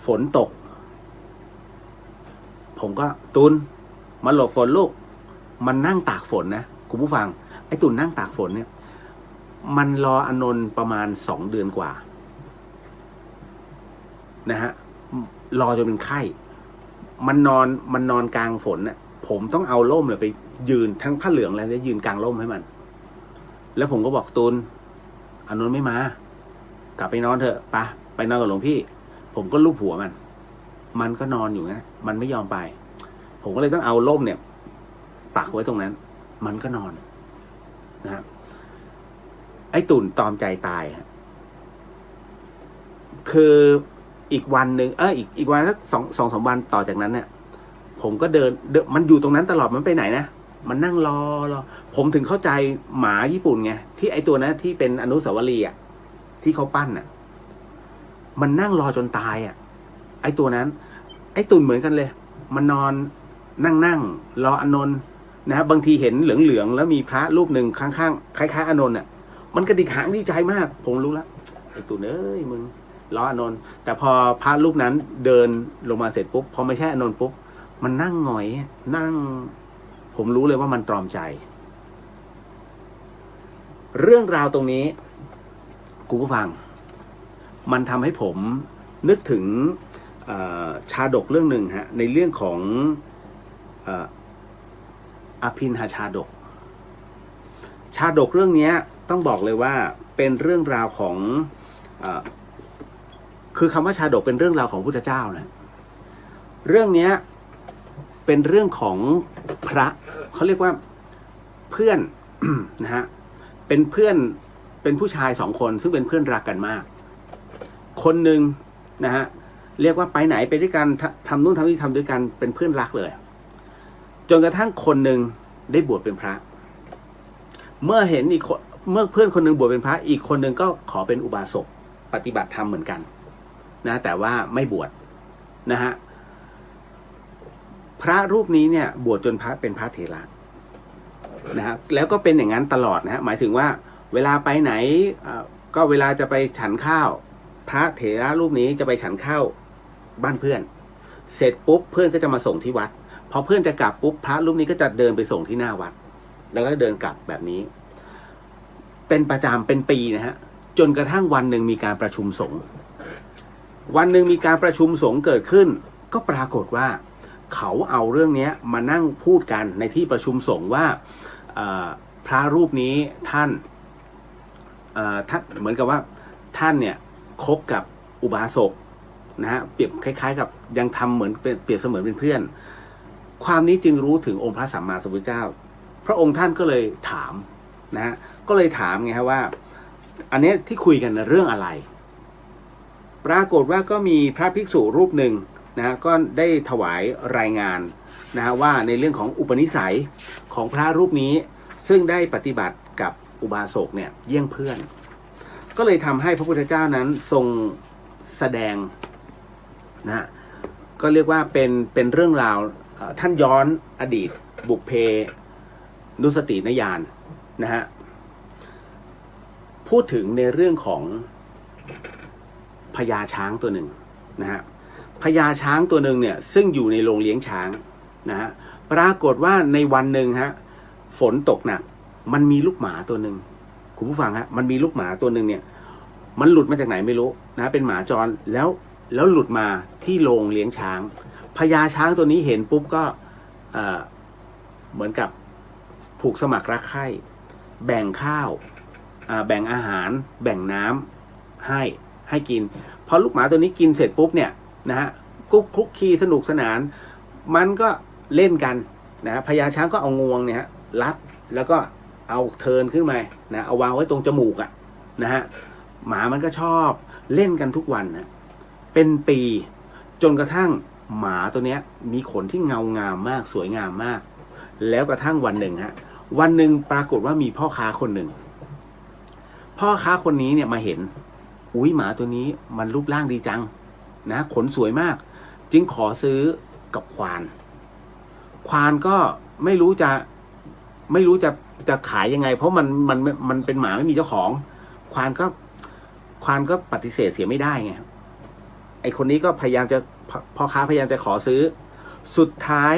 S2: ฝนตกผมก็ตุ่นมาหลบฝนลูกมันนั่งตากฝนนะคุณผู้ฟังไอ้ตุ่นนั่งตากฝนเนี่ยมันรออานนท์ประมาณ2 เดือนกว่านะฮะรอจนเป็นไข้มันนอนกลางฝนน่ะผมต้องเอาร่มเลยไปยืนทั้งผ้าเหลืองแล้วยืนกลางร่มให้มันแล้วผมก็บอกตุลอานนท์ไม่มากลับไปนอนเถอะไปนอนกับหลวงพี่ผมก็ลูบหัวมันก็นอนอยู่นะมันไม่ยอมไปผมก็เลยต้องเอาร่มเนี่ยปักไว้ตรงนั้นมันก็นอนนะครับไอ้ตุ่นตอมใจตายคืออีกวันหนึ่งอีกวันสัก2-3 วันต่อจากนั้นเนี่ยผมก็เดินมันอยู่ตรงนั้นตลอดมันไปไหนนะมันนั่งรอผมถึงเข้าใจหมาญี่ปุ่นไงที่ไอตัวนั้นที่เป็นอนุสาวรีย์ที่เขาปั้นมันนั่งรอจนตายไอตัวนั้นไอตุ่นเหมือนกันเลยมันนอนนั่งรออานนท์นะบางทีเห็นเหลืองๆแล้วมีพระรูปหนึ่งข้างๆคล้ายๆอานนท์มันกระดิกหางดีใจมากผมรู้แล้วไอตุ่นเอ้ยมึงรออานนท์แต่พอพระรูปนั้นเดินลงมาเสร็จปุ๊บพอไม่ใช่อานนท์ปุ๊บมันนั่งหงอยนั่งผมรู้เลยว่ามันตรอมใจเรื่องราวตรงนี้คุณผู้ฟังมันทำให้ผมนึกถึงชาดกเรื่องหนึ่งฮะในเรื่องของอภินหาชาดกเรื่องนี้ต้องบอกเลยว่าเป็นเรื่องราวของคือคำว่าชาดกเป็นเรื่องราวของพุทธเจ้านะเรื่องนี้เป็นเรื่องของพระเขาเรียกว่าเพื่อน นะฮะเป็นเพื่อนเป็นผู้ชาย2 คนซึ่งเป็นเพื่อนรักกันมากคนหนึ่งนะฮะเรียกว่าไปไหนไปด้วยกันทำนู่นทำนี่ทำด้วยกันเป็นเพื่อนรักเลยจนกระทั่งคนหนึ่งได้บวชเป็นพระเมื่อเพื่อนคนหนึ่งบวชเป็นพระอีกคนหนึ่งก็ขอเป็นอุบาสกปฏิบัติธรรมเหมือนกันนะแต่ว่าไม่บวชนะฮะพระรูปนี้เนี่ยบวชจนเป็นพระเถระนะฮะแล้วก็เป็นอย่างนั้นตลอดนะฮะหมายถึงว่าเวลาไปไหนก็เวลาจะไปฉันข้าวพระเถระรูปนี้จะไปฉันข้าวบ้านเพื่อนเสร็จปุ๊บเพื่อนก็จะมาส่งที่วัดพอเพื่อนจะกลับปุ๊บพระรูปนี้ก็จะเดินไปส่งที่หน้าวัดแล้วก็เดินกลับแบบนี้เป็นประจำเป็นปีนะฮะจนกระทั่งวันหนึ่งมีการประชุมสงฆ์วันหนึ่งมีการประชุมสงฆ์เกิดขึ้นก็ปรากฏว่าเขาเอาเรื่องนี้มานั่งพูดกันในที่ประชุมสงฆ์ว่าพระรูปนี้ท่านเหมือนกับว่าท่านเนี่ยคบกับอุบาสกนะฮะเปรียบคล้ายๆกับยังทำเหมือนเปรียบเสมือนเป็นเพื่อนความนี้จึงรู้ถึงองค์พระสัมมาสัมพุทธเจ้าพระองค์ท่านก็เลยถามนะฮะ ก็เลยถามไงครับว่า อันนี้ที่คุยกันเรื่องอะไรปรากฏว่าก็มีพระภิกษุรูปหนึ่งนะก็ได้ถวายรายงานนะว่าในเรื่องของอุปนิสัยของพระรูปนี้ซึ่งได้ปฏิบัติกับอุบาสกเนี่ยเยี่ยงเพื่อนก็เลยทำให้พระพุทธเจ้านั้นทรงแสดงนะก็เรียกว่าเป็นเรื่องราวท่านย้อนอดีตบุพเพนุสติญาณนะฮะพูดถึงในเรื่องของพญาช้างตัวหนึ่งนะฮะพญาช้างตัวหนึ่งเนี่ยซึ่งอยู่ในโรงเลี้ยงช้างนะฮะปรากฏว่าในวันหนึ่งฮะฝนตกหนักมันมีลูกหมาตัวหนึ่งคุณผู้ฟังฮะมันมีลูกหมาตัวหนึ่งเนี่ยมันหลุดมาจากไหนไม่รู้นะเป็นหมาจรแล้วหลุดมาที่โรงเลี้ยงช้างพญาช้างตัวนี้เห็นปุ๊บก็เหมือนกับผูกสมัครรักใคร่แบ่งข้าวแบ่งอาหารแบ่งน้ำให้กินพอลูกหมาตัวนี้กินเสร็จปุ๊บเนี่ยนะฮะกุ๊กคลุกคีสนุกสนานมันก็เล่นกันนะพญาช้างก็เอางวงเนี่ยรัดแล้วก็เอาเทิร์นขึ้นมานะเอาวางไว้ตรงจมูกอ่ะนะฮะหมามันก็ชอบเล่นกันทุกวันนะเป็นปีจนกระทั่งหมาตัวเนี้ยมีขนที่เงางามมากสวยงามมากแล้วกระทั่งวันหนึ่งฮะวันหนึ่งปรากฏว่ามีพ่อค้าคนหนึ่งพ่อค้าคนนี้เนี่ยมาเห็นอุ้ยหมาตัวนี้มันรูปร่างดีจังนะขนสวยมากจึงขอซื้อกับควานก็ไม่รู้จะขายยังไงเพราะมันเป็นหมาไม่มีเจ้าของควานก็ปฏิเสธเสียไม่ได้ไงไอคนนี้ก็พยายามจะพ่อค้าพยายามจะขอซื้อสุดท้าย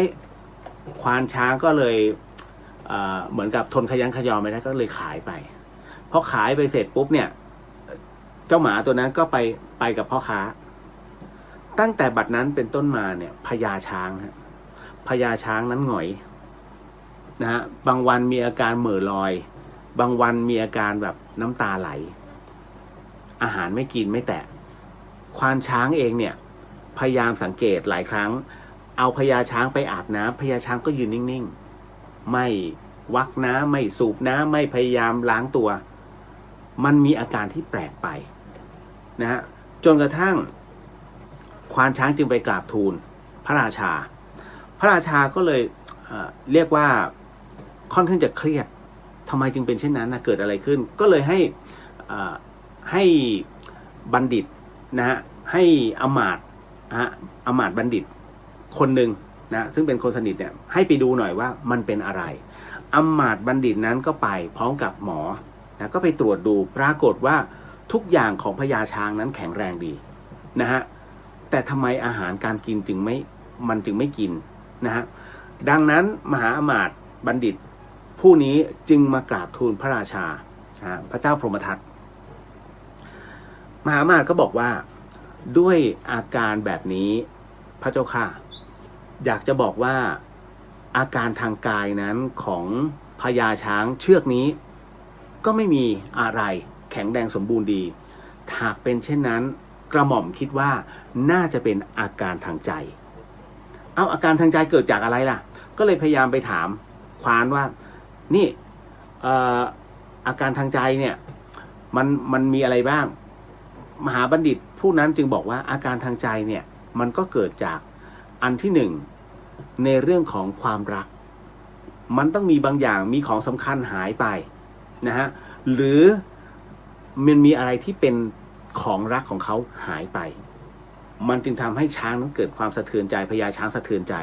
S2: ควานช้างก็เลยเหมือนกับทนขยันขยอไม่ได้ก็เลยขายไปพอขายไปเสร็จปุ๊บเนี่ยเจ้าหมาตัวนั้นก็ไปกับพ่อค้าตั้งแต่บัดนั้นเป็นต้นมาเนี่ยพญาช้างนั้นหงอยนะฮะบางวันมีอาการเหม่อลอยบางวันมีอาการแบบน้ำตาไหลอาหารไม่กินไม่แตะควานช้างเองเนี่ยพยายามสังเกตหลายครั้งเอาพญาช้างไปอาบน้ำพญาช้างก็ยืนนิ่งๆไม่วักน้ำไม่สูบน้ำไม่พยายามล้างตัวมันมีอาการที่แปลกไปนะฮะจนกระทั่งควานช้างจึงไปกราบทูลพระราชาก็เลยเรียกว่าค่อนข้างจะเครียดทำไมจึงเป็นเช่นนั้นนะเกิดอะไรขึ้นก็เลยให้บัณฑิตนะฮะให้อมาตย์บัณฑิตคนหนึ่งนะซึ่งเป็นคนสนิทเนี่ยให้ไปดูหน่อยว่ามันเป็นอะไรอมาตย์บัณฑิตนั้นก็ไปพร้อมกับหมอนะก็ไปตรวจดูปรากฏว่าทุกอย่างของพญาช้างนั้นแข็งแรงดีนะฮะแต่ทำไมอาหารการกินจึงไม่กินนะฮะดังนั้นมหาอมาตย์บัณฑิตผู้นี้จึงมากราบทูลพระราชาพระเจ้าพรหมทัตมหาอมาตย์ก็บอกว่าด้วยอาการแบบนี้พระเจ้าค่ะอยากจะบอกว่าอาการทางกายนั้นของพญาช้างเชือกนี้ก็ไม่มีอะไรแข็งแรงสมบูรณ์ดีหากเป็นเช่นนั้นกระหม่อมคิดว่าน่าจะเป็นอาการทางใจเอาอาการทางใจเกิดจากอะไรล่ะก็เลยพยายามไปถามควานว่านี่อาการทางใจเนี่ยมันมีอะไรบ้างมหาบัณฑิตผู้นั้นจึงบอกว่าอาการทางใจเนี่ยมันก็เกิดจากอันที่หนึ่งในเรื่องของความรักมันต้องมีบางอย่างมีของสำคัญหายไปนะฮะหรือมันมีอะไรที่เป็นของรักของเขาหายไปมันจึงทำให้ช้างนั้นเกิดความสะเทือนใจพญาช้างสะเทือนใจ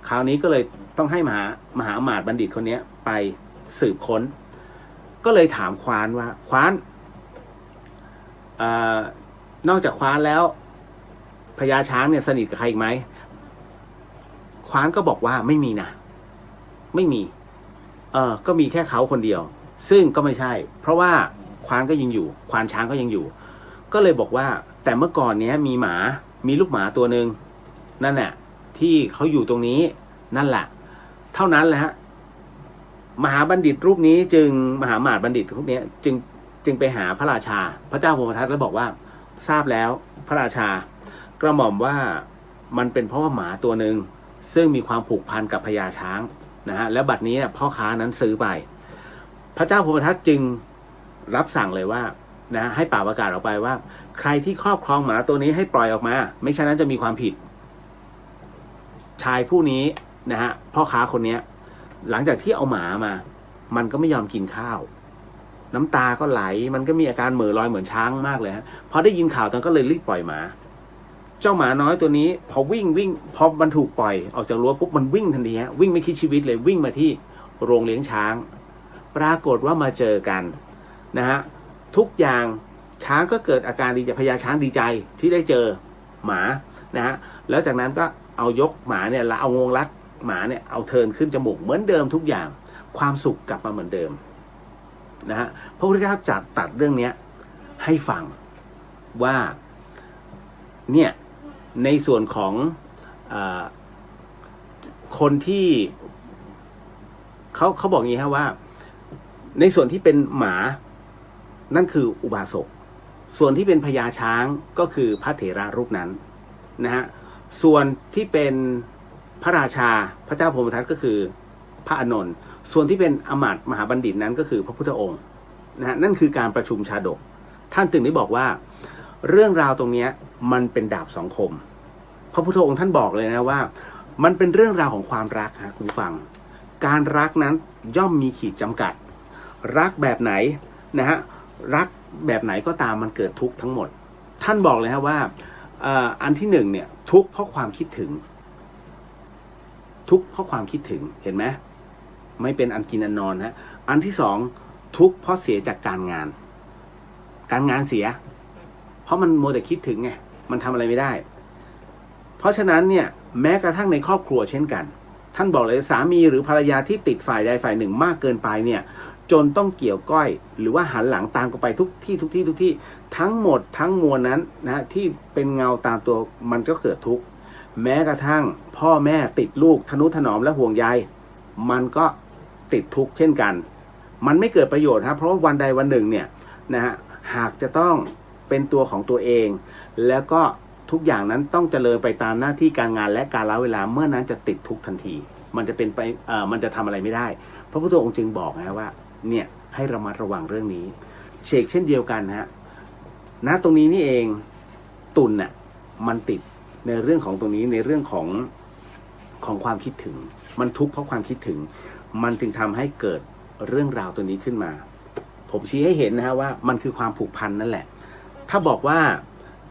S2: คราวนี้ก็เลยต้องให้มหาอมาตย์บัณฑิตคนนี้ไปสืบค้นก็เลยถามควานว่าควานนอกจากควานแล้วพญาช้างเนี่ยสนิทกับใครอีกไหมควานก็บอกว่าไม่มีนะไม่มีก็มีแค่เขาคนเดียวซึ่งก็ไม่ใช่เพราะว่าควานก็ยังอยู่ควานช้างก็ยังอยู่ก็เลยบอกว่าแต่เมื่อก่อนเนี้ยมีลูกหมาตัวหนึ่งนั่นแหละที่เขาอยู่ตรงนี้นั่นแหละเท่านั้นแหละฮะมหาบัณฑิตรูปนี้มหาอมาตย์บัณฑิตรูปนี้จึงไปหาพระราชาพระเจ้าพรหมทัตแล้วบอกว่าทราบแล้วพระราชากระหม่อมว่ามันเป็นเพราะว่าหมาตัวหนึ่งซึ่งมีความผูกพันกับพญาช้างนะฮะแล้วบัดนี้พ่อค้านั้นซื้อไป พระเจ้าพรหมทัตจึงรับสั่งเลยว่านะให้ป่าประกาศออกไปว่าใครที่ครอบครองหมาตัวนี้ให้ปล่อยออกมาไม่ฉะนั้นจะมีความผิดชายผู้นี้นะฮะพ่อค้าคนนี้หลังจากที่เอาหมามามันก็ไม่ยอมกินข้าวน้ำตาก็ไหลมันก็มีอาการเหม่อลอยเหมือนช้างมากเลยฮะพอได้ยินข่าวตอนก็เลยรีบปล่อยหมาเจ้าหมาน้อยตัวนี้พอวิ่งพอมันถูกปล่อยออกจากรั้วปุ๊บมันวิ่งทันทีฮะวิ่งไม่คิดชีวิตเลยวิ่งมาที่โรงเลี้ยงช้างปรากฏว่ามาเจอกันนะฮะทุกอย่างช้างก็เกิดอาการดีใจพญาช้างดีใจที่ได้เจอหมานะฮะแล้วจากนั้นก็เอายกหมาเนี่ยแล้วเอางวงรัดหมาเนี่ยเอาเทิร์นขึ้นจมูกเหมือนเดิมทุกอย่างความสุขกลับมาเหมือนเดิมนะฮะพระพุทธเจ้าจัดตัดเรื่องนี้ให้ฟังว่าเนี่ยในส่วนของคนที่เขาบอกอย่างนี้ฮะว่าในส่วนที่เป็นหมานั่นคืออุบาสกส่วนที่เป็นพญาช้างก็คือพระเถระรูปนั้นนะฮะส่วนที่เป็นพระราชาพระเจ้าพรหมทัตก็คือพระอานนท์ส่วนที่เป็นอมาตย์มหาบัณฑิตนั้นก็คือพระพุทธองค์นะฮะนั่นคือการประชุมชาดกท่านถึงได้บอกว่าเรื่องราวตรงนี้มันเป็นดาบสองคมพระพุทธองค์ท่านบอกเลยนะว่ามันเป็นเรื่องราวของความรักฮะคุณฟังการรักนั้นย่อมมีขีดจำกัดรักแบบไหนนะฮะรักแบบไหนก็ตามมันเกิดทุกข์ทั้งหมดท่านบอกเลยฮะว่าอันที่หนึ่งเนี่ยทุกข์เพราะความคิดถึงทุกข์เพราะความคิดถึงเห็นไหมไม่เป็นอันกินอันนอนฮะอันที่สองทุกข์เพราะเสียจากการงานเสียเพราะมันโมแต่คิดถึงไงมันทำอะไรไม่ได้เพราะฉะนั้นเนี่ยแม้กระทั่งในครอบครัวเช่นกันท่านบอกเลยสามีหรือภรรยาที่ติดฝ่ายใดฝ่ายหนึ่งมากเกินไปเนี่ยจนต้องเกี่ยวก้อยหรือว่าหันหลังตามกันไปทุกที่ทั้งหมดทั้งมวลนั้นนะที่เป็นเงาตามตัวมันก็เกิดทุกข์แม้กระทั่งพ่อแม่ติดลูกทนุถนอมและห่วงใยมันก็ติดทุกข์เช่นกันมันไม่เกิดประโยชน์ครับเพราะว่าวันใดวันหนึ่งเนี่ยนะฮะหากจะต้องเป็นตัวของตัวเองแล้วก็ทุกอย่างนั้นต้องเจริญไปตามหน้าที่การงานและการละเวลาเมื่อนั้นจะติดทุกข์ทันทีมันจะเป็นไปมันจะทำอะไรไม่ได้พระพุทธองค์จึงบอกนะว่าเนี่ยให้ระมัดระวังเรื่องนี้เช่นเดียวกันฮะณตรงนี้นี่เองตุลน่ะมันติดในเรื่องของตรงนี้ในเรื่องของความคิดถึงมันทุกข์เพราะความคิดถึงมันจึงทำให้เกิดเรื่องราวตัวนี้ขึ้นมาผมชี้ให้เห็นนะฮะว่ามันคือความผูกพันนั่นแหละถ้าบอกว่า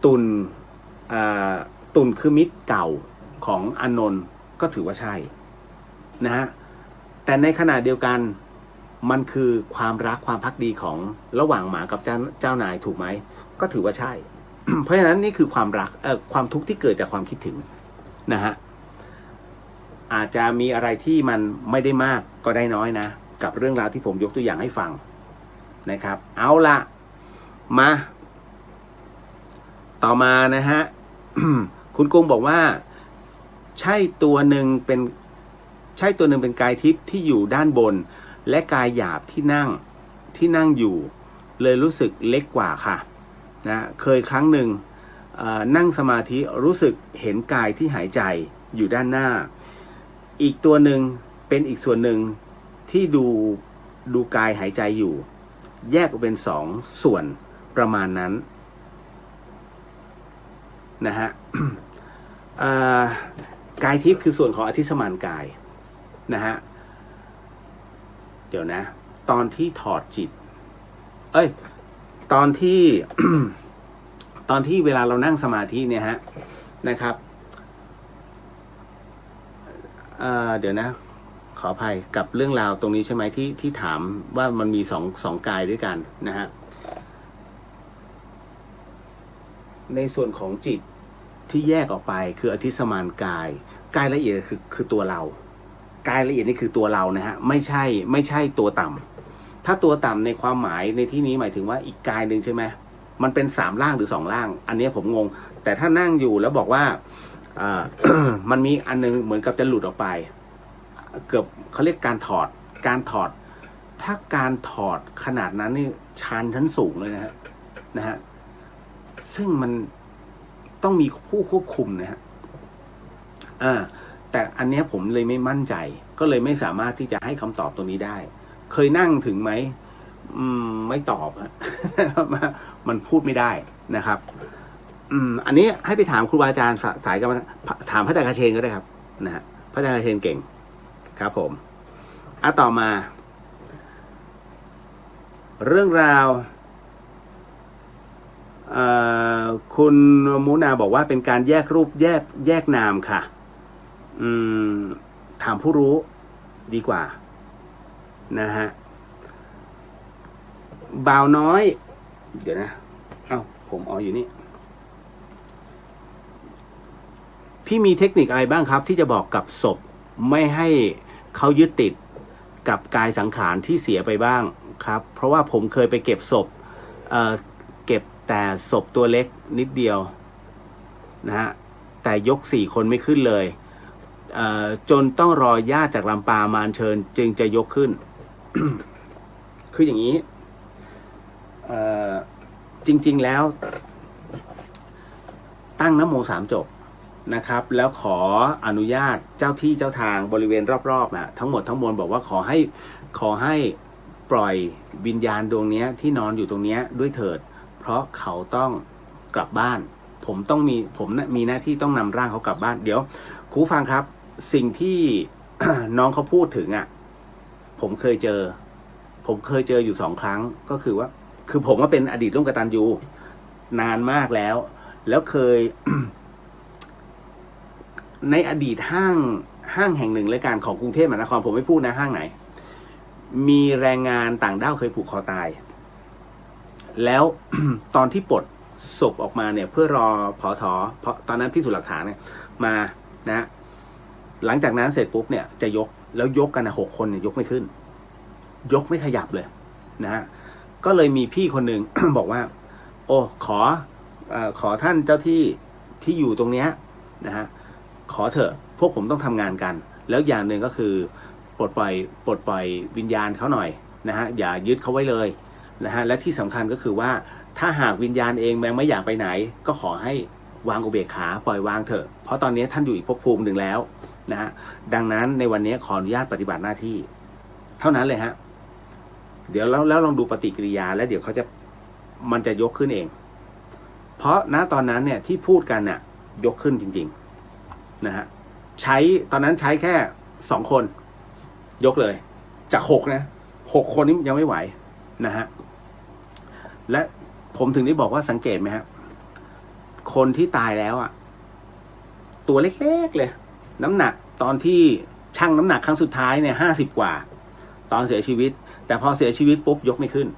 S2: ตุลคือมิตรเก่าของอานนท์ก็ถือว่าใช่นะฮะแต่ในขณะเดียวกันมันคือความรักความภักดีของระหว่างหมากับเจ้านายถูกไหมก็ถือว่าใช่ เพราะฉะนั้นนี่คือความรักความทุกข์ที่เกิดจากความคิดถึงนะฮะอาจจะมีอะไรที่มันไม่ได้มากก็ได้น้อยนะกับเรื่องราวที่ผมยกตัวอย่างให้ฟังนะครับเอาละมาต่อมานะฮะ คุณกุ้งบอกว่าใช่ตัวหนึ่งเป็นกายทิพย์ที่อยู่ด้านบนและกายหยาบที่นั่งอยู่เลยรู้สึกเล็กกว่าค่ะนะเคยครั้งหนึ่งนั่งสมาธิรู้สึกเห็นกายที่หายใจอยู่ด้านหน้าอีกตัวหนึ่งเป็นอีกส่วนหนึ่งที่ดูกายหายใจอยู่แยกออกเป็นสองส่วนประมาณนั้นนะฮะ กายทิพย์คือส่วนของอธิสมานกายนะฮะเดี๋ยวนะตอนที่ถอดจิตตอนที่ ตอนที่เวลาเรานั่งสมาธิเนี่ยฮะนะครับเดี๋ยวนะขออภัยกับเรื่องราวตรงนี้ใช่ไหมที่ถามว่ามันมีสองกายด้วยกันนะฮะในส่วนของจิตที่แยกออกไปคืออธิสมานกายละเอียดคือตัวเรากายละเอียดนี่คือตัวเรานะฮะไม่ใช่ตัวต่ำถ้าตัวต่ำในความหมายในที่นี้หมายถึงว่าอีกกายหนึ่งใช่ไหมมันเป็น3ร่างหรือ2ร่างอันนี้ผมงงแต่ถ้านั่งอยู่แล้วบอกว่า มันมีอันนึงเหมือนกับจะหลุดออกไปเกือบเขาเรียกการถอดถ้าการถอดขนาดนั้นนี่ชั้นสูงเลยนะฮะซึ่งมันต้องมีผู้ควบคุมนะฮะแต่อันนี้ผมเลยไม่มั่นใจก็เลยไม่สามารถที่จะให้คำตอบตรงนี้ได้ เคยนั่งถึงไหมไม่ตอบอะ มันพูดไม่ได้นะครับอันนี้ให้ไปถามครูบาอาจารย์สายกรรมฐานถามพระอาจารย์คเชนก็ได้ครับนะฮะพระอาจารย์คเชนเก่งครับผมต่อมาเรื่องราวคุณมูนาบอกว่าเป็นการแยกรูปแยกนามค่ะถามผู้รู้ดีกว่านะฮะบ่าวน้อยเดี๋ยวนะผมอยู่นี่พี่มีเทคนิคอะไรบ้างครับที่จะบอกกับศพไม่ให้เขายึดติดกับกายสังขารที่เสียไปบ้างครับเพราะว่าผมเคยไปเก็บศพเก็บแต่ศพตัวเล็กนิดเดียวนะฮะแต่ยก4 คนไม่ขึ้นเลยจนต้องรอญาติจากลำปางมาเชิญจึงจะยกขึ้น คืออย่างนี้จริงๆแล้วตั้งนะโม3 จบนะครับแล้วขออนุญาตเจ้าที่เจ้าทางบริเวณรอบๆทั้งหมดทั้งมวลบอกว่าขอให้ปล่อยวิญญาณดวงนี้ที่นอนอยู่ตรงนี้ด้วยเถิดเพราะเขาต้องกลับบ้านผมมีหน้าที่ต้องนำร่างเขากลับบ้านเดี๋ยวครูฟังครับสิ่งที่ น้องเขาพูดถึงผมเคยเจออยู่2 ครั้งก็คือว่าคือผมว่าเป็นอดีตร่วมกตัญญูนานมากแล้วเคย ในอดีตห้างแห่งหนึ่งรายการของกรุงเทพมหานครผมไม่พูดนะห้างไหนมีแรงงานต่างด้าวเคยผูกคอตายแล้ว ตอนที่ปลดศพออกมาเนี่ยเพื่อรอผอ.เพราะตอนนั้นพิสูจน์หลักฐานเนี่ยมานะหลังจากนั้นเสร็จปุ๊บเนี่ยจะยกกัน6 คนเนี่ยยกไม่ขึ้นยกไม่ขยับเลยนะฮะก็เลยมีพี่คนหนึ่ง บอกว่าโอ้ขอท่านเจ้าที่อยู่ตรงเนี้ยนะฮะขอเถอะพวกผมต้องทำงานกันแล้วอย่างหนึ่งก็คือปลดปล่อยวิญญาณเขาหน่อยนะฮะอย่ายึดเขาไว้เลยนะฮะและที่สำคัญก็คือว่าถ้าหากวิญญาณเองยังไม่อยากไปไหนก็ขอให้วางอุเบกขาปล่อยวางเถอะเพราะตอนนี้ท่านอยู่อีกภพภูมิหนึ่งแล้วนะฮะดังนั้นในวันนี้ขออนุญาตปฏิบัติหน้าที่เท่านั้นเลยฮะเดี๋ยวแล้วลองดูปฏิกิริยาแล้วเดี๋ยวมันจะยกขึ้นเองเพราะณตอนนั้นเนี่ยที่พูดกันน่ะยกขึ้นจริงๆนะฮะตอนนั้นใช้แค่2 คนยกเลยจาก6 นะ 6 คนนี้ยังไม่ไหวนะฮะและผมถึงได้บอกว่าสังเกตไหมฮะคนที่ตายแล้วตัวเล็กๆเลยน้ำหนักตอนที่ชั่งน้ำหนักครั้งสุดท้ายเนี่ย50 กว่าตอนเสียชีวิตแต่พอเสียชีวิตปุ๊บยกไม่ขึ้น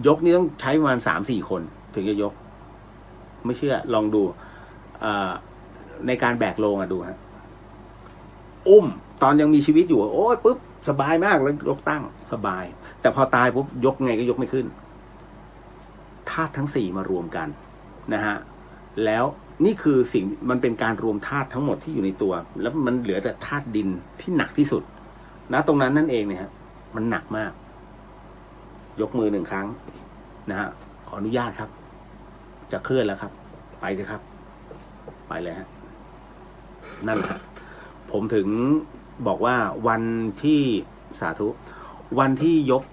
S2: ยกนี่ต้องใช้ประมาณ3-4 คนถึงจะยกไม่เชื่อลองดูในการแบกโลงดูฮะตอนยังมีชีวิตอยู่โอ้ยปุ๊บสบายมากแล้วยกตั้งสบายแต่พอตายปุ๊บยกไงก็ยกไม่ขึ้นธาตุทั้ง4มารวมกันนะฮะแล้วนี่คือสิ่งมันเป็นการรวมธาตุทั้งหมดที่อยู่ในตัวแล้วมันเหลือแต่ธาตุดินที่หนักที่สุดนะตรงนั้นนั่นเองเนี่ยฮะมันหนักมากยกมือ1 ครั้งนะฮะขออนุญาตครับจะเคลื่อนแล้วครับไปเลยครับไปเลยฮะนั่นแหละผมถึงบอกว่าวันที่สาธุวันที่ยก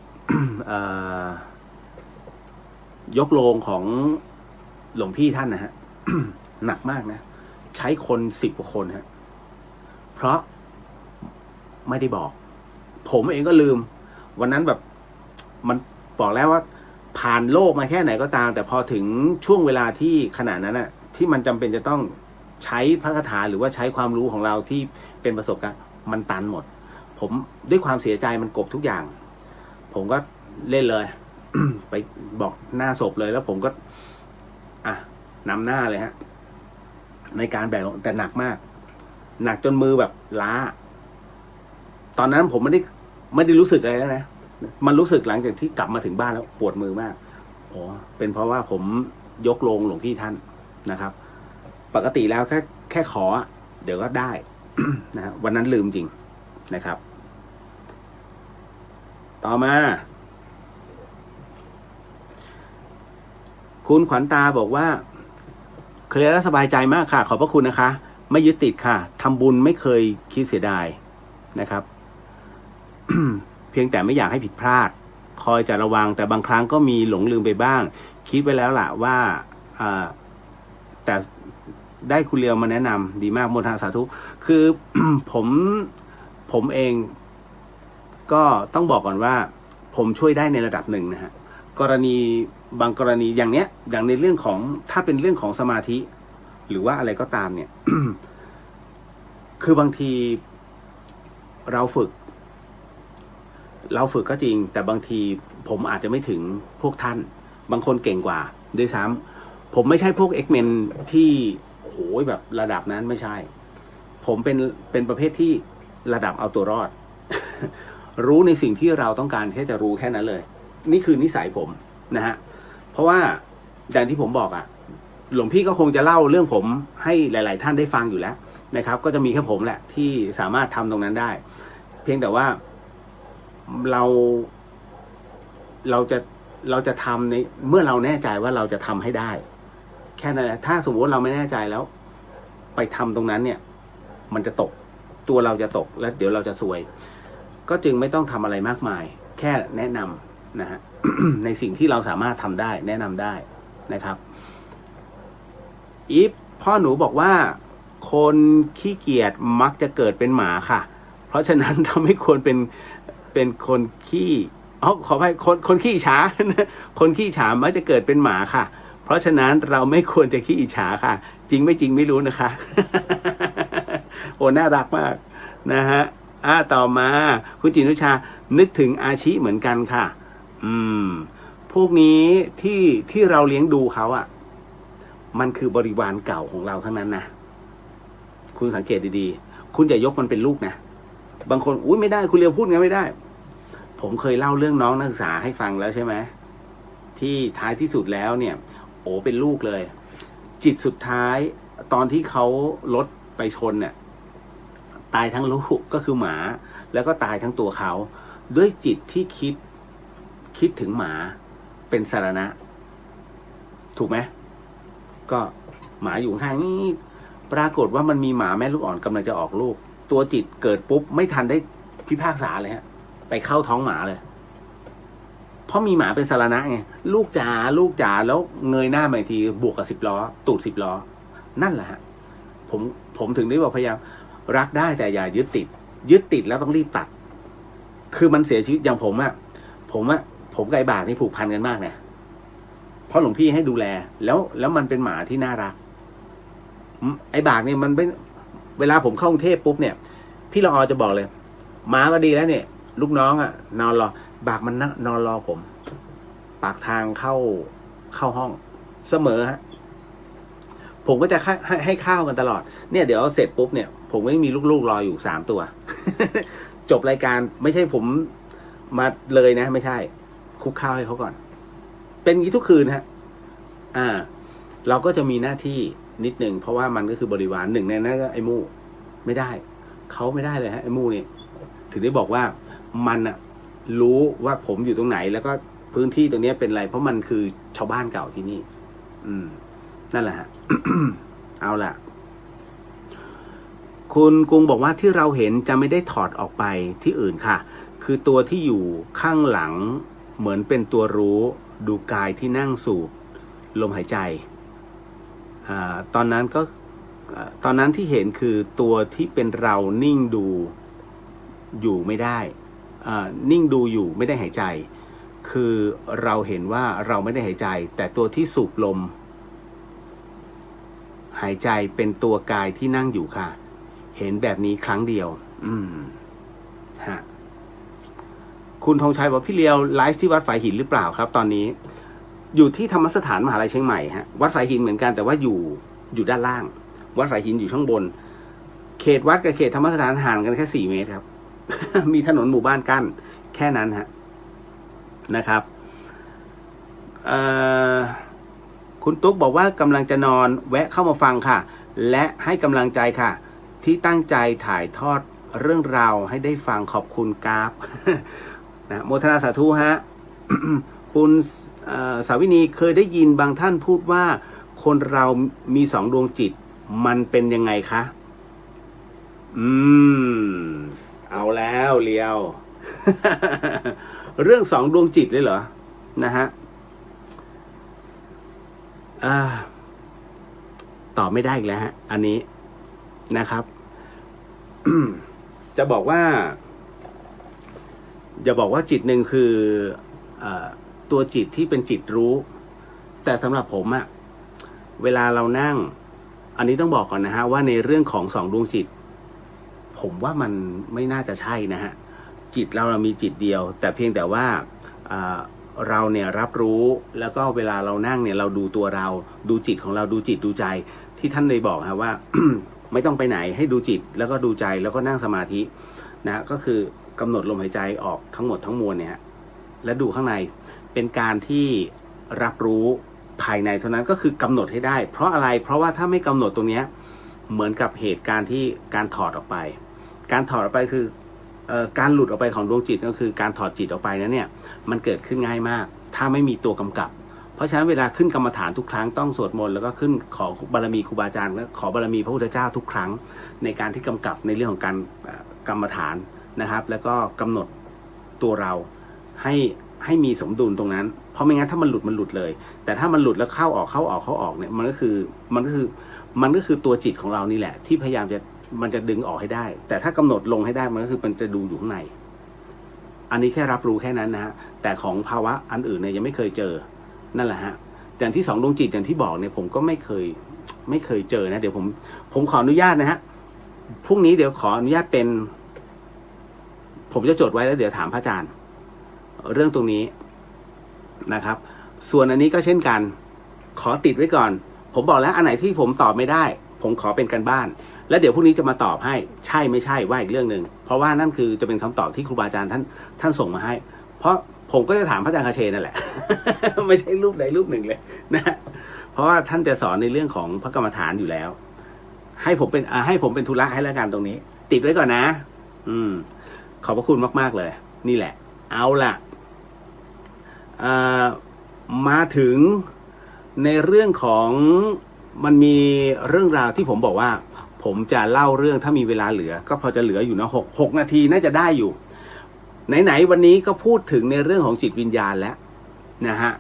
S2: ยกโลงของหลวงพี่ท่านนะฮะ หนักมากนะใช้คน10 กว่าคนฮะเพราะไม่ได้บอกผมเองก็ลืมวันนั้นแบบมันบอกแล้วว่าผ่านโลกมาแค่ไหนก็ตามแต่พอถึงช่วงเวลาที่ขนาดนั้นที่มันจำเป็นจะต้องใช้พระคาถาหรือว่าใช้ความรู้ของเราที่เป็นประสบการณ์มันตันหมดผมด้วยความเสียใจมันกลบทุกอย่างผมก็เล่นเลย ไปบอกหน้าศพเลยแล้วผมก็นำหน้าเลยฮะในการแบกแต่หนักมากหนักจนมือแบบล้าตอนนั้นผมไม่ได้รู้สึกอะไรแล้วนะมันรู้สึกหลังจากที่กลับมาถึงบ้านแล้วปวดมือมากเป็นเพราะว่าผมยกโลงหลวงพี่ท่านนะครับปกติแล้วแค่ขอเดี๋ยวก็ได้ นะฮะวันนั้นลืมจริงนะครับต่อมาคุณขวัญตาบอกว่าเคลียร์แล้วสบายใจมากค่ะขอบพระคุณนะคะไม่ยึดติดค่ะทำบุญไม่เคยคิดเสียดายนะครับ เพียงแต่ไม่อยากให้ผิดพลาดคอยจะระวังแต่บางครั้งก็มีหลงลืมไปบ้างคิดไว้แล้วล่ะว่าแต่ได้คุณเลียวมาแนะนำดีมากโมทนาสาธุคือ ผมเองก็ต้องบอกก่อนว่าผมช่วยได้ในระดับหนึ่งนะฮะกรณีบางกรณีอย่างเนี้ยอย่างในเรื่องของถ้าเป็นเรื่องของสมาธิหรือว่าอะไรก็ตามเนี่ย คือบางทีเราฝึกก็จริงแต่บางทีผมอาจจะไม่ถึงพวกท่านบางคนเก่งกว่าด้วยซ้ำผมไม่ใช่พวก X-Men ที่โหยแบบระดับนั้นไม่ใช่ ผมเป็นประเภทที่ระดับเอาตัวรอด รู้ในสิ่งที่เราต้องการแค่จะรู้แค่นั้นเลยนี่คือนิสัยผมนะฮะเพราะว่าอย่างที่ผมบอกอ่ะหลวงพี่ก็คงจะเล่าเรื่องผมให้หลายๆท่านได้ฟังอยู่แล้วนะครับก็จะมีแค่ผมแหละที่สามารถทำตรงนั้นได้เพียงแต่ว่าเราจะทำในเมื่อเราแน่ใจว่าเราจะทำให้ได้แค่นั้นแหละถ้าสมมติว่าเราไม่แน่ใจแล้วไปทำตรงนั้นเนี่ยมันจะตกตัวเราจะตกแล้วเดี๋ยวเราจะซวยก็จึงไม่ต้องทำอะไรมากมายแค่แนะนำนะฮะ ในสิ่งที่เราสามารถทำได้แนะนำได้นะครับอีฟพ่อหนูบอกว่าคนขี้เกียจมักจะเกิดเป็นหมาค่ะเพราะฉะนั้นเราไม่ควรเป็นคนขี้ขออภัยคนขี้อิจฉา คนขี้อิจฉามักจะเกิดเป็นหมาค่ะเพราะฉะนั้นเราไม่ควรจะขี้อิจฉาค่ะจริงไม่จริงไม่รู้นะคะ โอ้น่ารักมากนะฮะต่อมาคุณจินุชานึกถึงอาชีเหมือนกันค่ะพวกนี้ที่เราเลี้ยงดูเขาอ่ะมันคือบริวารเก่าของเราทั้งนั้นนะคุณสังเกตดีๆคุณอย่ายกมันเป็นลูกนะบางคนอุ้ยไม่ได้คุณเรียวพูดงั้นไม่ได้ผมเคยเล่าเรื่องน้องนักศึกษาให้ฟังแล้วใช่ไหมที่ท้ายที่สุดแล้วเนี่ยโอ้เป็นลูกเลยจิตสุดท้ายตอนที่เขารถไปชนเนี่ยตายทั้งลูกก็คือหมาแล้วก็ตายทั้งตัวเขาด้วยจิตที่คิดถึงหมาเป็นสารณะถูกไหมก็หมาอยู่ข้างนี้ปรากฏว่ามันมีหมาแม่ลูกอ่อนกำลังจะออกลูกตัวจิตเกิดปุ๊บไม่ทันได้พิพากษาเลยฮะไปเข้าท้องหมาเลยเพราะมีหมาเป็นสารณะไงลูกจ๋าแล้วเงยหน้ามาอีกทีบวกกับ10 ล้อตูด10 ล้อนั่นแหละฮะผมถึงได้บอกพยายามรักได้แต่อย่ายึดติดแล้วต้องรีบตัดคือมันเสียชีวิตอย่างผมกับไอ้บากนี่ผูกพันกันมากเนี่ยเพราะหลวงพี่ให้ดูแลแล้วมันเป็นหมาที่น่ารักไอ้บากเนี่ยมันเป็นเวลาผมเข้ากรุงเทพปุ๊บเนี่ยพี่ละออจะบอกเลยหมาก็ดีแล้วเนี่ยลูกน้องนอนรอบากมันนอนรอผมปากทางเข้าห้องเสมอฮะผมก็จะให้ข้าวกันตลอดเนี่ยเดี๋ยวเสร็จปุ๊บเนี่ยผมก็มีลูกรออยู่3 ตัว จบรายการไม่ใช่ผมมาเลยนะไม่ใช่คุกข้าวให้เขาก่อนเป็นอย่างนี้ทุกคืนฮะเราก็จะมีหน้าที่นิดนึงเพราะว่ามันก็คือบริวารหนึ่งในนั้นก็ไอ้มู่ไม่ได้เขาไม่ได้เลยฮะไอ้มู่เนี่ยถึงได้บอกว่ามันรู้ว่าผมอยู่ตรงไหนแล้วก็พื้นที่ตรงนี้เป็นอะไรเพราะมันคือชาวบ้านเก่าที่นี่นั่นแหละฮะ เอาล่ะคุณกรุงบอกว่าที่เราเห็นจะไม่ได้ถอดออกไปที่อื่นค่ะคือตัวที่อยู่ข้างหลังเหมือนเป็นตัวรู้ดูกายที่นั่งสูบลมหายใจตอนนั้นที่เห็นคือตัวที่เป็นเรานิ่งดูอยู่ไม่ได้นิ่งดูอยู่ไม่ได้หายใจคือเราเห็นว่าเราไม่ได้หายใจแต่ตัวที่สูบลมหายใจเป็นตัวกายที่นั่งอยู่ค่ะเห็นแบบนี้ครั้งเดียวฮะคุณธงชัยบอกพี่เลียวไลฟ์ที่วัดฝายหินหรือเปล่าครับตอนนี้อยู่ที่ธรรมสถานมหาลัยเชียงใหม่ฮะวัดฝายหินเหมือนกันแต่ว่าอยู่ด้านล่างวัดฝายหินอยู่ข้างบนเขตวัดกับเขตธรรมสถานห่างกันแค่4 เมตรครับ มีถนนหมู่บ้านกั้นแค่นั้นฮะนะครับคุณตุ๊กบอกว่ากำลังจะนอนแวะเข้ามาฟังค่ะและให้กำลังใจค่ะที่ตั้งใจถ่ายทอดเรื่องราวให้ได้ฟังขอบคุณกราฟ นะโมทนาสาธุฮะ คุณสาวินีเคยได้ยินบางท่านพูดว่าคนเรามี2 ดวงจิตมันเป็นยังไงคะเอาแล้วเลียว เรื่องสองดวงจิตเลยเหรอนะฮะตอบไม่ได้อีกแล้วฮะอันนี้นะครับ จะบอกว่าจิตหนึ่งคือตัวจิตที่เป็นจิตรู้ แต่สำหรับผมอะเวลาเรานั่งอันนี้ต้องบอกก่อนนะฮะว่าในเรื่องของสองดวงจิตผมว่ามันไม่น่าจะใช่นะฮะจิตเรามีจิตเดียวแต่เพียงแต่ว่าเราเนี่ยรับรู้แล้วก็เวลาเรานั่งเนี่ยเราดูตัวเราดูจิตของเราดูจิตดูใจที่ท่านได้บอกฮะว่า ไม่ต้องไปไหนให้ดูจิตแล้วก็ดูใจแล้วก็นั่งสมาธินะก็คือกำหนดลมหายใจออกทั้งหมดทั้งมวลเนี่ยและดูข้างในเป็นการที่รับรู้ภายในเท่านั้นก็คือกำหนดให้ได้เพราะอะไรเพราะว่าถ้าไม่กำหนดตรงนี้เหมือนกับเหตุการณ์ที่การถอดออกไปการถอดออกไปคือการหลุดออกไปของดวงจิตก็คือการถอดจิตออกไปนั้นเนี่ยมันเกิดขึ้นง่ายมากถ้าไม่มีตัวกำกับเพราะฉะนั้นเวลาขึ้นกรรมฐานทุกครั้งต้องสวดมนต์แล้วก็ขึ้นขอบารมีครูบาอาจารย์และขอบารมีพระพุทธเจ้าทุกครั้งในการที่กำกับในเรื่องของการกรรมฐานนะครับแล้วก็กำหนดตัวเราให้มีสมดุลตรงนั้นเพราะไม่งั้นถ้ามันหลุดเลยแต่ถ้ามันหลุดแล้วเข้าออกเนี่ยมันก็คือตัวจิตของเรานี่แหละที่พยายามมันจะดึงออกให้ได้แต่ถ้ากำหนดลงให้ได้มันก็คือมันจะดูอยู่ข้างในอันนี้แค่รับรู้แค่นั้นนะฮะแต่ของภาวะอันอื่นเนี่ยยังไม่เคยเจอนั่นแหละฮะแต่ที่สองดวงจิตอย่างที่บอกเนี่ยผมก็ไม่เคยเจอนะเดี๋ยวผมขออนุญาตนะฮะพรุ่งนี้เดี๋ยวขออนุญาตเป็นผมจะจดไว้แล้วเดี๋ยวถามพระอาจารย์เรื่องตรงนี้นะครับส่วนอันนี้ก็เช่นกันขอติดไว้ก่อนผมบอกแล้วอันไหนที่ผมตอบไม่ได้ผมขอเป็นการบ้านแล้วเดี๋ยวพรุ่งนี้จะมาตอบให้ใช่ไม่ใช่ว่าอีกเรื่องหนึ่งเพราะว่านั่นคือจะเป็นคำตอบที่ครูบาอาจารย์ท่านส่งมาให้เพราะผมก็จะถามพระอาจารย์คาเชนั่นแหละ ไม่ใช่รูปใดรูปหนึ่งเลยนะเพราะว่าท่านจะสอนในเรื่องของพระกรรมฐานอยู่แล้วให้ผมเป็นธุระให้แล้วกันตรงนี้ติดไว้ก่อนนะขอบพระคุณมากๆเลยนี่แหละเอาล่ะมาถึงในเรื่องของมันมีเรื่องราวที่ผมบอกว่าผมจะเล่าเรื่องถ้ามีเวลาเหลือก็พอจะเหลืออยู่นะ6 นาทีน่าจะได้อยู่ไหนวันนี้ก็พูดถึงในเรื่องของจิตวิญญาณแล้วนะฮะ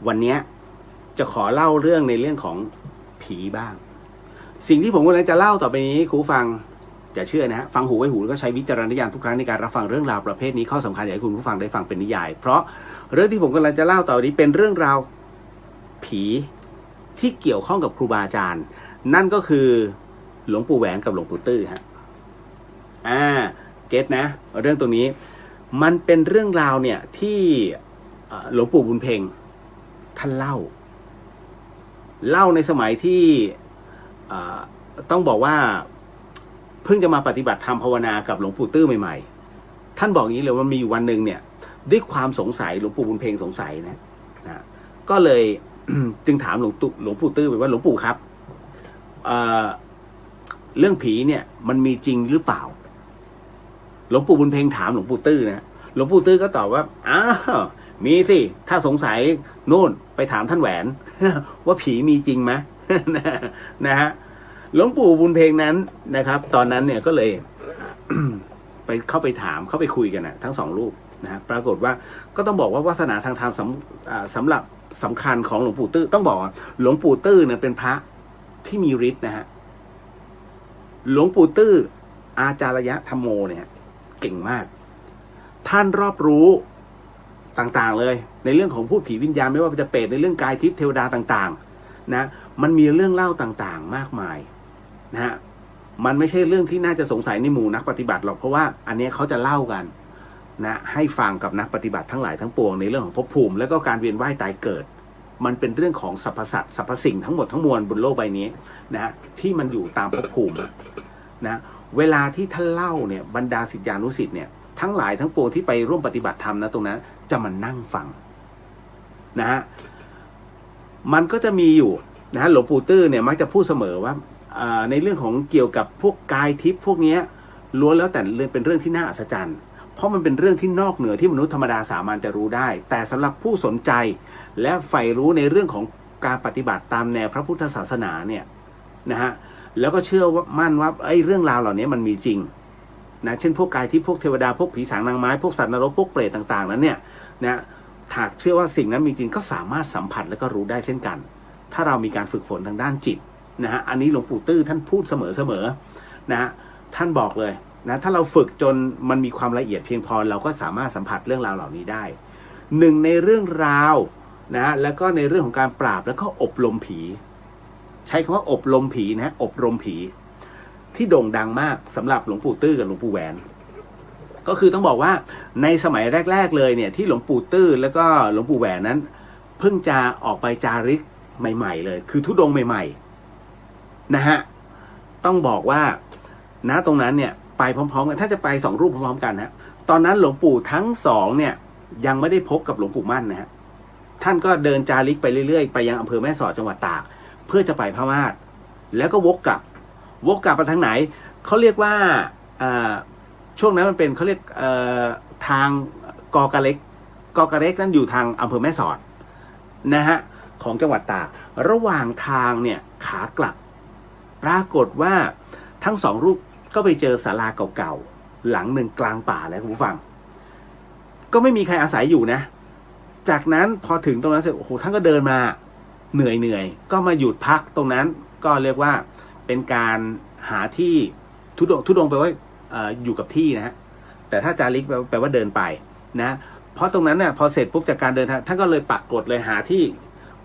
S2: วันนี้จะขอเล่าเรื่องในเรื่องของผีบ้างสิ่งที่ผมกำลังจะเล่าต่อไปนี้ครูฟังอย่าเชื่อนะฮะฟังหูไว้หูแล้วก็ใช้วิจารณญาณทุกครั้งในการรับฟังเรื่องราวประเภทนี้ข้อสำคัญอยากให้คุณผู้ฟังได้ฟังเป็นนิยายเพราะเรื่องที่ผมกำลังจะเล่าต่อไปนี้เป็นเรื่องราวผีที่เกี่ยวข้องกับครูบาอาจารย์นั่นก็คือหลวงปู่แหวนกับหลวงปู่ตื้อฮะเก็ตนะเรื่องตรงนี้มันเป็นเรื่องราวเนี่ยที่หลวงปู่บุญเพ็งท่านเล่าในสมัยที่ต้องบอกว่าเพิ่งจะมาปฏิบัติธรรมภาวนากับหลวงปู่ตื้อใหม่ๆท่านบอกอย่างนี้เลยว่ามีอยู่วันหนึ่งเนี่ยด้วยความสงสัยหลวงปู่บุญเพ็งสงสัยนะก็เลย จึงถามหลวงปู่ตื้อไปว่าหลวงปู่ครับเรื่องผีเนี่ยมันมีจริงหรือเปล่าหลวงปู่บุญเพ็งถามหลวงปู่ตื้อนะหลวงปู่ตื้อก็ตอบว่ามีสิถ้าสงสัยนู่นไปถามท่านแหวน ว่าผีมีจริงไหม นะฮะหลวงปู่บุญเพ็งนั้นนะครับตอนนั้นเนี่ยก็เลย เข้าไปคุยกันนะทั้งสองรูปนะฮะปรากฏว่าก็ต้องบอกว่าวาสนาทางธรรมสำหรับสำคัญของหลวงปู่ตื้อต้องบอกหลวงปู่ตื้อเนี่ยเป็นพระที่มีฤทธิ์นะฮะหลวงปู่ตื้ออาจารยธรรมโมเนี่ยเก่งมากท่านรอบรู้ต่างๆเลยในเรื่องของพูดผีวิญญาณไม่ว่าจะเปรตในเรื่องกายทิพย์เทวดาต่างๆนะมันมีเรื่องเล่าต่างๆมากมายนะฮะมันไม่ใช่เรื่องที่น่าจะสงสัยในหมู่นักปฏิบัติหรอกเพราะว่าอันนี้เขาจะเล่ากันนะให้ฟังกับนักปฏิบัติทั้งหลายทั้งปวงในเรื่องของภพภูมิแล้วก็การเวียนว่ายตายเกิดมันเป็นเรื่องของสรรพสัตว์สรรพสิ่งทั้งหมดทั้งมวลบนโลกใบนี้นะที่มันอยู่ตามภพภูมินะเวลาที่ท่านเล่าเนี่ยบรรดาศิษยานุศิษย์เนี่ยทั้งหลายทั้งปวงที่ไปร่วมปฏิบัติธรรมนะตรงนั้นจะมานั่งฟังนะฮะมันก็จะมีอยู่นะฮะหลวงปู่ตื้อเนี่ยมักจะพูดเสมอว่าในเรื่องของเกี่ยวกับพวกกายทิพย์พวกนี้ล้วนแล้วแต่เป็นเรื่องที่น่าอัศจรรย์เพราะมันเป็นเรื่องที่นอกเหนือที่มนุษย์ธรรมดาสามัญจะรู้ได้แต่สำหรับผู้สนใจและใฝ่รู้ในเรื่องของการปฏิบัติตามแนวพระพุทธศาสนาเนี่ยนะฮะแล้วก็เชื่อว่ามั่นว่าเรื่องราวเหล่านี้มันมีจริง นะเช่นพวกกายที่พวกเทวดาพวกผีสางนางไม้พวกสัตว์นรกพวกเปรตต่างๆนั้นเนี่ยนะหากเชื่อว่าสิ่งนั้นมีจริงก็สามารถสัมผัสและก็รู้ได้เช่นกันถ้าเรามีการฝึกฝนทางด้านจิตนะฮะอันนี้หลวงปู่ตื้อท่านพูดเสมอนะฮะท่านบอกเลยนะถ้าเราฝึกจนมันมีความละเอียดเพียงพอเราก็สามารถสัมผัสเรื่องราวเหล่านี้ได้หนึ่งในเรื่องราวนะแล้วก็ในเรื่องของการปราบแล้วก็อบรมผีใช้คำว่าอบรมผีนะอบรมผีที่โด่งดังมากสำหรับหลวงปู่ตื้อกับหลวงปู่แหวนก็คือต้องบอกว่าในสมัยแรกๆเลยเนี่ยที่หลวงปู่ตื้อแล้วก็หลวงปู่แหวนนั้นเพิ่งจะออกไปจาริกใหม่ๆเลยคือธุดงค์ใหม่ๆนะฮะต้องบอกว่าณตรงนั้นเนี่ยไปพร้อมๆกันถ้าจะไป2 รูปพร้อมๆกันฮะตอนนั้นหลวงปู่ทั้ง2เนี่ยยังไม่ได้พบกับหลวงปู่มั่นนะฮะท่านก็เดินจาริกไปเรื่อยๆไปยังอำเภอแม่สอดจังหวัดตากเพื่อจะไปพม่าแล้วก็วกกลับไปทางไหนเขาเรียกว่าช่วงนั้นมันเป็นเขาเรียกทางกอกระเล็กนั้นอยู่ทางอำเภอแม่สอดนะฮะของจังหวัดตากระหว่างทางเนี่ยขากลับปรากฏว่าทั้ง2 รูปก็ไปเจอศาลาเก่าๆหลังหนึ่งกลางป่าแล้วคุณผู้ฟังก็ไม่มีใครอาศัยอยู่นะจากนั้นพอถึงตรงนั้นเสร็จโอ้โหท่านก็เดินมาเหนื่อยก็มาหยุดพักตรงนั้นก็เรียกว่าเป็นการหาที่ทุดงไปว่าอยู่กับที่นะฮะแต่ถ้าจาริกแปลว่าเดินไปนะเพราะตรงนั้นเนี่ยพอเสร็จปุ๊บจากการเดินทางท่านก็เลยปักกฎเลยหาที่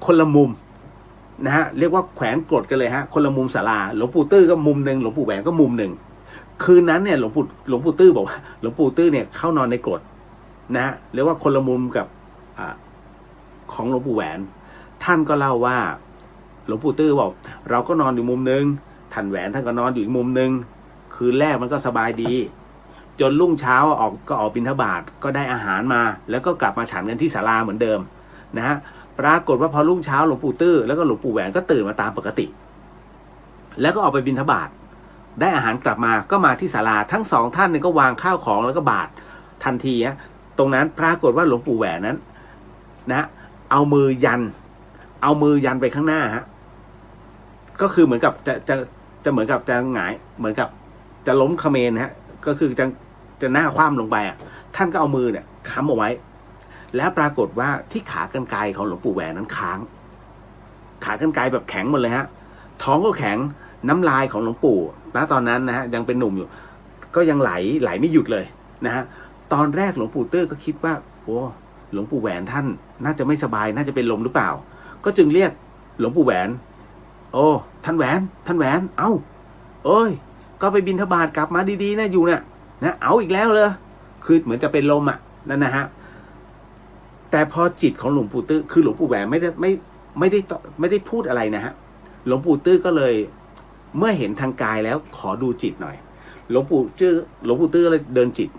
S2: คนละมุมนะฮะเรียกว่าแขวนกฎกันเลยฮะคนละมุมศาลาหลวงปู่ตื้อก็มุมหนึ่งหลวงปู่แหวนก็มุมหนึ่งคืนนั้นเนี่ยหลวงปู่ตื้อบอกว่าหลวงปู่ตื้อเนี่ยเข้านอนในกฎนะฮะเรียกว่าคนละมุมกับของหลวงปู่แหวนท่านก็เล่าว่าหลวงปู่ตื้อบอกเราก็นอนอยู่มุมหนึ่งท่านแหวนท่านก็นอนอยู่อีกมุมหนึ่งคืนแรกมันก็สบายดีจนรุ่งเช้าออกบิณฑบาตก็ได้อาหารมาแล้วก็กลับมาฉันกันที่ศาลาเหมือนเดิมนะฮะปรากฏว่าพอรุ่งเช้าหลวงปู่ตื้อแล้วก็หลวงปู่แหวนก็ตื่นมาตามปกติแล้วก็ออกไปบิณฑบาตได้อาหารกลับมาก็มาที่ศาลาทั้ง2 ท่านเนี่ยก็วางข้าวของแล้วก็บาตรทันทีฮะตรงนั้นปรากฏว่าหลวงปู่แหวนนั้นนะเอามือยันไปข้างหน้าฮะก็คือเหมือนกับจะเหมือนกับจะหงายเหมือนกับจะล้มเขมรนะฮะก็คือจะหน้าคว่ำลงไปท่านก็เอามือเนี่ยค้ำเอาไว้แล้วปรากฏว่าที่ขากรรไกรของหลวงปู่แหวนนั้นค้างขากรรไกรแบบแข็งหมดเลยฮะท้องก็แข็งน้ำลายของหลวงปู่ณตอนนั้นนะฮะยังเป็นหนุ่มอยู่ก็ยังไหลไม่หยุดเลยนะฮะตอนแรกหลวงปู่ตื้อก็คิดว่าโอ้หลวงปู่แหวนท่านน่าจะไม่สบายน่าจะเป็นลมหรือเปล่าก็จึงเรียกหลวงปู่แหวนโอ้ท่านแหวนเอ้าเอ้ยก็ไปบิณฑบาตกลับมาดีๆนะอยู่เนี่ยนะเอาอีกแล้วเลยคือเหมือนจะเป็นลมนั่นนะฮะแต่พอจิตของหลวงปู่ตื้อคือหลวงปู่แหวนไม่ได้พูดอะไรนะฮะหลวงปู่ตื้อก็เลยเมื่อเห็นทางกายแล้วขอดูจิตหน่อยหลวงปู่ตื้อเลยเดินจิต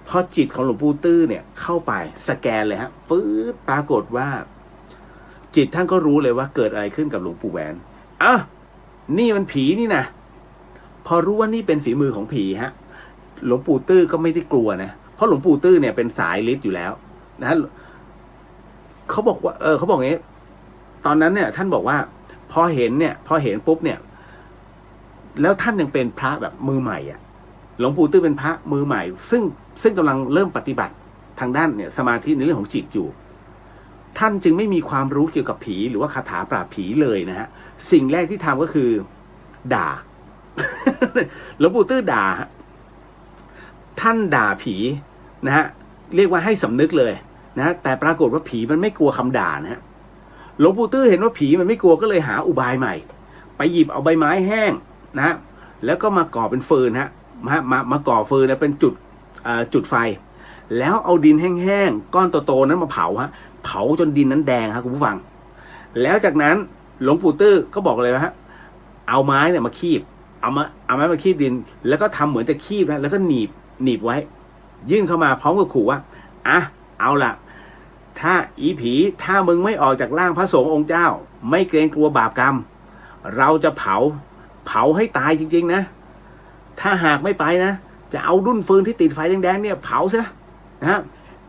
S2: พอจิตของหลวงปู่ตื้อเนี่ยเข้าไปสแกนเลยฮะฟื้นปรากฏว่าจิตท่านก็รู้เลยว่าเกิดอะไรขึ้นกับหลวงปู่แหวนนี่มันผีนี่นะพอรู้ว่านี่เป็นฝีมือของผีฮะหลวงปู่ตื้อก็ไม่ได้กลัวนะเพราะหลวงปู่ตื้อเนี่ยเป็นสายฤทธิ์อยู่แล้วนะเขาบอกว่าเขาบอกอย่างนี้ตอนนั้นเนี่ยท่านบอกว่าพอเห็นปุ๊บเนี่ยแล้วท่านยังเป็นพระแบบมือใหม่หลวงปู่ตื้อเป็นพระมือใหม่ซึ่งกำลังเริ่มปฏิบัติทางด้านเนี่ยสมาธิในเรื่องของจิตอยู่ท่านจึงไม่มีความรู้เกี่ยวกับผีหรือว่าคาถาปราบผีเลยนะฮะสิ่งแรกที่ทำก็คือด่า หลวงปู่ตื้อด่าท่านด่าผีนะฮะเรียกว่าให้สำนึกเลยนะแต่ปรากฏว่าผีมันไม่กลัวคำด่านะฮะหลวงปู่ตื้อเห็นว่าผีมันไม่กลัวก็เลยหาอุบายใหม่ไปหยิบเอาใบไม้แห้งนะฮะแล้วก็มาก่อเป็นฟืนฮะมาก่อฟืนนะเป็นจุดไฟแล้วเอาดินแห้งๆก้อนโตๆนั้นมาเผาจนดินนั้นแดงครับคุณผู้ฟังแล้วจากนั้นหลวงปู่ตื้อก็บอกเลยว่าเอาไม้เนี่ยมาคีบเอาไม้มาคีบดินแล้วก็ทำเหมือนจะคีบนะแล้วก็หนีบไว้ยื่นเข้ามาพร้อมกับขู่ว่าเอาล่ะถ้าอีผีถ้ามึงไม่ออกจากร่างพระสงฆ์องค์เจ้าไม่เกรงกลัวบาปกรรมเราจะเผาให้ตายจริงๆนะถ้าหากไม่ไปนะจะเอาดุ้นฟืนที่ติดไฟแดงๆเนี่ยเผาซะนะ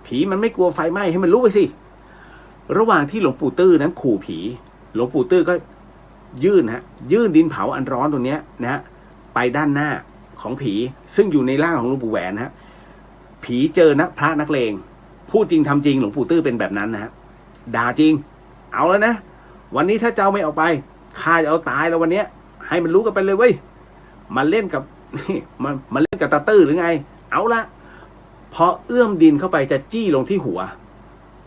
S2: ผีมันไม่กลัวไฟไหม้ให้มันลุกไปสิระหว่างที่หลวงปู่ตื้อนั้นขู่ผีหลวงปู่ตื้อก็ยื่นดินเผาอันร้อนตรงนี้นะไปด้านหน้า ของผีซึ่งอยู่ในร่างของหลวงปู่แหวนนะฮะผีเจอพระนักเลงพูดจริงทำจริงหลวงปู่ตื้อเป็นแบบนั้นนะฮะด่าจริงเอาแล้วนะวันนี้ถ้าเจ้าไม่ออกไปข้าจะเอาตายแล้ววันเนี้ยให้มันรู้กันไปเลยเว้ยมันเล่นกับมันเล่นกับตาตื้อหรือไงเอาละพอเอื้อมดินเข้าไปจะจี้ลงที่หัว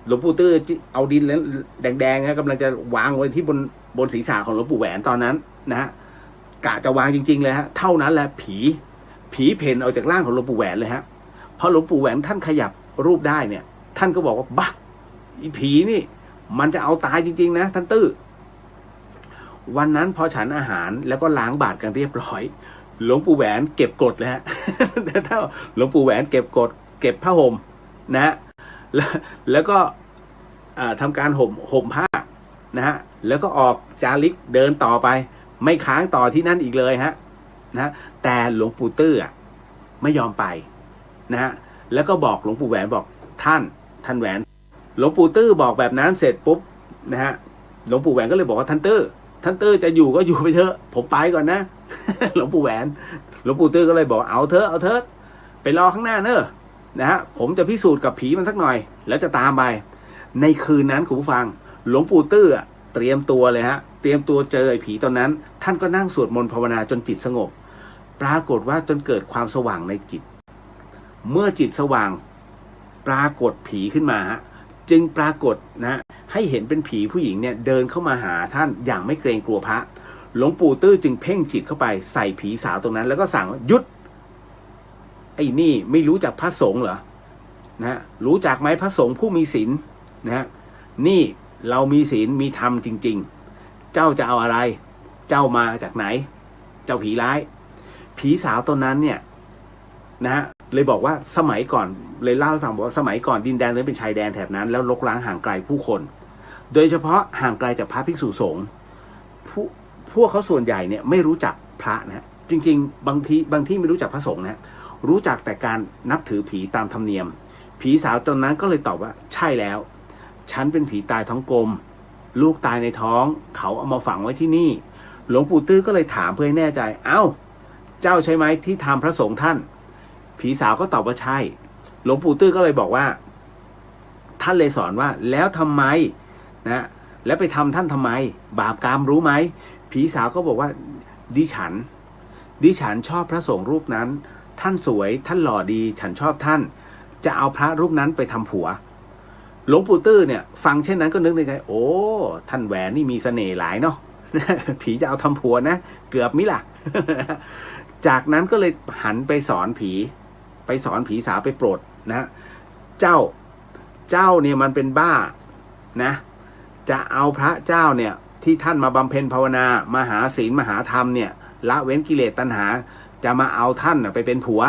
S2: หลวงปู่ตื้อเอาดินแดงๆนะกำลังจะวางไว้ที่บนศีรษะของหลวงปู่แหวนตอนนั้นนะฮะกะจะวางจริงๆเลยฮะเท่านั้นแหละผีเพ่นออกจากร่างของหลวงปู่แหวนเลยฮะพอหลวงปู่แหวนท่านขยับรูปได้เนี่ยท่านก็บอกว่าบ้าอีผีนี่มันจะเอาตายจริงๆนะท่านตื้อวันนั้นพอฉันอาหารแล้วก็ล้างบาตรกันเรียบร้อยหลวงปู่แหวนเก็บกดเลยฮะ ถ้าหลวงปู่แหวนเก็บกดเก็บผ้าห่มนะฮะแล้วก็ทำการห่มผ้านะฮะแล้วก็ออกจาริกเดินต่อไปไม่ค้างต่อที่นั่นอีกเลยฮะนะแต่หลวงปู่ตื้อไม่ยอมไปนะฮะแล้วก็บอกหลวงปู่แหวนบอกท่านแหวนหลวงปู่ตื้อบอกแบบนั้นเสร็จปุ๊บนะฮะหลวงปู่แหวนก็เลยบอกว่าท่านตื้อจะอยู่ก็อยู่ไปเถอะผมไปก่อนนะ หลวงปู่แหวนหลวงปู่ตื้อก็เลยบอกเอาเถอะไปรอข้างหน้าเนอะนะฮะผมจะพิสูจน์กับผีมันสักหน่อยแล้วจะตามไปในคืนนั้นคุณผู้ฟังหลวงปู่ตื้อเตรียมตัวเลยฮะเตรียมตัวเจอไอ้ผีตอนนั้นท่านก็นั่งสวดมนต์ภาวนาจนจิตสงบปรากฏว่าจนเกิดความสว่างในจิตเมื่อจิตสว่างปรากฏผีขึ้นมาฮะจึงปรากฏนะให้เห็นเป็นผีผู้หญิงเนี่ยเดินเข้ามาหาท่านอย่างไม่เกรงกลัวพระหลวงปู่ตื้อจึงเพ่งจิตเข้าไปใส่ผีสาวตรงนั้นแล้วก็สั่งว่าหยุดไอ้นี่ไม่รู้จักพระสงฆ์เหรอนะรู้จักไหมพระสงฆ์ผู้มีศีลนะนี่เรามีศีลมีธรรมจริงๆเจ้าจะเอาอะไรเจ้ามาจากไหนเจ้าผีร้ายผีสาวตนนั้นเนี่ยนะฮะเลยบอกว่าสมัยก่อนเลยเล่าให้ฟังบอกว่าสมัยก่อนดินแดนนั้นเป็นชายแดนแถบนั้นแล้วรกร้างห่างไกลผู้คนโดยเฉพาะห่างไกลจากพระภิกษุสงฆ์พวกเขาส่วนใหญ่เนี่ยไม่รู้จักพระนะจริงๆบางที่ไม่รู้จักพระสงฆ์นะรู้จักแต่การนับถือผีตามธรรมเนียมผีสาวตนนั้นก็เลยตอบว่าใช่แล้วฉันเป็นผีตายท้องกลมลูกตายในท้องเขาเอามาฝังไว้ที่นี่หลวงปู่ตื้อก็เลยถามเพื่อให้แน่ใจเอ้าเจ้าใช่ไหมที่ทำพระสงฆ์ท่านผีสาวก็ตอบว่าใช่หลวงปู่ตื้อก็เลยบอกว่าท่านเลยสอนว่าแล้วทำไมนะแล้วไปทำท่านทำไมบาปกรรมรู้ไหมผีสาวก็บอกว่าดิฉันชอบพระสงฆ์รูปนั้นท่านสวยท่านหล่อดีฉันชอบท่านจะเอาพระรูปนั้นไปทำผัวหลวงปู่ตื้อเนี่ยฟังเช่นนั้นก็นึกในใจโอ้ท่านแหวนนี่มีเสน่ห์หลายเนาะ ผีจะเอาทำผัวนะเกือบมิล่ะ จากนั้นก็เลยหันไปสอนผีสาวไปโปรดนะเจ้าเนี่ยมันเป็นบ้านะจะเอาพระเจ้าเนี่ยที่ท่านมาบำเพ็ญภาวนามาหาศีลมหาธรรมเนี่ยละเว้นกิเลสตัณหาจะมาเอาท่านไปเป็นผัว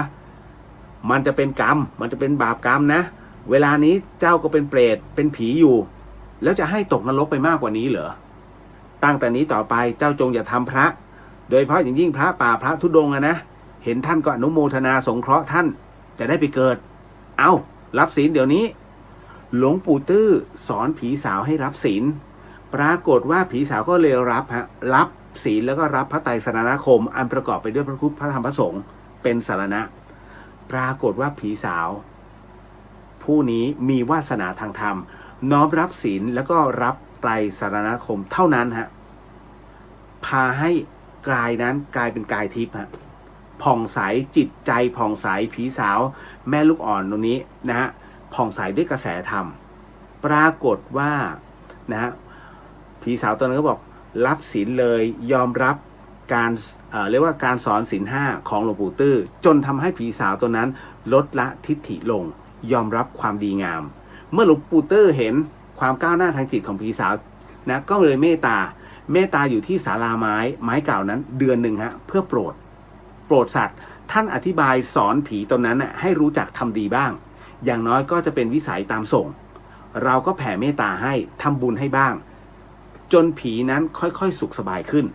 S2: มันจะเป็นกรรมมันจะเป็นบาปกรรมนะเวลานี้เจ้าก็เป็นเปรตเป็นผีอยู่แล้วจะให้ตกนรกไปมากกว่านี้เหรอตั้งแต่นี้ต่อไปเจ้าจงอย่าทำพระโดยเฉพาะอย่างยิ่งพระป่าพระธุดงค์นะเห็นท่านก็อนุโมทนาสงเคราะห์ท่านจะได้ไปเกิดเอารับศีลเดี๋ยวนี้หลวงปู่ตื้อสอนผีสาวให้รับศีลปรากฏว่าผีสาวก็เลยรับศีลแล้วก็รับพระไตรสรณคมอันประกอบไปด้วยพระพุทธพระธรรมพระสงฆ์เป็นสรณะปรากฏว่าผีสาวผู้นี้มีวาสนาทางธรรมน้อมรับศีลแล้วก็รับไตรสรณคมเท่านั้นฮะพาให้กายนั้นกลายเป็นกายทิพย์ฮะผ่องใสจิตใจผ่องใสผีสาวแม่ลูกอ่อนตรงนี้นะฮะผ่องใสด้วยกระแสธรรมปรากฏว่านะฮะผีสาวตอนนั้นก็บอกรับศีลเลยยอมรับการเรียกว่าการสอนศีล 5ของหลวงปู่ตื้อจนทำให้ผีสาวตัวนั้นลดละทิฏฐิลงยอมรับความดีงามเมื่อหลวงปู่ตื้อเห็นความก้าวหน้าทางจิตของผีสาวนะก็เลยเมตตาอยู่ที่ศาลาไม้เก่านั้นเดือนหนึ่งฮะเพื่อโปรดสัตว์ท่านอธิบายสอนผีตนนั้นนะให้รู้จักทำดีบ้างอย่างน้อยก็จะเป็นวิสัยตามส่งเราก็แผ่เมตตาให้ทำบุญให้บ้างจนผีนั้นค่อยๆสุขสบายขึ้น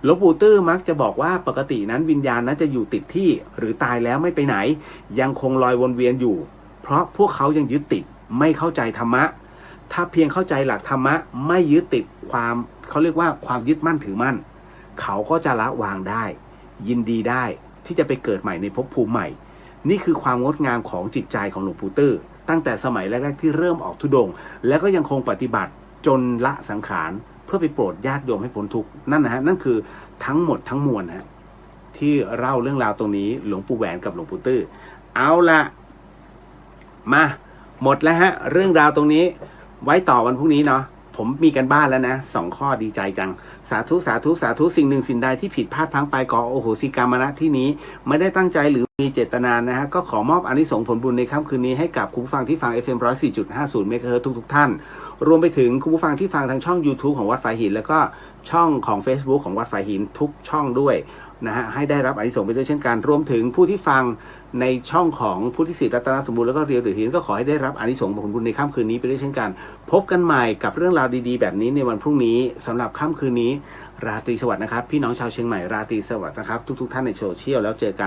S2: หลวงปู่ตื้อมักจะบอกว่าปกตินั้นวิญญาณนั้นจะอยู่ติดที่หรือตายแล้วไม่ไปไหนยังคงลอยวนเวียนอยู่เพราะพวกเขายังยึดติดไม่เข้าใจธรรมะถ้าเพียงเข้าใจหลักธรรมะไม่ยึดติดความเขาเรียกว่าความยึดมั่นถือมั่นเขาก็จะละวางได้ยินดีได้ ที่จะไปเกิดใหม่ในภพภูมิใหม่นี่คือความงดงามของจิตใจของหลวงปู่ตื้อตั้งแต่สมัยแรกๆที่เริ่มออกธุดงค์แล้วก็ยังคงปฏิบัติจนละสังขารเพื่อไปโปรดญาติโยมให้พ้นทุกข์นั่นนะฮะนั่นคือทั้งหมดทั้งมวลฮะที่เล่าเรื่องราวตรงนี้หลวงปู่แหวนกับหลวงปู่ตื้อเอาละมาหมดแล้วฮะเรื่องราวตรงนี้ไว้ต่อวันพรุ่งนี้เนาะผมมีกันบ้านแล้วนะ2 ข้อดีใจจังสาธุสาธุสาธุสิ่งหนึ่งสิ่งใดที่ผิดพลาดพลั้งไปขอโอโหสิกรรมนะที่นี้ไม่ได้ตั้งใจหรือมีเจตนานะฮะก็ขอมอบอานิสงส์ผลบุญในค่ำคืนนี้ให้กับคุณผู้ฟังที่ฟัง FM 104.50 เมกะเฮิรตซ์ทุกท่านรวมไปถึงคุณผู้ฟังที่ฟังทางช่อง YouTube ของวัดฝายหินแล้วก็ช่องของ Facebook ของวัดฝายหินทุกช่องด้วยนะฮะให้ได้รับอานิสงส์ไปด้วยเช่นกันรวมถึงผู้ที่ฟังในช่องของพุทธิสิทธิ์รัตนสมบูรณ์แล้วก็เรียวเดือดหินก็ขอให้ได้รับอานิสงส์ผลบุญในค่ำคืนนี้ไปด้วยเช่นกันพบกันใหม่กับเรื่องราวดีๆแบบนี้ในวันพรุ่งนี้สำหรับค่ำคืนนี้ราตรีสวัสดิ์นะครับพี่น้องชาวเชียงใหม่ราตรีสวัสดิ์นะครับทุกท่านในโซเชียลแล้วเจอกัน